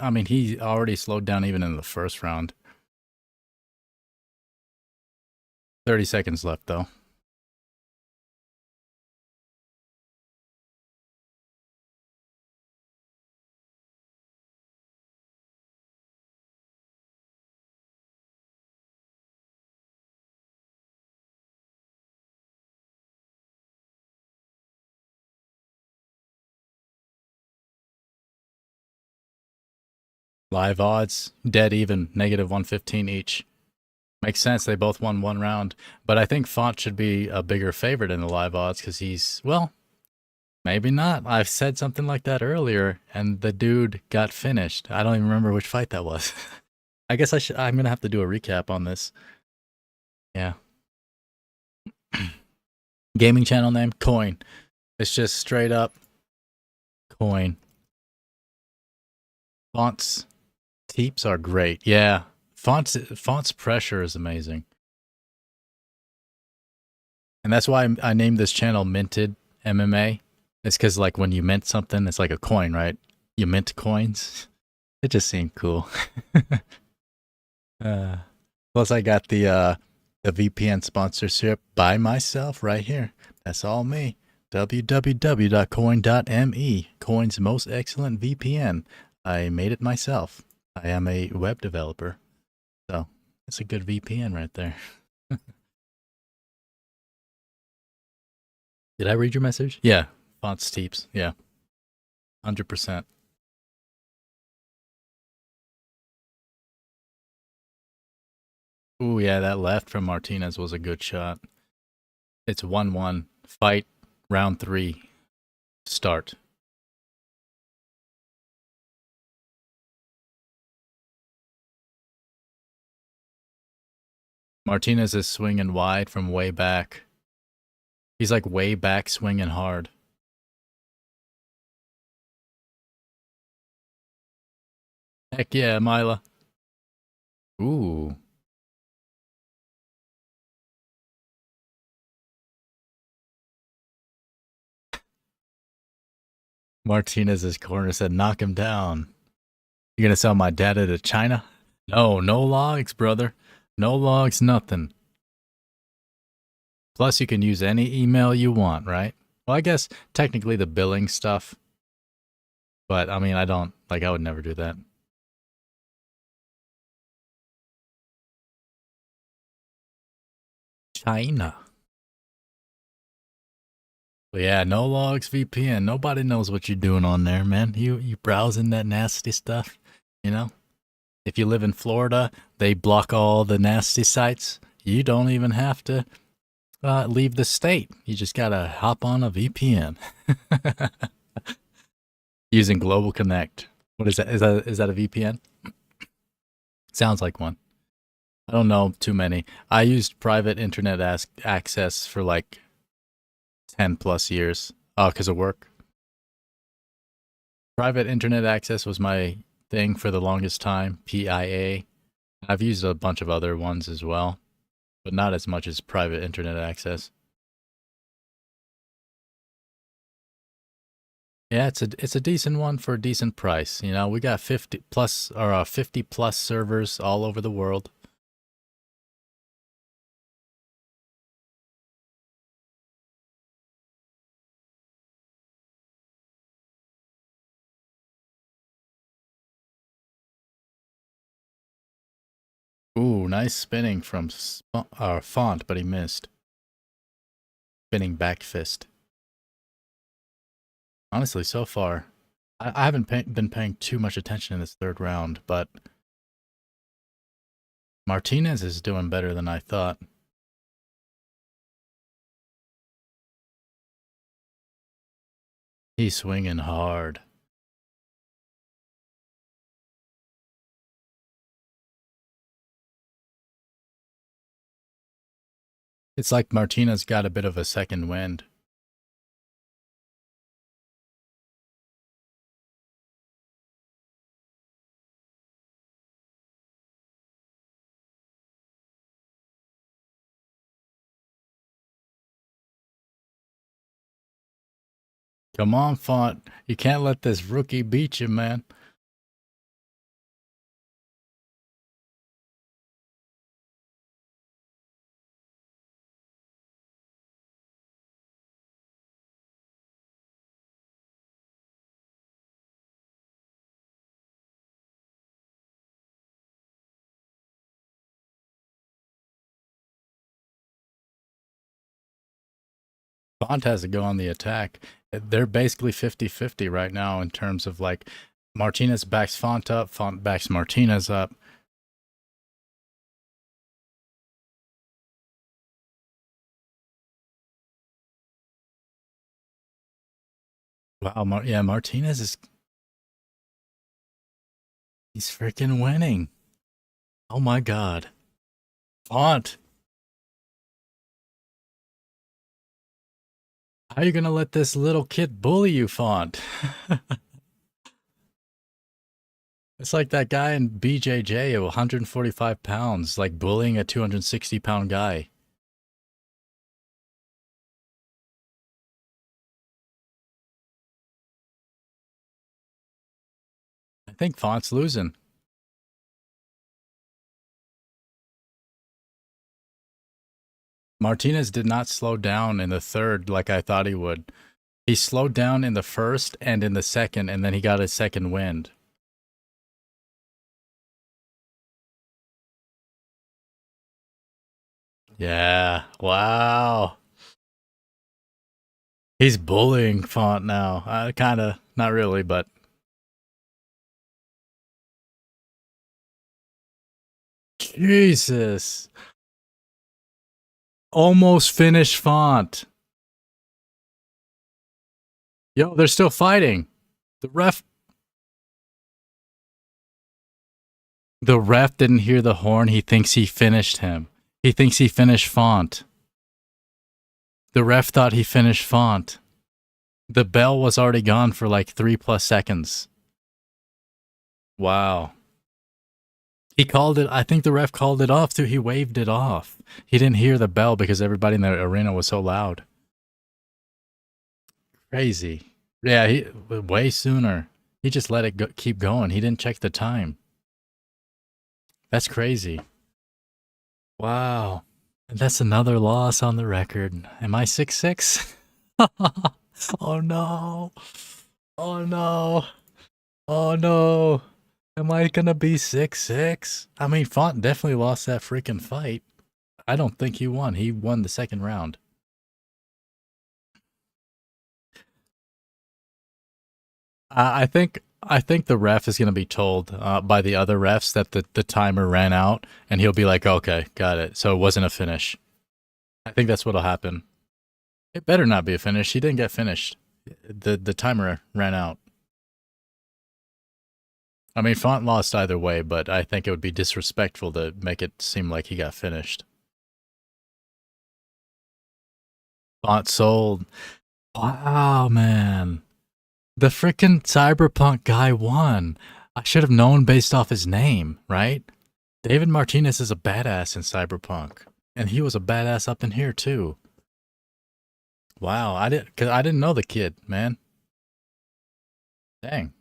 I mean, he already slowed down even in the first round. 30 seconds left, though. Live odds, dead even, -115 each. Makes sense. They both won one round. But I think Font should be a bigger favorite in the live odds because he's, well, maybe not. I've said something like that earlier, and the dude got finished. I don't even remember which fight that was. I guess I'm going to have to do a recap on this. Yeah. Gaming channel name? Coin. It's just straight up coin. Font's teeps are great. Yeah. Font's pressure is amazing. And that's why I named this channel Minted MMA. It's because, like, when you mint something, it's like a coin, right? You mint coins. It just seemed cool. Plus, I got the VPN sponsorship by myself right here. That's all me. www.coin.me. Coin's most excellent VPN. I made it myself. I am a web developer. So, it's a good VPN right there. Did I read your message? Yeah. Font's teeps. Yeah. 100%. Ooh, yeah, that left from Martinez was a good shot. It's 1-1. Fight, round 3. Start. Martinez is swinging wide from way back. He's like way back swinging hard. Heck yeah, Mila. Ooh. Martinez's corner said, knock him down. You gonna sell my data to China? No, no logs, brother. No logs, nothing. Plus, you can use any email you want, right? Well, I guess technically the billing stuff. But, I mean, I would never do that. China. But yeah, no logs VPN. Nobody knows what you're doing on there, man. You browsing that nasty stuff, you know? If you live in Florida, they block all the nasty sites. You don't even have to leave the state. You just gotta hop on a VPN using Global Connect. What is that? Is that a VPN? Sounds like one. I don't know too many. I used private internet access for like 10 plus years because of work. Private internet access was my thing for the longest time, PIA. I've used a bunch of other ones as well, but not as much as private internet access. Yeah, it's a decent one for a decent price. You know, we got 50 plus or 50 plus servers all over the world. Ooh, nice spinning from Font, but he missed. Spinning back fist. Honestly, so far, I haven't been paying too much attention in this third round, but Martinez is doing better than I thought. He's swinging hard. It's like Martinez got a bit of a second wind. Come on, Font. You can't let this rookie beat you, man. Font has to go on the attack. They're basically 50-50 right now in terms of like Martinez backs Font up, Font backs Martinez up. Wow, yeah, Martinez he's freaking winning. Oh my god. Font, how are you gonna let this little kid bully you, Font? It's like that guy in BJJ at 145 pounds, like bullying a 260-pound guy. I think Font's losing. Martinez did not slow down in the third like I thought he would. He slowed down in the first and in the second, and then he got a second wind. Yeah, wow. He's bullying Font now. Kind of, not really, but Jesus. Almost finished Font. Yo, they're still fighting. The ref The ref didn't hear the horn. He thinks he finished him. He thinks he finished Font. The ref thought he finished Font. The bell was already gone for like 3+ seconds. Wow. He called it, I think the ref called it off too. He waved it off. He didn't hear the bell because everybody in the arena was so loud. Crazy. Yeah, he way sooner. He just let it keep going. He didn't check the time. That's crazy. Wow. That's another loss on the record. Am I 6'6"? Oh no. Oh no. Oh no. Am I gonna be 6'6"? I mean, Font definitely lost that freaking fight. I don't think he won. He won the second round. I think the ref is going to be told by the other refs that the timer ran out, and he'll be like, "Okay, got it." So it wasn't a finish. I think that's what'll happen. It better not be a finish. He didn't get finished. The timer ran out. I mean, Font lost either way, but I think it would be disrespectful to make it seem like he got finished. Font sold. Wow, man. The freaking Cyberpunk guy won. I should have known based off his name, right? David Martinez is a badass in Cyberpunk, and he was a badass up in here too. Wow, cause I didn't know the kid, man. Dang.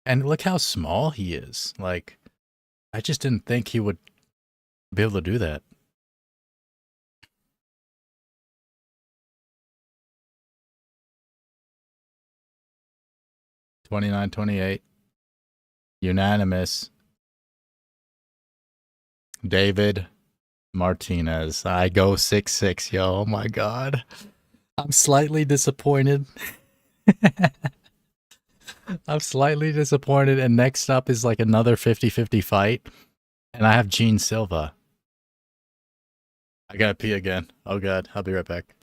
And look how small he is. Like, I just didn't think he would be able to do that. 29-28. Unanimous. David Martinez. I go 6-6, yo. Oh my god. I'm slightly disappointed. I'm slightly disappointed. And next up is like another 50-50 fight. And I have Gene Silva. I gotta pee again. Oh god. I'll be right back.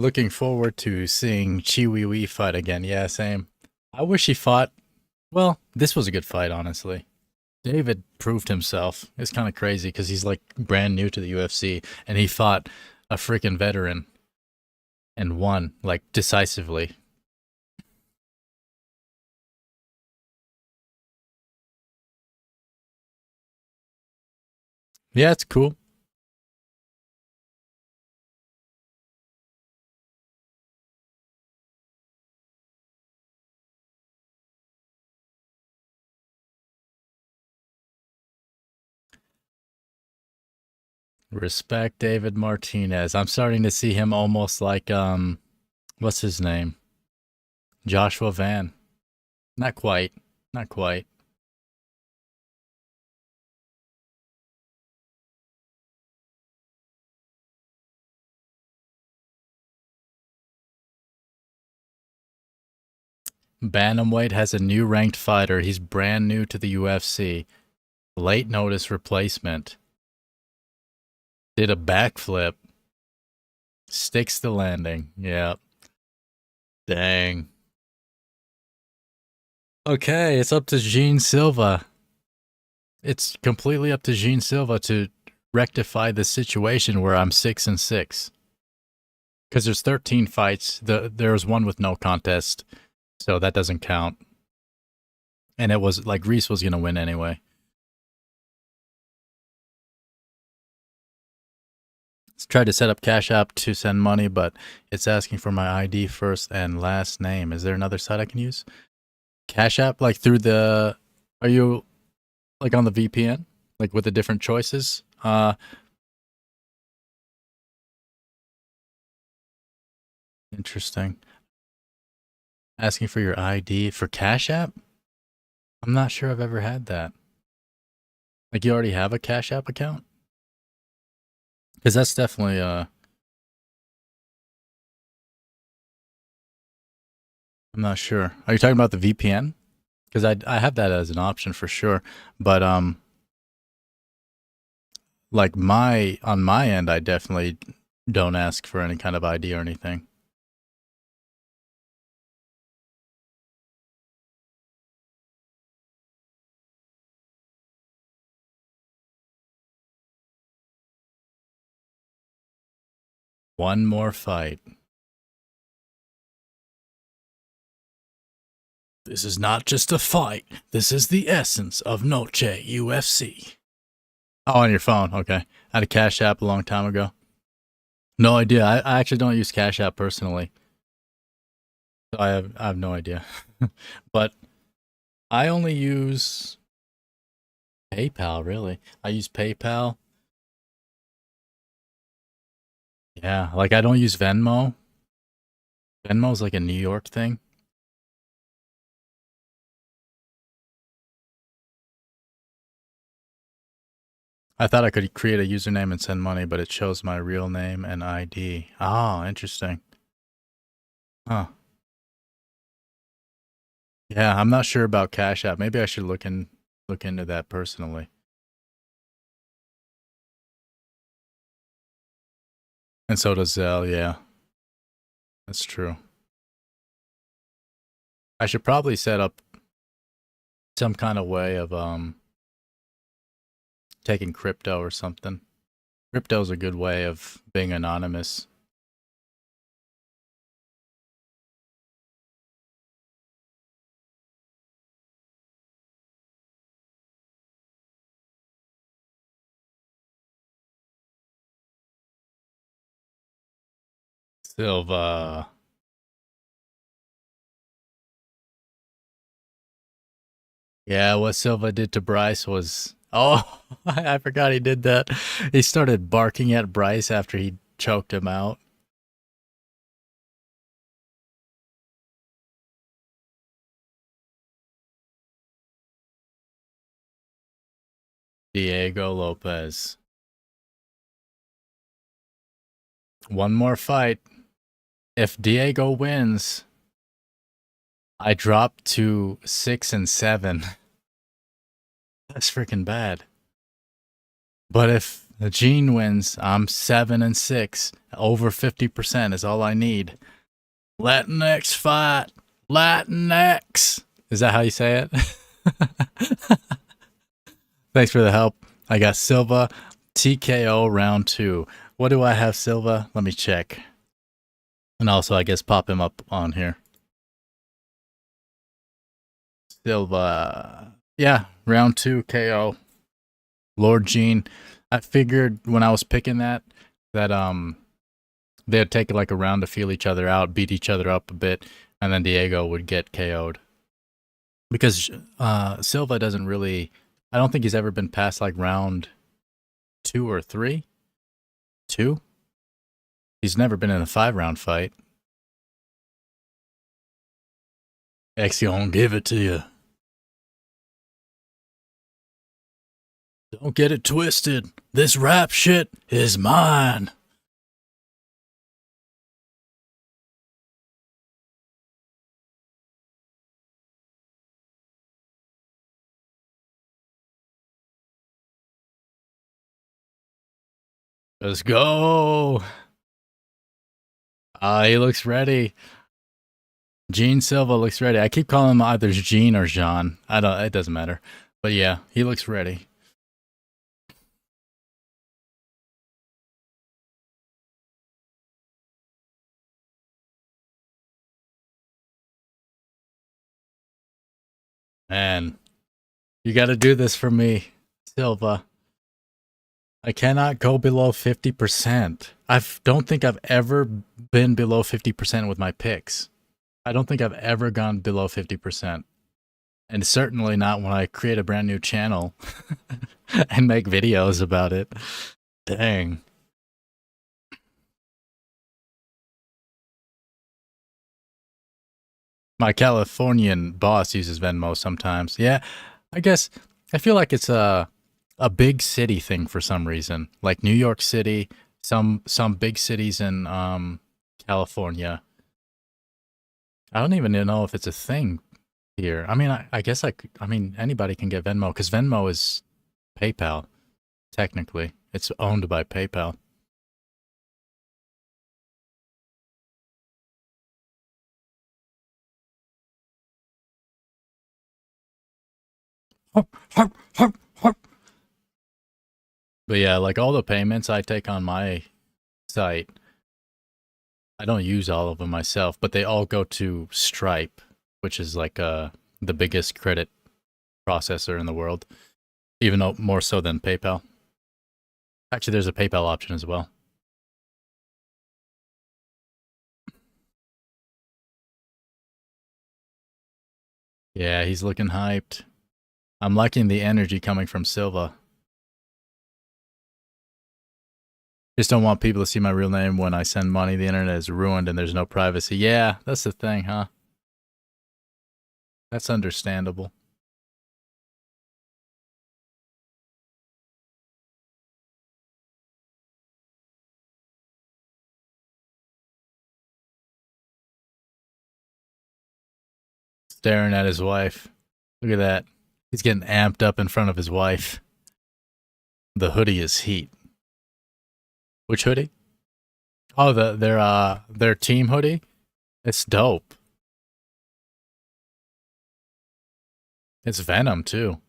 Looking forward to seeing Chiwi fight again. Yeah, same. I wish he fought. Well, this was a good fight, honestly. David proved himself. It's kind of crazy because he's like brand new to the UFC, and he fought a freaking veteran and won like decisively. Yeah, it's cool. Respect David Martinez. I'm starting to see him almost like what's his name? Joshua Van. Not quite. Not quite. Bantamweight has a new ranked fighter. He's brand new to the UFC. Late notice replacement. Did a backflip. Sticks the landing. Yeah. Dang. Okay, it's up to Gene Silva. It's completely up to Gene Silva to rectify the situation where I'm 6-6. Because there's 13 fights. There was one with no contest, so that doesn't count. And it was like Reese was gonna win anyway. Tried to set up Cash App to send money, but it's asking for my ID first and last name. Is there another site I can use? Cash App, like through the, are you like on the VPN, like with the different choices? Interesting. Asking for your ID for Cash App? I'm not sure I've ever had that. Like you already have a Cash App account? Because that's definitely I'm not sure. Are you talking about the VPN? Because I have that as an option for sure, but like my on my end, I definitely don't ask for any kind of ID or anything. One more fight. This is not just a fight. This is the essence of Noche UFC. Oh, on your phone. Okay. I had a Cash App a long time ago. No idea. I actually don't use Cash App personally. So I have no idea. But I only use PayPal, really. I use PayPal. Yeah, like I don't use Venmo. Venmo's like a New York thing. I thought I could create a username and send money, but it shows my real name and ID. Oh, interesting. Huh. Yeah, I'm not sure about Cash App. Maybe I should look into that personally. And so does Zelle, yeah. That's true. I should probably set up some kind of way of taking crypto or something. Crypto's a good way of being anonymous. Silva. Yeah, what Silva did to Bryce was, oh, I forgot he did that. He started barking at Bryce after he choked him out. Diego Lopez. One more fight. If Diego wins, I drop to 6-7. That's freaking bad. But if Gene wins, I'm 7-6. Over 50% is all I need. Latinx fight. Latinx. Is that how you say it? Thanks for the help. I got Silva TKO round 2. What do I have, Silva? Let me check. And also, I guess, pop him up on here. Silva. Yeah, round 2 KO. Lord Gene. I figured when I was picking that they'd take like a round to feel each other out, beat each other up a bit, and then Diego would get KO'd. Because Silva doesn't really, I don't think he's ever been past like round 2 or 3. 2? He's never been in a 5-round fight. X gonna give it to you. Don't get it twisted. This rap shit is mine. Let's go. He looks ready. Gene Silva looks ready. I keep calling him either Gene or Jean. I don't. It doesn't matter. But yeah, he looks ready. Man, you got to do this for me, Silva. I cannot go below 50%. I don't think I've ever been below 50% with my picks. I don't think I've ever gone below 50%. And certainly not when I create a brand new channel and make videos about it. Dang. My Californian boss uses Venmo sometimes. Yeah, I guess I feel like it's a big city thing for some reason. Like New York City, some big cities in California. I don't even know if it's a thing here. I mean, I guess I mean anybody can get Venmo because Venmo is PayPal. Technically, it's owned by PayPal. But yeah, like all the payments I take on my site, I don't use all of them myself, but they all go to Stripe, which is like the biggest credit processor in the world, even though more so than PayPal. Actually, there's a PayPal option as well. Yeah, he's looking hyped. I'm liking the energy coming from Silva. Just don't want people to see my real name when I send money. The internet is ruined and there's no privacy. Yeah, that's the thing, huh? That's understandable. Staring at his wife. Look at that. He's getting amped up in front of his wife. The hoodie is heat. Which hoodie? Oh, their team hoodie. It's dope. It's Venom too.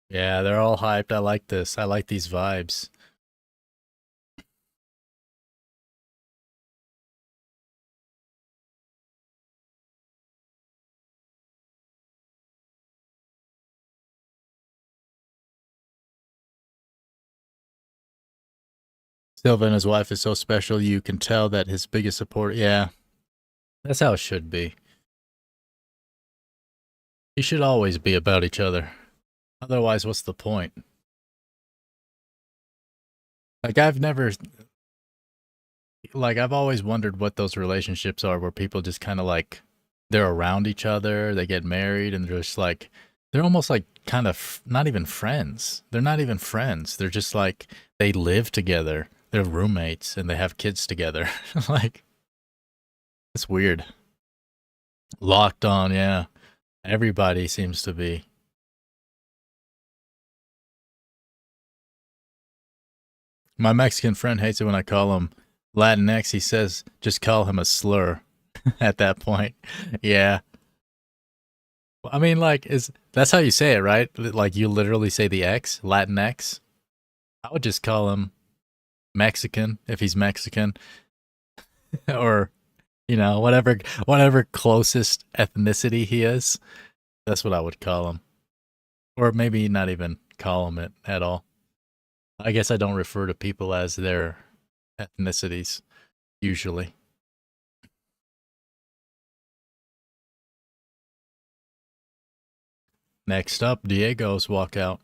Yeah, they're all hyped. I like this. I like these vibes. Silva and his wife is so special. You can tell that his biggest support. Yeah, that's how it should be. You should always be about each other. Otherwise, what's the point? Like I've always wondered what those relationships are where people just kind of like they're around each other, they get married, and they're just like they're almost like kind of not even friends. They're not even friends. They're just like they live together. They're roommates and they have kids together. Like it's weird. Locked on, yeah. Everybody seems to be. My Mexican friend hates it when I call him Latinx. He says just call him a slur at that point. Yeah. I mean, like, is that's how you say it, right? Like, you literally say the X, Latinx. I would just call him Mexican if he's Mexican, or whatever closest ethnicity he is. That's what I would call him, or maybe not even call him it at all. I guess I don't refer to people as their ethnicities usually. Next up, Diego's walkout.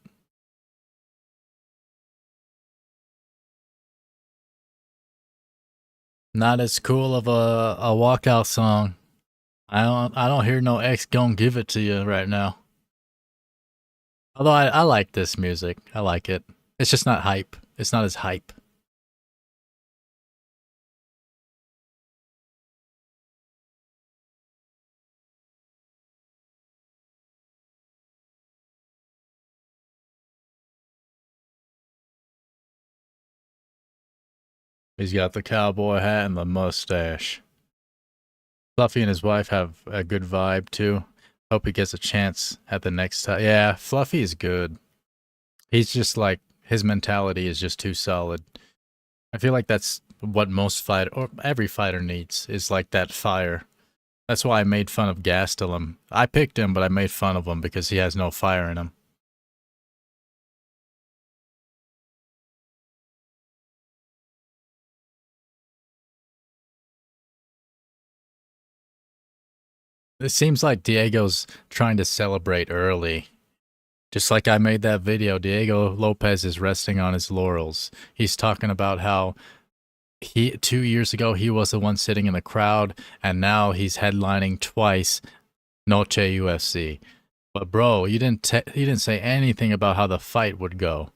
Not as cool of a walkout song. I don't hear no X gon' give it to you right now. Although I like this music. I like it. It's just not hype. It's not as hype. He's got the cowboy hat and the mustache. Fluffy and his wife have a good vibe too. Hope he gets a chance at the next time. Yeah, Fluffy is good. He's just like his mentality is just too solid. I feel like that's what most fight or every fighter needs is like that fire. That's why I made fun of Gastelum. I picked him, but I made fun of him because he has no fire in him. It seems like Diego's trying to celebrate early. Just like I made that video, Diego Lopez is resting on his laurels. He's talking about how 2 years ago he was the one sitting in the crowd, and now he's headlining twice Noche UFC. But bro, you didn't say anything about how the fight would go.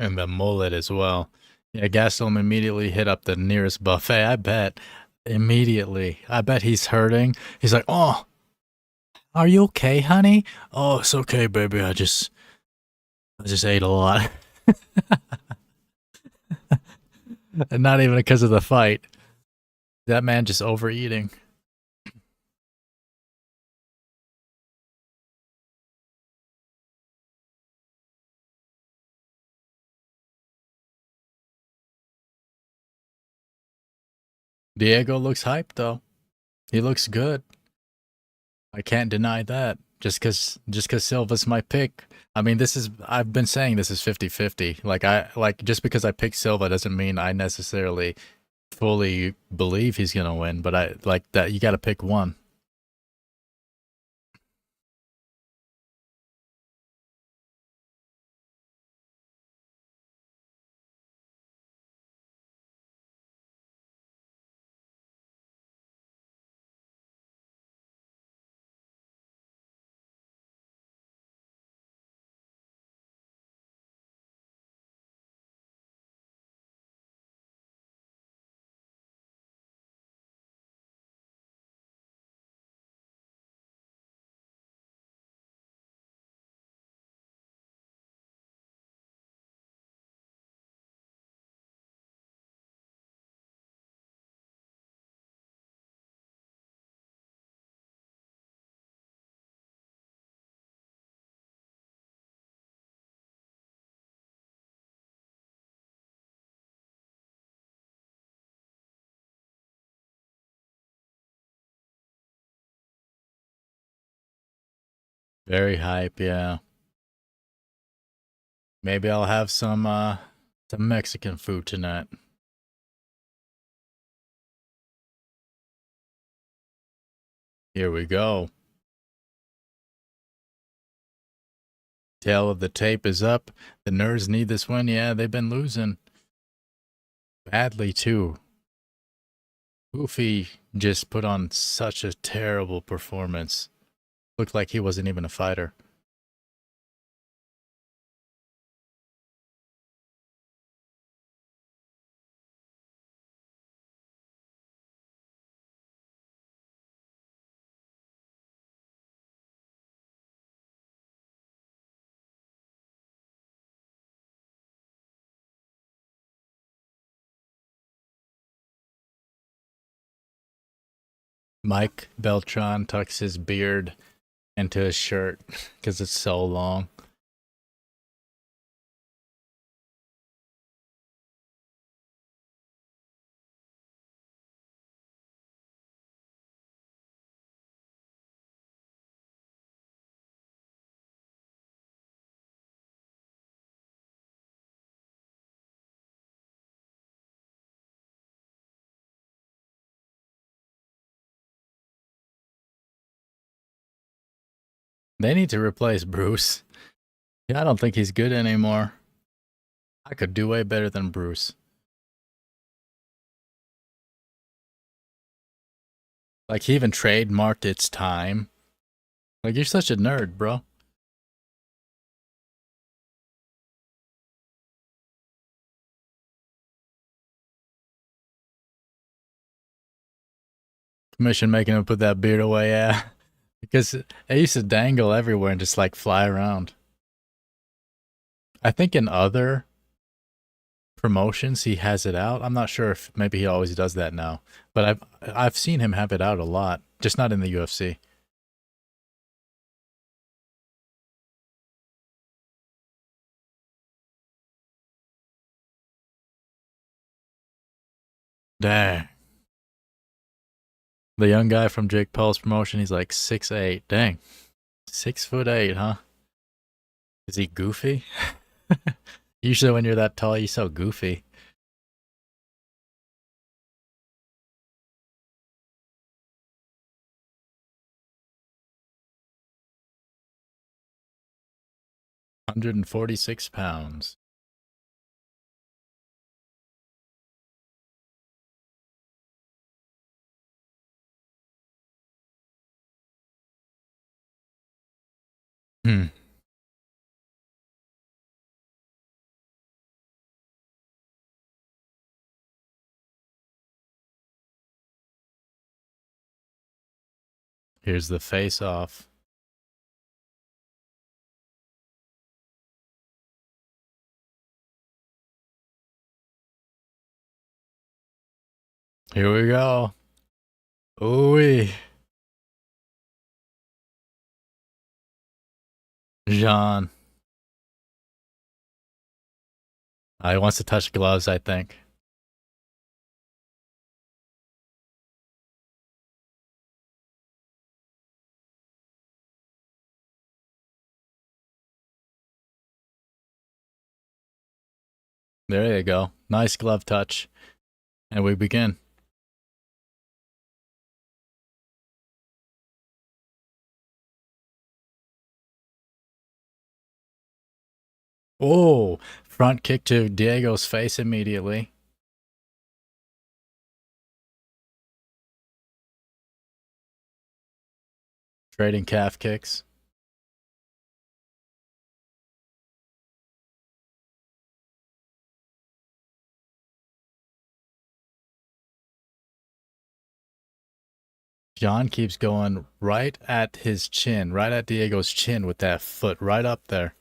And the mullet as well. Yeah, Gastelum immediately hit up the nearest buffet. I bet immediately. I bet he's hurting. He's like, "Oh, are you okay, honey? Oh, it's okay, baby. I just ate a lot." And not even because of the fight. That man just overeating. Diego looks hyped though. He looks good. I can't deny that. Just cause Silva's my pick. I mean, I've been saying this is 50-50. Like just because I pick Silva doesn't mean I necessarily fully believe he's going to win, but I like that you got to pick one. Very hype, yeah. Maybe I'll have some Mexican food tonight. Here we go. Tail of the tape is up. The Nerds need this win. Yeah, they've been losing badly too. Goofy just put on such a terrible performance. Looked like he wasn't even a fighter. Mike Beltran tucks his beard into his shirt because it's so long. They need to replace Bruce. Yeah, I don't think he's good anymore. I could do way better than Bruce. Like, he even trademarked its time. Like, you're such a nerd, bro. Commission making him put that beard away, yeah. Because it used to dangle everywhere and just like fly around. I think in other promotions he has it out. I'm not sure if maybe he always does that now, but I've seen him have it out a lot, just not in the UFC. Dang. The young guy from Jake Paul's promotion, he's like 6'8". Dang. 6'8", huh? Is he goofy? Usually when you're that tall, you're so goofy. 146 pounds. Hmm. Here's the face off. Here we go. Ooh-wee. Jean. He wants to touch gloves, I think. There you go. Nice glove touch. And we begin. Oh, front kick to Diego's face immediately. Trading calf kicks. John keeps going right at his chin, right at Diego's chin with that foot right up there.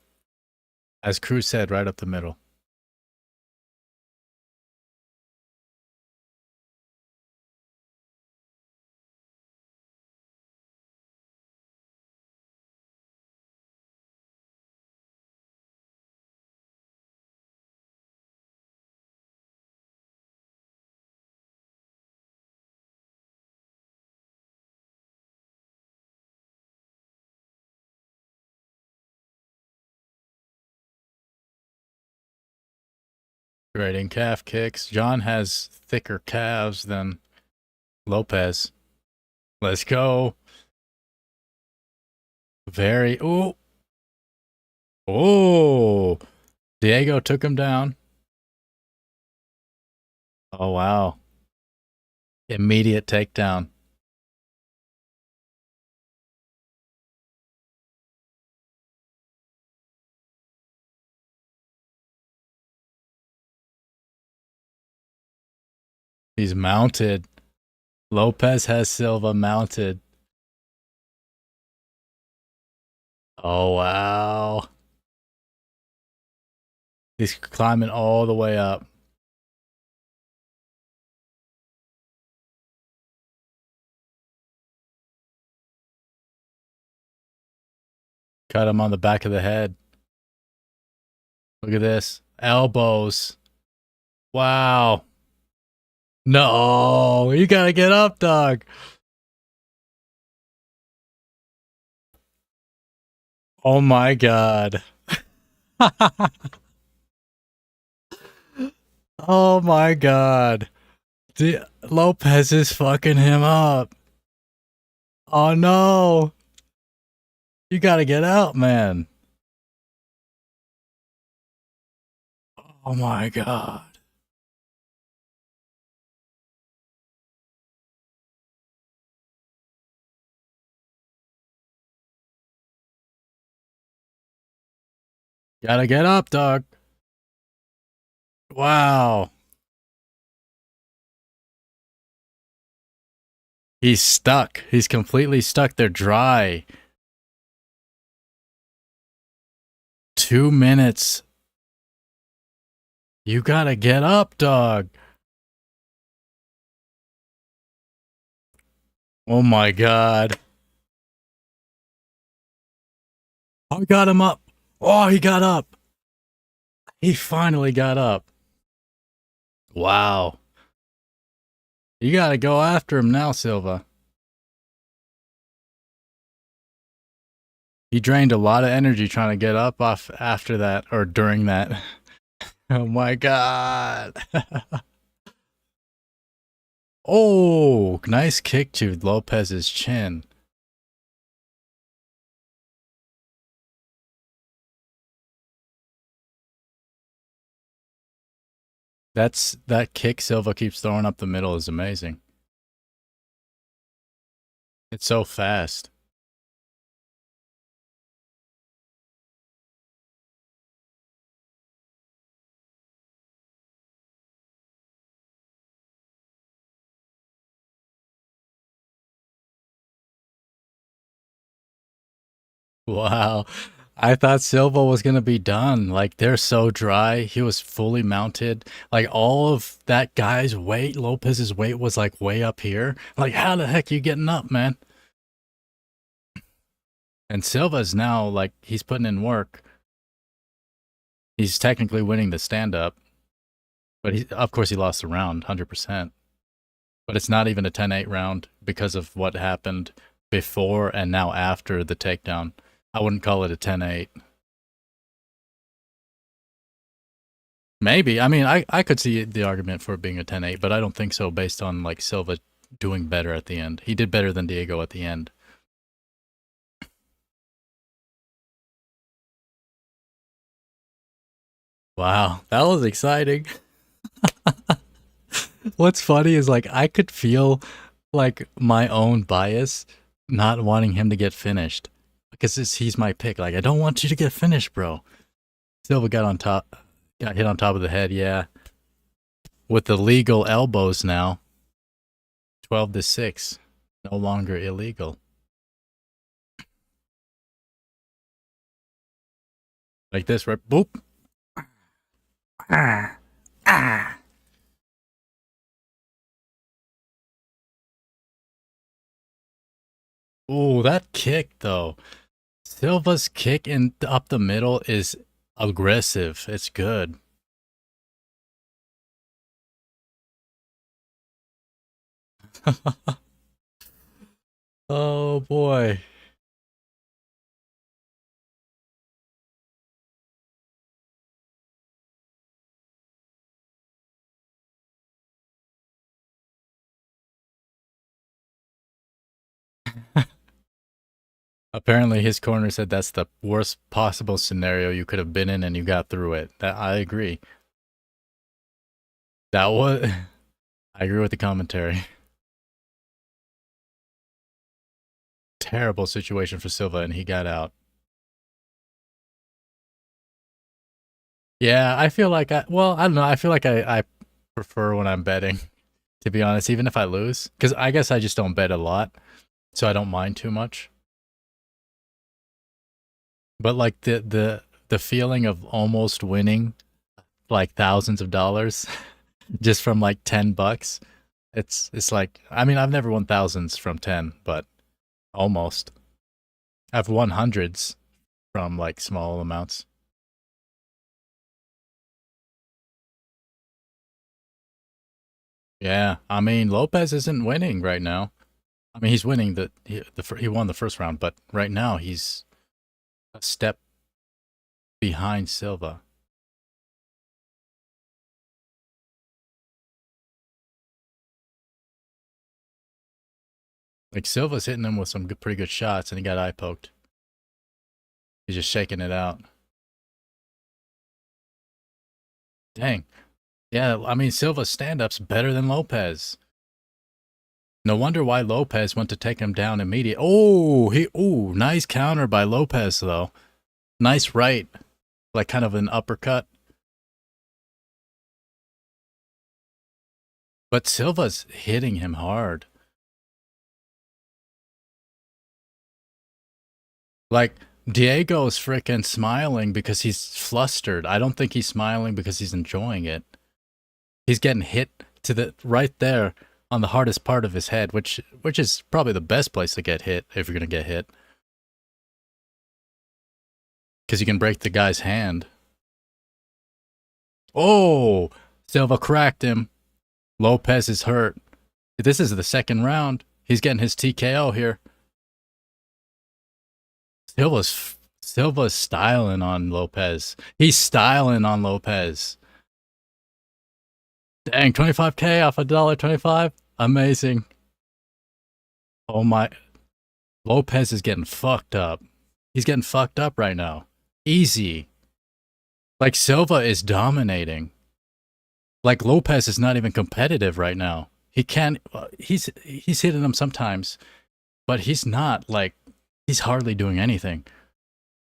As Cruz said, right up the middle. Trading calf kicks. John has thicker calves than Lopez. Let's go. Very. Oh. Oh. Diego took him down. Oh, wow. Immediate takedown. He's mounted. Lopez has Silva mounted. Oh, wow. He's climbing all the way up. Cut him on the back of the head. Look at this. Elbows. Wow. No, you gotta get up, dog. Oh my god. Oh my god. Lopez is fucking him up. Oh no. You gotta get out, man. Oh my god. Gotta get up, dog. Wow. He's stuck. He's completely stuck. They're dry. 2 minutes. You gotta get up, dog. Oh my god. I got him up. Oh, he got up. He finally got up. Wow. You gotta go after him now, Silva. He drained a lot of energy trying to get up off after that or during that. Oh my god. Oh, nice kick to Lopez's chin. That kick Silva keeps throwing up the middle is amazing. It's so fast. Wow. I thought Silva was going to be done. Like, they're so dry. He was fully mounted. Like, all of that guy's weight, Lopez's weight was like way up here. Like, how the heck you getting up, man? And Silva's now, like, he's putting in work. He's technically winning the stand up, but of course, he lost the round 100%. But it's not even a 10-8 round because of what happened before and now after the takedown. I wouldn't call it a 10-8. Maybe. I mean, I could see the argument for it being a 10-8, but I don't think so based on like Silva doing better at the end. He did better than Diego at the end. Wow, that was exciting. What's funny is like I could feel like my own bias not wanting him to get finished because he's my pick. Like I don't want you to get finished, bro. Silva got hit on top of the head. Yeah, with the legal elbows now, 12-6, no longer illegal. Like this, right? Boop. Ah, ah. Oh, that kick though. Silva's kick in up the middle is aggressive. It's good. Oh boy. Apparently his corner said that's the worst possible scenario you could have been in and you got through it. That I agree. That was I agree with the commentary. Terrible situation for Silva and he got out. Yeah, I feel like I don't know, I feel like I prefer when I'm betting, to be honest, even if I lose. Because I guess I just don't bet a lot, so I don't mind too much. But like the feeling of almost winning like thousands of dollars just from like $10, it's like I mean I've never won thousands from 10, but almost. I've won hundreds from like small amounts. Yeah, I mean Lopez isn't winning right now. I mean he's winning he won the first round, but right now he's a step behind Silva. Like Silva's hitting him with some pretty good shots, and he got eye poked. He's just shaking it out. Dang. Yeah, I mean Silva's stand-up's better than Lopez. No wonder why Lopez went to take him down immediately. Nice counter by Lopez though. Nice right, like kind of an uppercut. But Silva's hitting him hard. Like Diego's freaking smiling because he's flustered. I don't think he's smiling because he's enjoying it. He's getting hit to the right there on the hardest part of his head, which is probably the best place to get hit if you're gonna get hit, because you can break the guy's hand. Oh, Silva cracked him. Lopez is hurt. This is the second round. He's getting his TKO here. Silva's styling on Lopez. He's styling on Lopez. Dang, 25K off $1.25. Amazing. Oh my. Lopez is getting fucked up. He's getting fucked up right now. Easy. Like Silva is dominating. Like Lopez is not even competitive right now. He can't. He's hitting him sometimes, but he's not like he's hardly doing anything.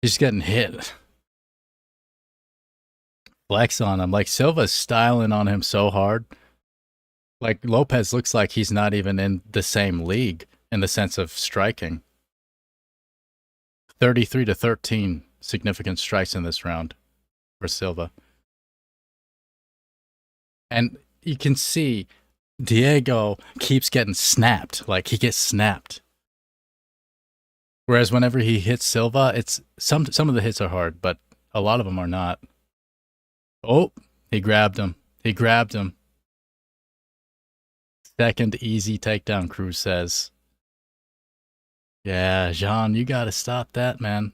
He's getting hit. Flex on him. Like Silva's styling on him so hard. Like Lopez looks like he's not even in the same league in the sense of striking. 33-13 significant strikes in this round for Silva. And you can see Diego keeps getting snapped. Like he gets snapped. Whereas whenever he hits Silva, it's some of the hits are hard, but a lot of them are not. Oh, he grabbed him. He grabbed him. Second easy takedown, Cruz says. Yeah, Jean, you gotta stop that, man.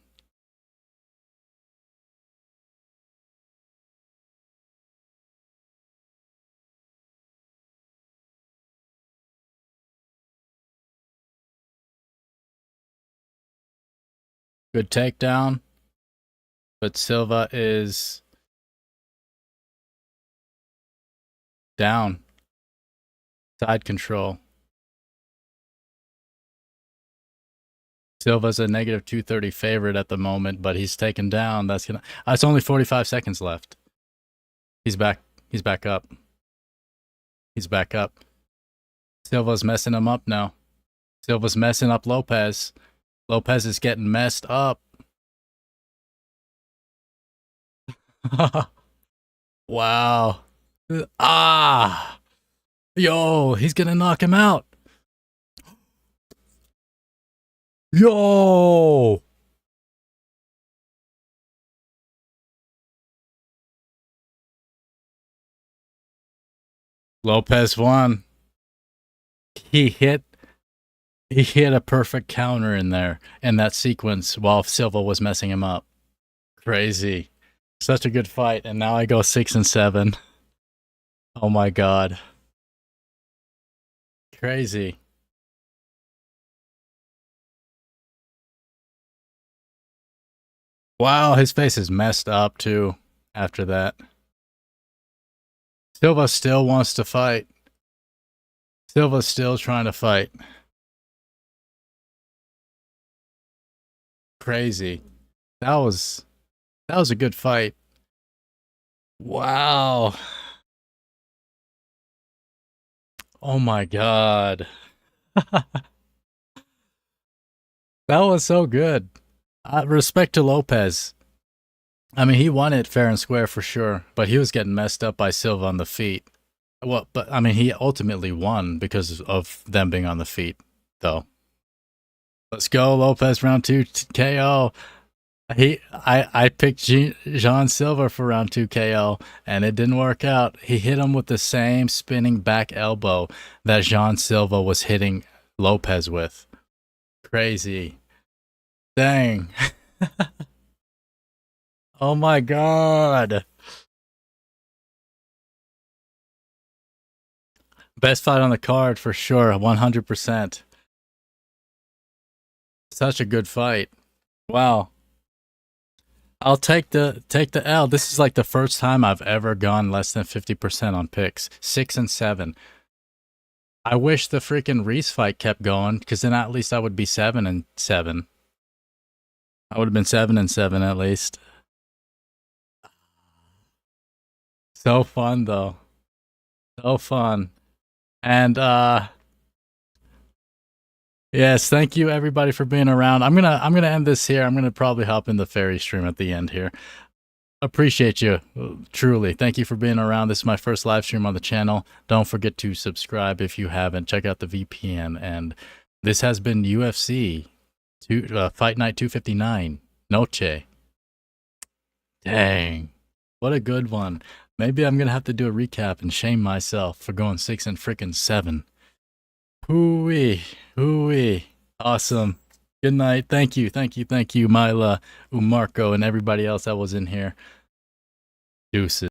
Good takedown. But Silva is down. Side control. Silva's a negative 230 favorite at the moment, but he's taken down. That's gonna. It's only 45 seconds left. He's back. He's back up. He's back up. Silva's messing him up now. Silva's messing up Lopez. Lopez is getting messed up. Wow. Ah. Yo, he's gonna knock him out. Yo. Lopez won. He hit a perfect counter in there in that sequence while Silva was messing him up. Crazy. Such a good fight, and now I go 6-7. Oh my god. Crazy. Wow, his face is messed up too after that. Silva still wants to fight. Silva's still trying to fight. Crazy. That was a good fight. Wow. Oh my god. That was so good. Respect to Lopez. I mean, he won it fair and square for sure, but he was getting messed up by Silva on the feet. Well, but I mean, he ultimately won because of them being on the feet, though. Let's go, Lopez, round 2 KO. I picked Jean Silva for round 2 KO, and it didn't work out. He hit him with the same spinning back elbow that Jean Silva was hitting Lopez with. Crazy. Dang. Oh my god. Best fight on the card for sure, 100%. Such a good fight. Wow. I'll take the L. This is like the first time I've ever gone less than 50% on picks. 6-7. I wish the freaking Reese fight kept going, because then at least I would be 7-7. I would have been 7-7 at least. So fun though. So fun. And yes, thank you everybody for being around. I'm gonna end this here. I'm gonna probably hop in the fairy stream at the end here. Appreciate you, truly. Thank you for being around. This is my first live stream on the channel. Don't forget to subscribe if you haven't. Check out the VPN. And this has been UFC Fight Night 259 Noche. Dang, what a good one. Maybe I'm gonna have to do a recap and shame myself for going 6-7. Ooh-wee. Ooh-wee. Awesome. Good night. Thank you, Mila, Umarco, and everybody else that was in here. Deuces.